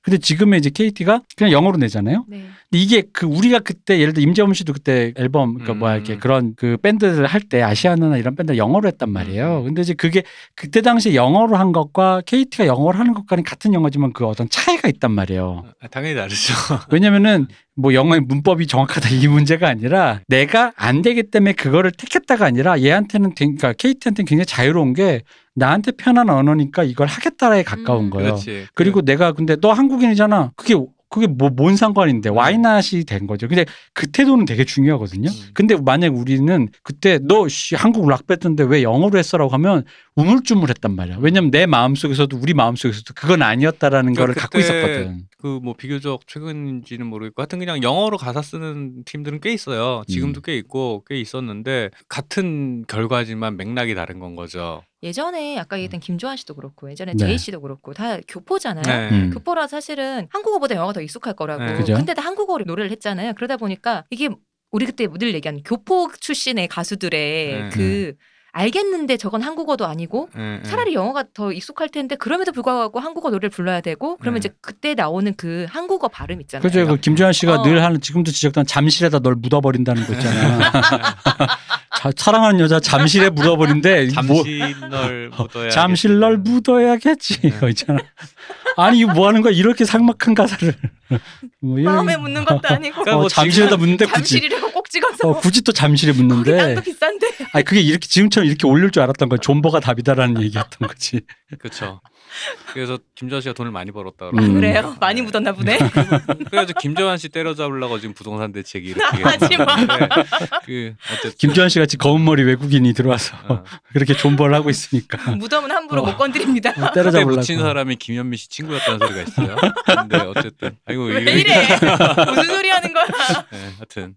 근데 지금의 이제 KT가 그냥 영어로 내잖아요. 네. 근데 이게 그 우리가 그때 예를 들어 임재범 씨도 그때 앨범 그러니까 이렇게 그런 그 밴드를 할 때 아시아나나 이런 밴드 영어로 했단 말이에요. 근데 이제 그게 그때 당시에 영어로 한 것과 KT가 영어로 하는 것과는 같은 영어지만 그 어떤 차이가 있단 말이에요. 당연히 다르죠. 왜냐면은 뭐 영어의 문법이 정확하다 이 문제가 아니라 내가 안 되기 때문에 그거를 택했다가 아니라 얘한테는 그러니까 KT한테는 굉장히 자유로운 게 나한테 편한 언어니까 이걸 하겠다에 가까운 거예요. 그렇지. 그리고 내가 근데 너 한국인이잖아. 그게 뭔 상관인데 와이낫이 된 거죠. 근데 그 태도는 되게 중요하거든요. 근데 만약 우리는 그때 너 한국 락밴드인데 왜 영어로 했어라고 하면 우물쭈물했단 말이야. 왜냐면 내 마음속에서도 우리 마음속에서도 그건 아니었다라는 거를 갖고 있었거든. 그 뭐 비교적 최근인지는 모르겠고 하여튼 그냥 영어로 가사 쓰는 팀들은 꽤 있어요. 지금도 꽤 있고 꽤 있었는데 같은 결과지만 맥락이 다른 건 거죠. 예전에 아까 얘기했던 김조한 씨도 그렇고 예전에 제이 씨도 그렇고 다 교포잖아요. 교포라 사실은 한국어보다 영어가 더 익숙할 거라고. 근데 다 한국어로 노래를 했잖아요. 그러다 보니까 이게 우리 그때 늘 얘기한 교포 출신의 가수들의 알겠는데 저건 한국어도 아니고 차라리 영어가 더 익숙할 텐데 그럼에도 불구하고 한국어 노래를 불러야 되고 그러면 이제 그때 나오는 그 한국어 발음 있잖아요. 그죠. 그 김조한 씨가 늘 하는 지금도 지적단 잠실에다 널 묻어버린다는 거 있잖아. 사랑하는 여자 잠실에 묻어버린데 잠실 널 묻어야겠지. 이거 있잖아. 아니 이거 뭐 하는 거야? 이렇게 삭막한 가사를 뭐 마음에 묻는 것도 아니고 뭐 잠실에다 묻는데 잠실이라고 꼭 찍어서 굳이 또 잠실에 묻는데 거기 땅도 비싼데. 아니 그게 이렇게 지금처럼 이렇게 올릴 줄 알았던 거야. 존버가 답이다라는 얘기였던 거지. 그렇죠. 그래서 김조한 씨가 돈을 많이 벌었다. 그래요? 많이 묻었나 보네. 그래가지고 김조한 씨 때려잡으려고 지금 부동산 대책이 이렇게 하지 마. 어쨌든 김조한 씨 같이 검은 머리 외국인이 들어와서 그렇게 존버를 하고 있으니까 무덤은 함부로 못 건드립니다. 때려잡으려고. 묻힌 사람이 김현미 씨 친구였다는 소리가 있어요. 근데 어쨌든 아이고 왜 이래? 무슨 소리 하는 거야? 하여튼.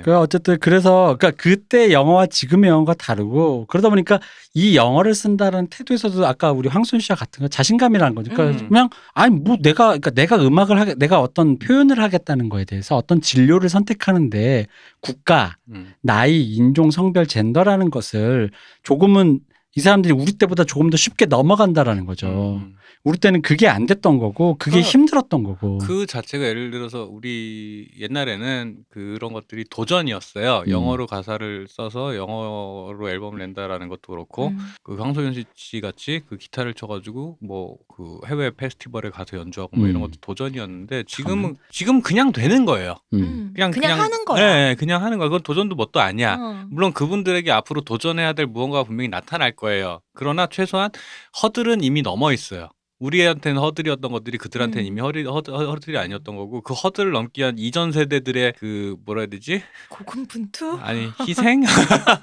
어쨌든 그래서 그러니까 그때 영어와 지금의 영어가 다르고 그러다 보니까 이 영어를 쓴다는 태도에서도 아까 우리 황순 씨와 같은 거 자신감이라는 거죠. 그러니까 그냥 아니 뭐 내가 음악을 내가 어떤 표현을 하겠다는 거에 대해서 어떤 진료를 선택하는데 국가, 나이, 인종, 성별, 젠더라는 것을 조금은 이 사람들이 우리 때보다 조금 더 쉽게 넘어간다라는 거죠. 우리 때는 그게 안 됐던 거고 그게 힘들었던 거고. 그 자체가 예를 들어서 우리 옛날에는 그런 것들이 도전이었어요. 영어로 가사를 써서 영어로 앨범을 낸다라는 것도 그렇고 그 황소연 씨 같이 그 기타를 쳐가지고 뭐 그 해외 페스티벌에 가서 연주하고 뭐 이런 것도 도전이었는데 지금 그냥 되는 거예요. 그냥 하는 거야. 네, 그냥 하는 거야. 그건 도전도 뭣도 아니야. 물론 그분들에게 앞으로 도전해야 될 무언가가 분명히 나타날 거예요. 그러나 최소한 허들은 이미 넘어 있어요. 우리한테는 허들이었던 것들이 그들한테는 이미 허들이 아니었던 거고 그 허들을 넘기 위한 이전 세대들의 그 뭐라 해야 되지? 고군분투? 아니 희생?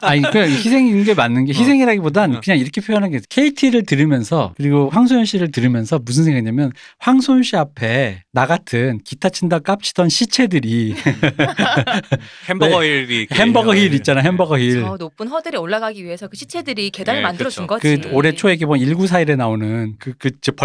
아니 그냥 희생인 게 맞는 게 희생이라기보단 그냥 이렇게 표현한 게 KT를 들으면서 그리고 황소연 씨를 들으면서 무슨 생각이냐면 황소연 씨 앞에 나 같은 기타 친다 깝치던 시체들이 햄버거 힐이 햄버거 힐 있잖아. 햄버거 힐. 저 높은 허들에 올라가기 위해서 그 시체들이 계단을 만들어 준 그쵸. 거지. 그 올해 초에 기본 1941에 나오는 그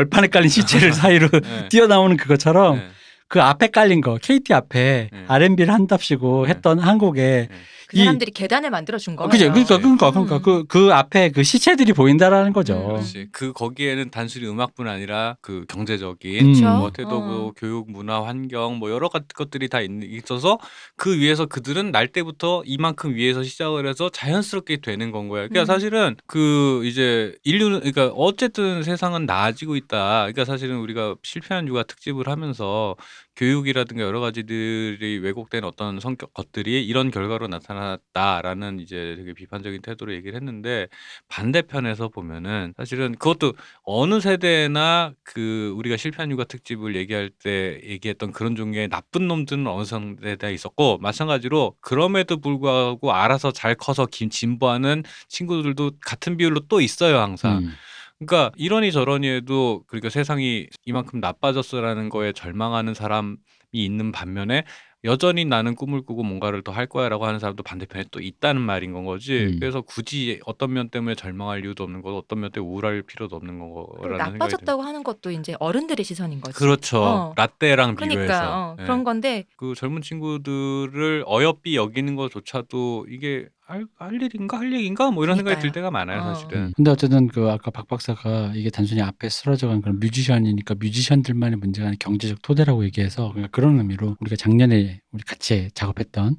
벌판에 깔린 시체를 사이로 뛰어나오는 그것처럼 그 앞에 깔린 거 KT 앞에 R&B를 한답시고 했던 한국에 그 사람들이 계단을 만들어 준 거예요. 그죠? 그러니까 그 앞에 그 시체들이 보인다라는 거죠. 그렇지. 그 거기에는 단순히 음악뿐 아니라 그 경제적인 뭐 태도고 교육, 문화, 환경 뭐 여러 가지 것들이 다 있어서 그 위에서 그들은 날 때부터 이만큼 위에서 시작을 해서 자연스럽게 되는 건 거야. 그러니까 사실은 그 이제 인류는 그러니까 어쨌든 세상은 나아지고 있다. 그러니까 사실은 우리가 실패한 육아 특집을 하면서 교육이라든가 여러 가지들이 왜곡된 어떤 성격 것들이 이런 결과로 나타났다라는 이제 되게 비판적인 태도로 얘기를 했는데 반대편에서 보면은 사실은 그것도 어느 세대나 그 우리가 실패한 육아 특집을 얘기할 때 얘기했던 그런 종류의 나쁜 놈들은 어느 세대에 있었고 마찬가지로 그럼에도 불구하고 알아서 잘 커서 진보하는 친구들도 같은 비율로 또 있어요 항상. 그러니까 이러니 저러니 해도 그러니까 세상이 이만큼 나빠졌어라는 거에 절망하는 사람이 있는 반면에 여전히 나는 꿈을 꾸고 뭔가를 더 할 거야라고 하는 사람도 반대편에 또 있다는 말인 건 거지. 그래서 굳이 어떤 면 때문에 절망할 이유도 없는 거고 어떤 면 때문에 우울할 필요도 없는 거라는 생각이 나빠졌다고 하는 것도 이제 어른들의 시선인 거지. 그렇죠. 라떼랑 그러니까, 비교해서. 네. 그런 건데 그 젊은 친구들을 어여삐 여기는 것조차도 이게 할 일인가 할 얘기인가 뭐 이런 생각이 들 때가 많아요 사실은. 근데 어쨌든 그 아까 박 박사가 이게 단순히 앞에 쓰러져간 그런 뮤지션이니까 뮤지션들만의 문제가 아니라 경제적 토대라고 얘기해서 그러니까 그런 의미로 우리가 작년에 우리 같이 작업했던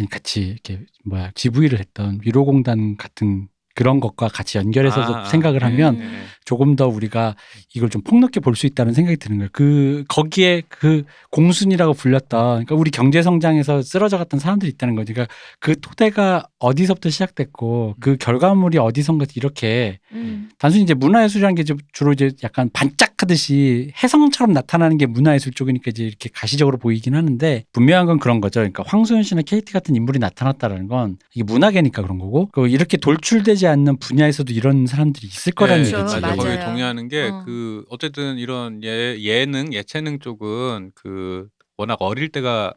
같이 이렇게 GV를 했던 위로공단 같은 그런 것과 같이 연결해서 생각을 하면 조금 더 우리가 이걸 좀 폭넓게 볼 수 있다는 생각이 드는 거예요. 거기에 그 공순이라고 불렸던 그러니까 우리 경제 성장에서 쓰러져갔던 사람들이 있다는 거지. 그러니까 그 토대가 어디서부터 시작됐고 그 결과물이 어디선가 이렇게 단순히 이제 문화예술이라는 게 주로 이제 약간 반짝하듯이 혜성처럼 나타나는 게 문화예술 쪽이니까 이제 이렇게 가시적으로 보이긴 하는데 분명한 건 그런 거죠. 그러니까 황소연 씨나 KT 같은 인물이 나타났다라는 건 이게 문화계니까 그런 거고 이렇게 돌출되지 않는 분야에서도 이런 사람들이 있을 거라는 얘기지. 맞아요. 거기에 동의하는 게 그 어쨌든 이런 예체능 쪽은 그 워낙 어릴 때가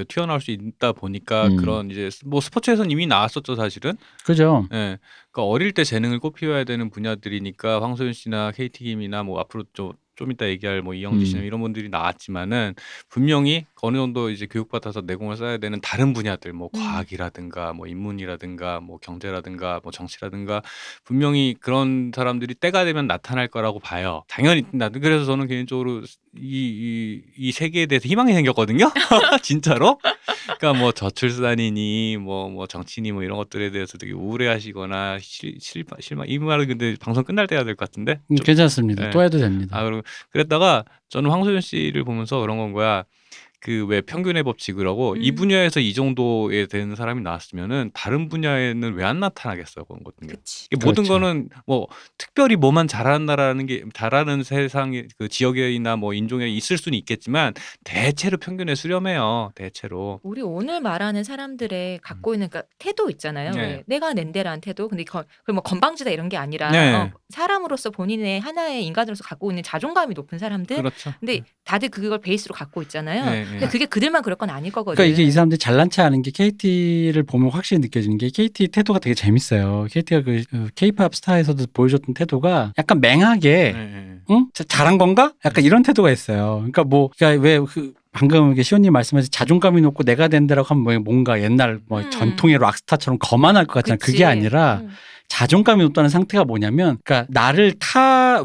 튀어나올 수 있다 보니까 그런 이제 뭐 스포츠에서는 이미 나왔었죠 사실은. 그죠. 네, 그러니까 어릴 때 재능을 꽃피워야 되는 분야들이니까 황소연 씨나 KT 김이나 뭐 앞으로 좀 이따 얘기할 뭐 이영지 씨나 이런 분들이 나왔지만은 분명히 어느 정도 이제 교육받아서 내공을 쌓아야 되는 다른 분야들 뭐 과학이라든가 뭐 인문이라든가 뭐 경제라든가 뭐 정치라든가 분명히 그런 사람들이 때가 되면 나타날 거라고 봐요. 당연히 그래서 저는 개인적으로 이 세계에 대해서 희망이 생겼거든요. 진짜로. 그러니까 뭐 저출산이니 뭐 정치니 뭐 이런 것들에 대해서 되게 우울해하시거나 실망 이 말은 근데 방송 끝날 때 해야 될 것 같은데. 괜찮습니다. 또 해도 됩니다. 그리고 그랬다가 저는 황소연 씨를 보면서 그런 건 거야. 그 왜 평균의 법칙이라고 이 분야에서 이 정도에 되는 사람이 나왔으면은 다른 분야에는 왜 안 나타나겠어요 그런 것들. 모든 거는 뭐 특별히 뭐만 잘하는 세상의 그 지역이나 뭐 인종에 있을 수는 있겠지만 대체로 평균에 수렴해요. 대체로. 우리 오늘 말하는 사람들의 갖고 있는 그러니까 태도 있잖아요. 왜 내가 낸데라는 태도. 근데 그 뭐 건방지다 이런 게 아니라 사람으로서 본인의 하나의 인간으로서 갖고 있는 자존감이 높은 사람들. 그렇죠. 근데 다들 그걸 베이스로 갖고 있잖아요. 근데 그게 그들만 그럴 건 아닐 거거든요. 그러니까 이게 이 사람들이 잘난 체 하는 게 KT를 보면 확실히 느껴지는 게 KT 태도가 되게 재밌어요. KT가 그 K-팝 스타에서도 보여줬던 태도가 약간 맹하게 응? 잘한 건가? 약간 이런 태도가 있어요. 그러니까 왜 방금 시온님 말씀하신 자존감이 높고 내가 된다라고 하면 뭔가 옛날 전통의 락스타처럼 거만할 것 같잖아요. 그게 아니라 자존감이 높다는 상태가 뭐냐면, 그러니까 나를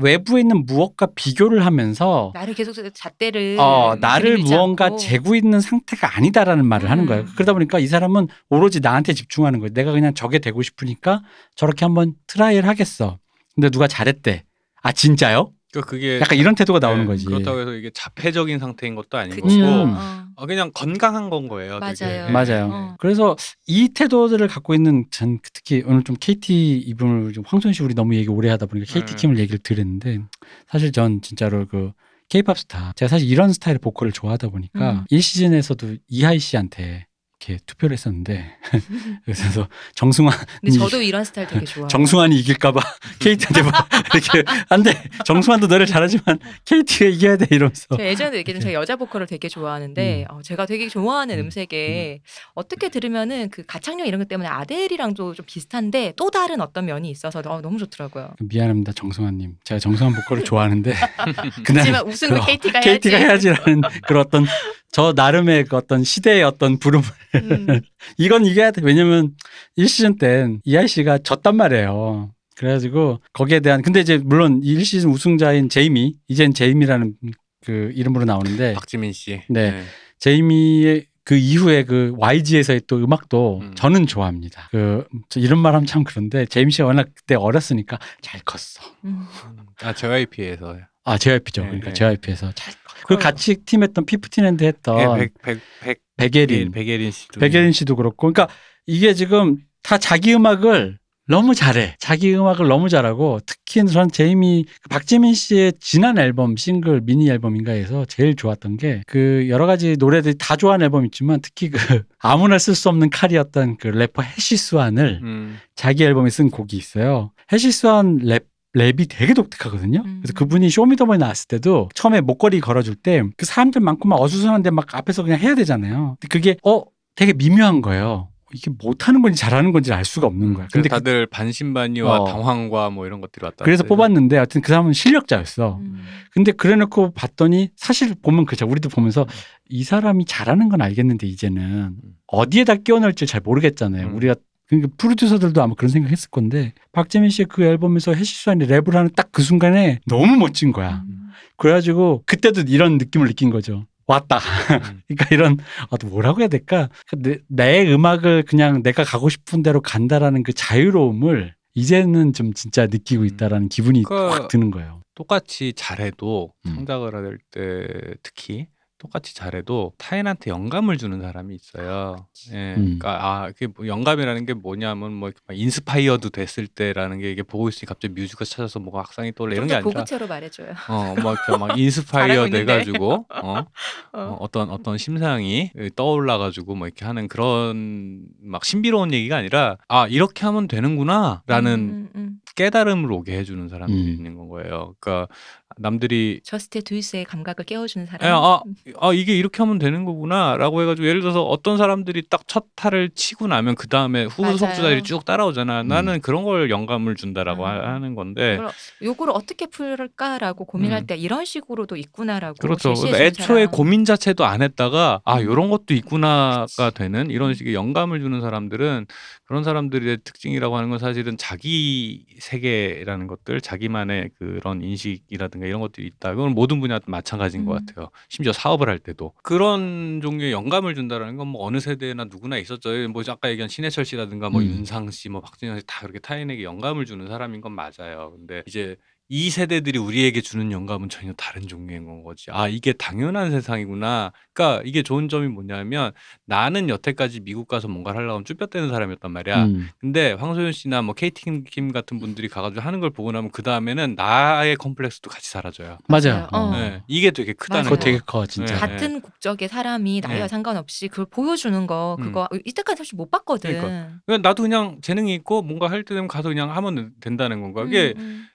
외부에 있는 무엇과 비교를 하면서 나를 계속 잣대를 나를 무언가 재고 있는 상태가 아니다라는 말을 하는 거예요. 그러다 보니까 이 사람은 오로지 나한테 집중하는 거예요. 내가 그냥 저게 되고 싶으니까 저렇게 한번 트라이를 하겠어. 근데 누가 잘했대. 아 진짜요? 그게 약간 이런 태도가 나오는 거지. 그렇다고 해서 이게 자폐적인 상태인 것도 아닌 그쵸. 거고 그냥 건강한 건 거예요. 맞아요. 맞아요. 그래서 이 태도들을 갖고 있는 전 특히 오늘 좀 KT 이분을 황소연 씨 우리 너무 얘기 오래 하다 보니까 KT 킴을 얘기를 드렸는데 사실 전 진짜로 그 K-팝 스타 제가 사실 이런 스타일의 보컬을 좋아하다 보니까 1시즌에서도 이하이 씨한테 이렇게 투표를 했었는데 그래서 정승환 근데 저도 이런 스타일 되게 좋아해요. 정승환이 이길까봐 KT한테 이렇게 안돼 정승환도 노래 잘하지만 KT가 이겨야 돼 이러면서 제가 예전에도 얘기했던 제가 여자 보컬을 되게 좋아하는데 제가 되게 좋아하는 음색에 어떻게 들으면은 그 가창력 이런 것 때문에 아델이랑도 좀 비슷한데 또 다른 어떤 면이 있어서 너무 좋더라고요. 미안합니다 정승환님. 제가 정승환 보컬을 좋아하는데 그날 하지만 우승은 KT가 해야지라는 그런 어떤 저 나름의 그 어떤 시대의 어떤 부름을 이건 이겨야 돼. 왜냐면 1시즌 땐 이하이 씨가 졌단 말이에요. 그래가지고 거기에 대한 근데 이제 물론 1시즌 우승자인 제이미 이젠 제이미라는 그 이름으로 나오는데 박지민 씨. 네. 제이미의 그 이후에 그 YG에서의 또 음악도 저는 좋아합니다. 그 이런 말 하면 참 그런데 제이미 씨가 워낙 그때 어렸으니까 잘 컸어. 아 JYP에서요. 아 JYP죠. 네, 그러니까 네. JYP에서 잘. 그 같이 팀했던 피프틴핸드 했던 백예린 씨도 그렇고. 그러니까 이게 지금 다 자기 음악을 너무 잘해. 자기 음악을 너무 잘하고 특히 전 제이미 박지민 씨의 지난 앨범 싱글 미니 앨범인가에서 제일 좋았던 게 그 여러 가지 노래들이 다 좋아하는 앨범 있지만 특히 그 아무나 쓸 수 없는 칼이었던 그 래퍼 해시스완을 자기 앨범에 쓴 곡이 있어요. 해시스완 랩이 되게 독특하거든요. 그래서 그분이 쇼미더머니 나왔을 때도 처음에 목걸이 걸어줄 때 그 사람들 많고 막 어수선한데 막 앞에서 그냥 해야 되잖아요. 근데 그게 되게 미묘한 거예요. 이게 못하는 건지 잘하는 건지 알 수가 없는 거야. 근데 다들 반신반의와 당황과 뭐 이런 것들이 왔다. 그래서 뽑았는데 하여튼 그 사람은 실력자였어. 근데 그래놓고 봤더니 사실 보면 그죠. 우리도 보면서 이 사람이 잘하는 건 알겠는데 이제는 어디에다 끼워 넣을지 잘 모르겠잖아요. 우리가 그러니까 프로듀서들도 아마 그런 생각했을 건데 박재민 씨의 그 앨범에서 해시스완이 랩을 하는 딱 그 순간에 너무 멋진 거야. 그래가지고 그때도 이런 느낌을 느낀 거죠. 왔다. 그러니까 이런 뭐라고 해야 될까? 내 음악을 그냥 내가 가고 싶은 대로 간다라는 그 자유로움을 이제는 좀 진짜 느끼고 있다라는 기분이 확 드는 거예요. 똑같이 잘해도 창작을 할 때 특히 똑같이 잘해도 타인한테 영감을 주는 사람이 있어요. 예, 그러니까 그게 뭐 영감이라는 게 뭐냐면 뭐 인스파이어드 됐을 때라는 게 이게 보고 있으니 갑자기 뮤직을 찾아서 뭐가 악상이 떠올라 이런 게 아니라 보구체로 말해줘요. 막 인스파이어 돼가지고 어떤 심상이 떠올라가지고 뭐 이렇게 하는 그런 막 신비로운 얘기가 아니라 이렇게 하면 되는구나라는 깨달음을 오게 해주는 사람들이 있는 거예요. 그러니까 남들이 저스트 두이스의 감각을 깨워주는 사람. 이게 이렇게 하면 되는 거구나라고 해가지고 예를 들어서 어떤 사람들이 딱 첫 타를 치고 나면 그 다음에 후속주자들이 쭉 따라오잖아. 나는 그런 걸 영감을 준다라고 하는 건데 요거를 어떻게 풀까라고 고민할 때 이런 식으로도 있구나라고. 그렇죠. 애초에 고민 자체도 안 했다가 이런 것도 있구나가 되는 이런 식의 영감을 주는 사람들은 그런 사람들의 특징이라고 하는 건 사실은 자기 세계라는 것들, 자기만의 그런 인식이라든가 이런 것들이 있다. 그건 모든 분야도 마찬가지인 것 같아요. 심지어 사업을 할 때도 그런 종류의 영감을 준다라는 건 뭐 어느 세대나 누구나 있었죠. 뭐 아까 얘기한 신해철 씨라든가 뭐 윤상 씨, 뭐 박진영 씨 다 그렇게 타인에게 영감을 주는 사람인 건 맞아요. 근데 이제 이 세대들이 우리에게 주는 영감은 전혀 다른 종류인 건 거지. 이게 당연한 세상이구나. 그러니까 이게 좋은 점이 뭐냐면 나는 여태까지 미국 가서 뭔가를 하려고 하면 쭈뼛대는 사람이었단 말이야. 근데 황소연 씨나 뭐 KT 김 같은 분들이 가가지고 하는 걸 보고 나면 그 다음에는 나의 컴플렉스도 같이 사라져요. 맞아요. 네, 이게 되게 크다는 그거 거. 되게 커 진짜. 네. 같은 국적의 사람이 나이와 상관없이 그걸 보여주는 거 그거 이때까지 사실 못 봤거든. 그러니까 나도 그냥 재능이 있고 뭔가 할 때 되면 가서 그냥 하면 된다는 건가. 이게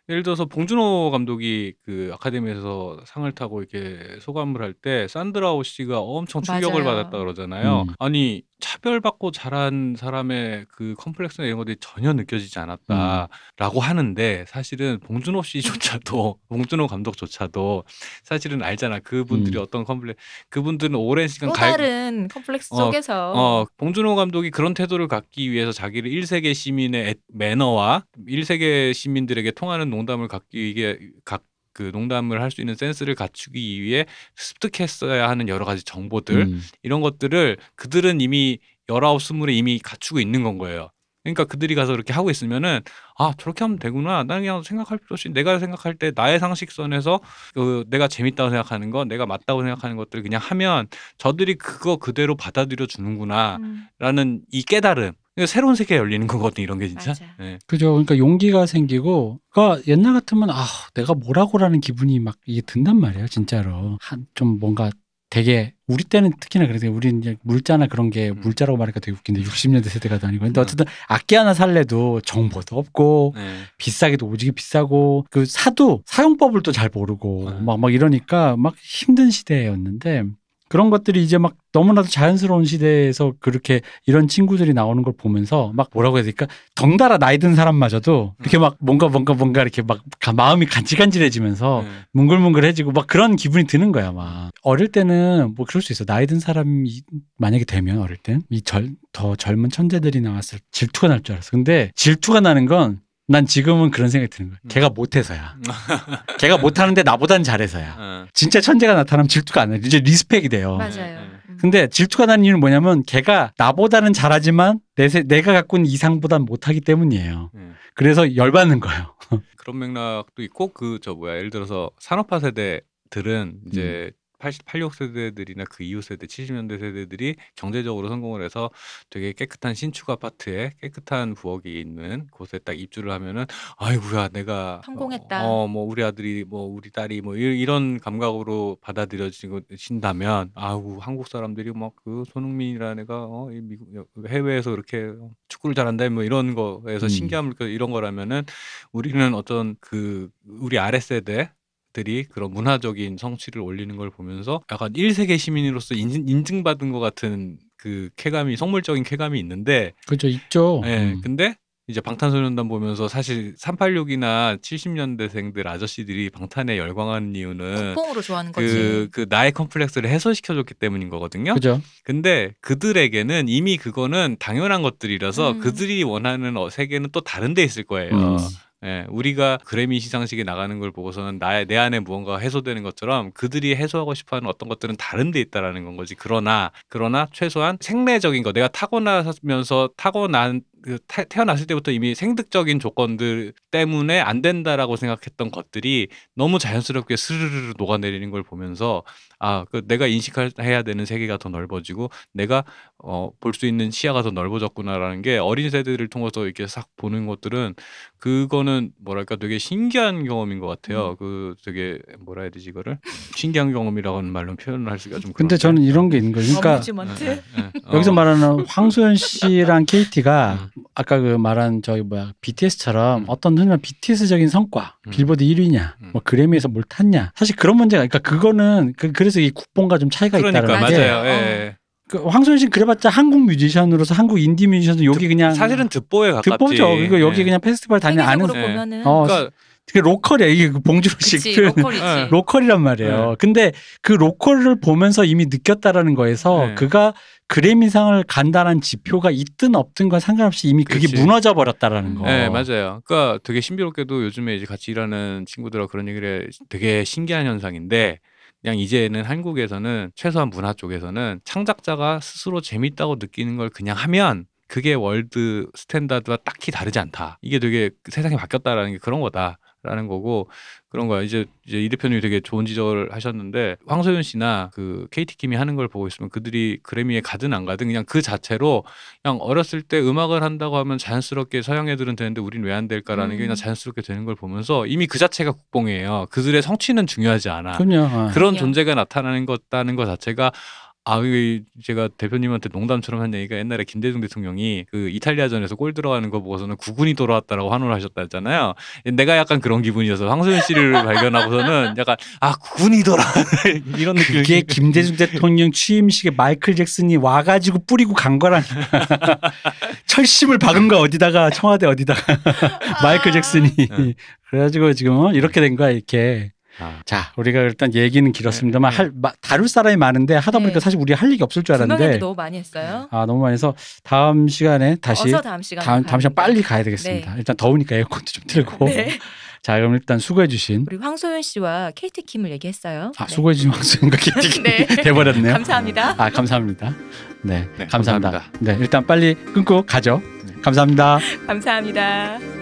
예를 들어서 봉준호 감독이 그 아카데미에서 상을 타고 이렇게 소감을 할 때 산드라오 씨가 엄청 충격을 맞아요. 받았다 그러잖아요. 아니 차별받고 자란 사람의 그 컴플렉스나 이런 것들이 전혀 느껴지지 않았다라고 하는데 사실은 봉준호 씨조차도 봉준호 감독조차도 사실은 알잖아. 그분들이 어떤 그분들은 오랜 시간 또 다른 컴플렉스 속에서 봉준호 감독이 그런 태도를 갖기 위해서 자기를 1세계 시민의 매너와 1세계 시민들에게 통하는 농담을 갖기 위해 그 농담을 할 수 있는 센스를 갖추기 위해 습득했어야 하는 여러 가지 정보들 이런 것들을 그들은 이미 19, 20에 이미 갖추고 있는 건 거예요. 그러니까 그들이 가서 그렇게 하고 있으면은 저렇게 하면 되구나. 나는 그냥 생각할 필요 없이 내가 생각할 때 나의 상식선에서 내가 재밌다고 생각하는 거, 내가 맞다고 생각하는 것들을 그냥 하면 저들이 그거 그대로 받아들여 주는구나라는 이 깨달음. 새로운 세계가 열리는 거거든 이런 게 진짜. 네. 그죠. 그러니까 용기가 생기고, 그러니까 옛날 같으면 내가 뭐라고라는 기분이 막 이게 든단 말이에요, 진짜로. 좀 뭔가 되게 우리 때는 특히나 그래요. 우리는 이제 물자나 그런 게 물자라고 말하니까 되게 웃긴데 60년대 세대가 아니고. 근데 어쨌든 악기 하나 살래도 정보도 없고 비싸기도 오지게 비싸고 그 사용법을 또 잘 모르고 막 이러니까 막 힘든 시대였는데. 그런 것들이 이제 막 너무나도 자연스러운 시대에서 그렇게 이런 친구들이 나오는 걸 보면서 막 뭐라고 해야 될까? 덩달아 나이 든 사람마저도 이렇게 막 뭔가 이렇게 막 마음이 간질간질해지면서 뭉글뭉글해지고 막 그런 기분이 드는 거야, 막. 어릴 때는 뭐 그럴 수 있어. 나이 든 사람이 만약에 되면 어릴 땐 더 젊은 천재들이 나왔을 질투가 날 줄 알았어. 근데 질투가 나는 건 난 지금은 그런 생각이 드는 거야. 걔가 못해서야. 걔가 못하는데 나보단 잘해서야. 진짜 천재가 나타나면 질투가 안 나. 이제 리스펙이 돼요. 맞아요. 근데 질투가 나는 이유는 뭐냐면 걔가 나보다는 잘하지만 내가 갖고 있는 이상보단 못하기 때문이에요. 그래서 열받는 거예요. 그런 맥락도 있고 예를 들어서 산업화 세대들은 이제 86 세대들이나 그 이후 세대, 70년대 세대들이 경제적으로 성공을 해서 되게 깨끗한 신축 아파트에 깨끗한 부엌이 있는 곳에 딱 입주를 하면은 아이고야 내가 성공했다. 뭐 우리 아들이 뭐 우리 딸이 뭐 이런 감각으로 받아들여진다면 아우 한국 사람들이 막 그 손흥민이라는 애가 미국 해외에서 그렇게 축구를 잘한다 뭐 이런 거에서 신기함을 이런 거라면은 우리는 어떤 우리 아랫세대 들이 그런 문화적인 성취를 올리는 걸 보면서 약간 1세계 시민으로서 인증받은 것 같은 그 쾌감이 속물적인 쾌감이 있는데 그렇죠. 있죠. 네, 근데 이제 방탄소년단 보면서 사실 386이나 70년대생들 아저씨들이 방탄에 열광하는 이유는 국뽕으로 좋아하는 거지. 그 나의 컴플렉스를 해소시켜줬기 때문인 거거든요. 그죠. 근데 그들에게는 이미 그거는 당연한 것들이라서 그들이 원하는 세계는 또 다른 데 있을 거예요. 예, 우리가 그래미 시상식에 나가는 걸 보고서는 내 안에 무언가가 해소되는 것처럼 그들이 해소하고 싶어하는 어떤 것들은 다른 데 있다라는 건 거지. 그러나 최소한 생내적인 거, 내가 태어났을 때부터 이미 생득적인 조건들 때문에 안 된다라고 생각했던 것들이 너무 자연스럽게 스르르르 녹아내리는 걸 보면서 내가 인식해야 되는 세계가 더 넓어지고 내가 볼 수 있는 시야가 더 넓어졌구나라는 게 어린 세대들을 통해서 이렇게 싹 보는 것들은 그거는 뭐랄까 되게 신기한 경험인 것 같아요. 되게 뭐라 해야 되지 이거를 신기한 경험이라고 하는 말로 표현을 할 수가 좀. 근데 저는 이런 게 있는 거예요. 그러니까 여기서 말하는 황소연 씨랑 KT가 아까 그 말한 BTS처럼 어떤 흔한 BTS적인 성과, 빌보드 1위냐, 뭐 그래미에서 뭘 탔냐, 사실 그런 문제가, 그러니까 그거는 그래서 이 국뽕과 좀 차이가 있다는 게. 맞아요. 예. 황소연 씨는 그래봤자 한국 뮤지션으로서 한국 인디 뮤지션도 여기 그냥 사실은 듣보에 가깝지. 듣보죠. 그리고 여기 그냥 페스티벌 다니는 아는. 보면은. 그러니까 되게 로컬이야. 이게 봉준호식 로컬이란 말이에요. 근데 그 로컬을 보면서 이미 느꼈다라는 거에서 그가 그래미상을 간다는 지표가 있든 없든과 상관없이 이미 그게 무너져 버렸다라는 거. 네, 맞아요. 그러니까 되게 신비롭게도 요즘에 이제 같이 일하는 친구들하고 그런 얘기를 해. 되게 신기한 현상인데 그냥 이제는 한국에서는 최소한 문화 쪽에서는 창작자가 스스로 재밌다고 느끼는 걸 그냥 하면 그게 월드 스탠다드와 딱히 다르지 않다. 이게 되게 세상이 바뀌었다라는 게 그런 거다라는 거고 그런 거야. 이제 이 대표님이 되게 좋은 지적을 하셨는데 황소연 씨나 그 KT 킴이 하는 걸 보고 있으면 그들이 그래미에 가든 안 가든 그냥 그 자체로 그냥 어렸을 때 음악을 한다고 하면 자연스럽게 서양 애들은 되는데 우린 왜 안 될까라는 게 그냥 자연스럽게 되는 걸 보면서 이미 그 자체가 국뽕이에요. 그들의 성취는 중요하지 않아. 그런 존재가 나타나는 것다는 것 자체가 제가 대표님한테 농담처럼 한 얘기가 옛날에 김대중 대통령이 그 이탈리아전에서 골 들어가는 거 보고서는 국군이 돌아왔다라고 환호를 하셨다 했잖아요. 내가 약간 그런 기분이어서 황소연 씨를 발견하고서는 약간 국군이 돌아 이런 느낌. 그게 김대중 대통령 취임식에 마이클 잭슨이 와가지고 뿌리고 간 거라니까. 철심을 박은 거 어디다가 청와대 어디다가 마이클 잭슨이 그래가지고 지금 이렇게 된 거야 이렇게. 자, 우리가 일단 얘기는 길었습니다만 다룰 사람이 많은데 하다 보니까 사실 우리 할 얘기 없을 줄 알았는데 너무 많이 했어요. 너무 많이 해서 다음 시간에 다시 다음 시간 빨리 가야 되겠습니다. 일단 더우니까 에어컨도 좀 틀고. 자, 그럼 일단 수고해 주신 우리 황소연 씨와 KT 킴을 얘기했어요. 수고해 주신 황소연과 KT 킴 돼버렸네요. 감사합니다. 감사합니다. 네, 감사합니다. 네, 일단 빨리 끊고 가죠. 감사합니다. 감사합니다.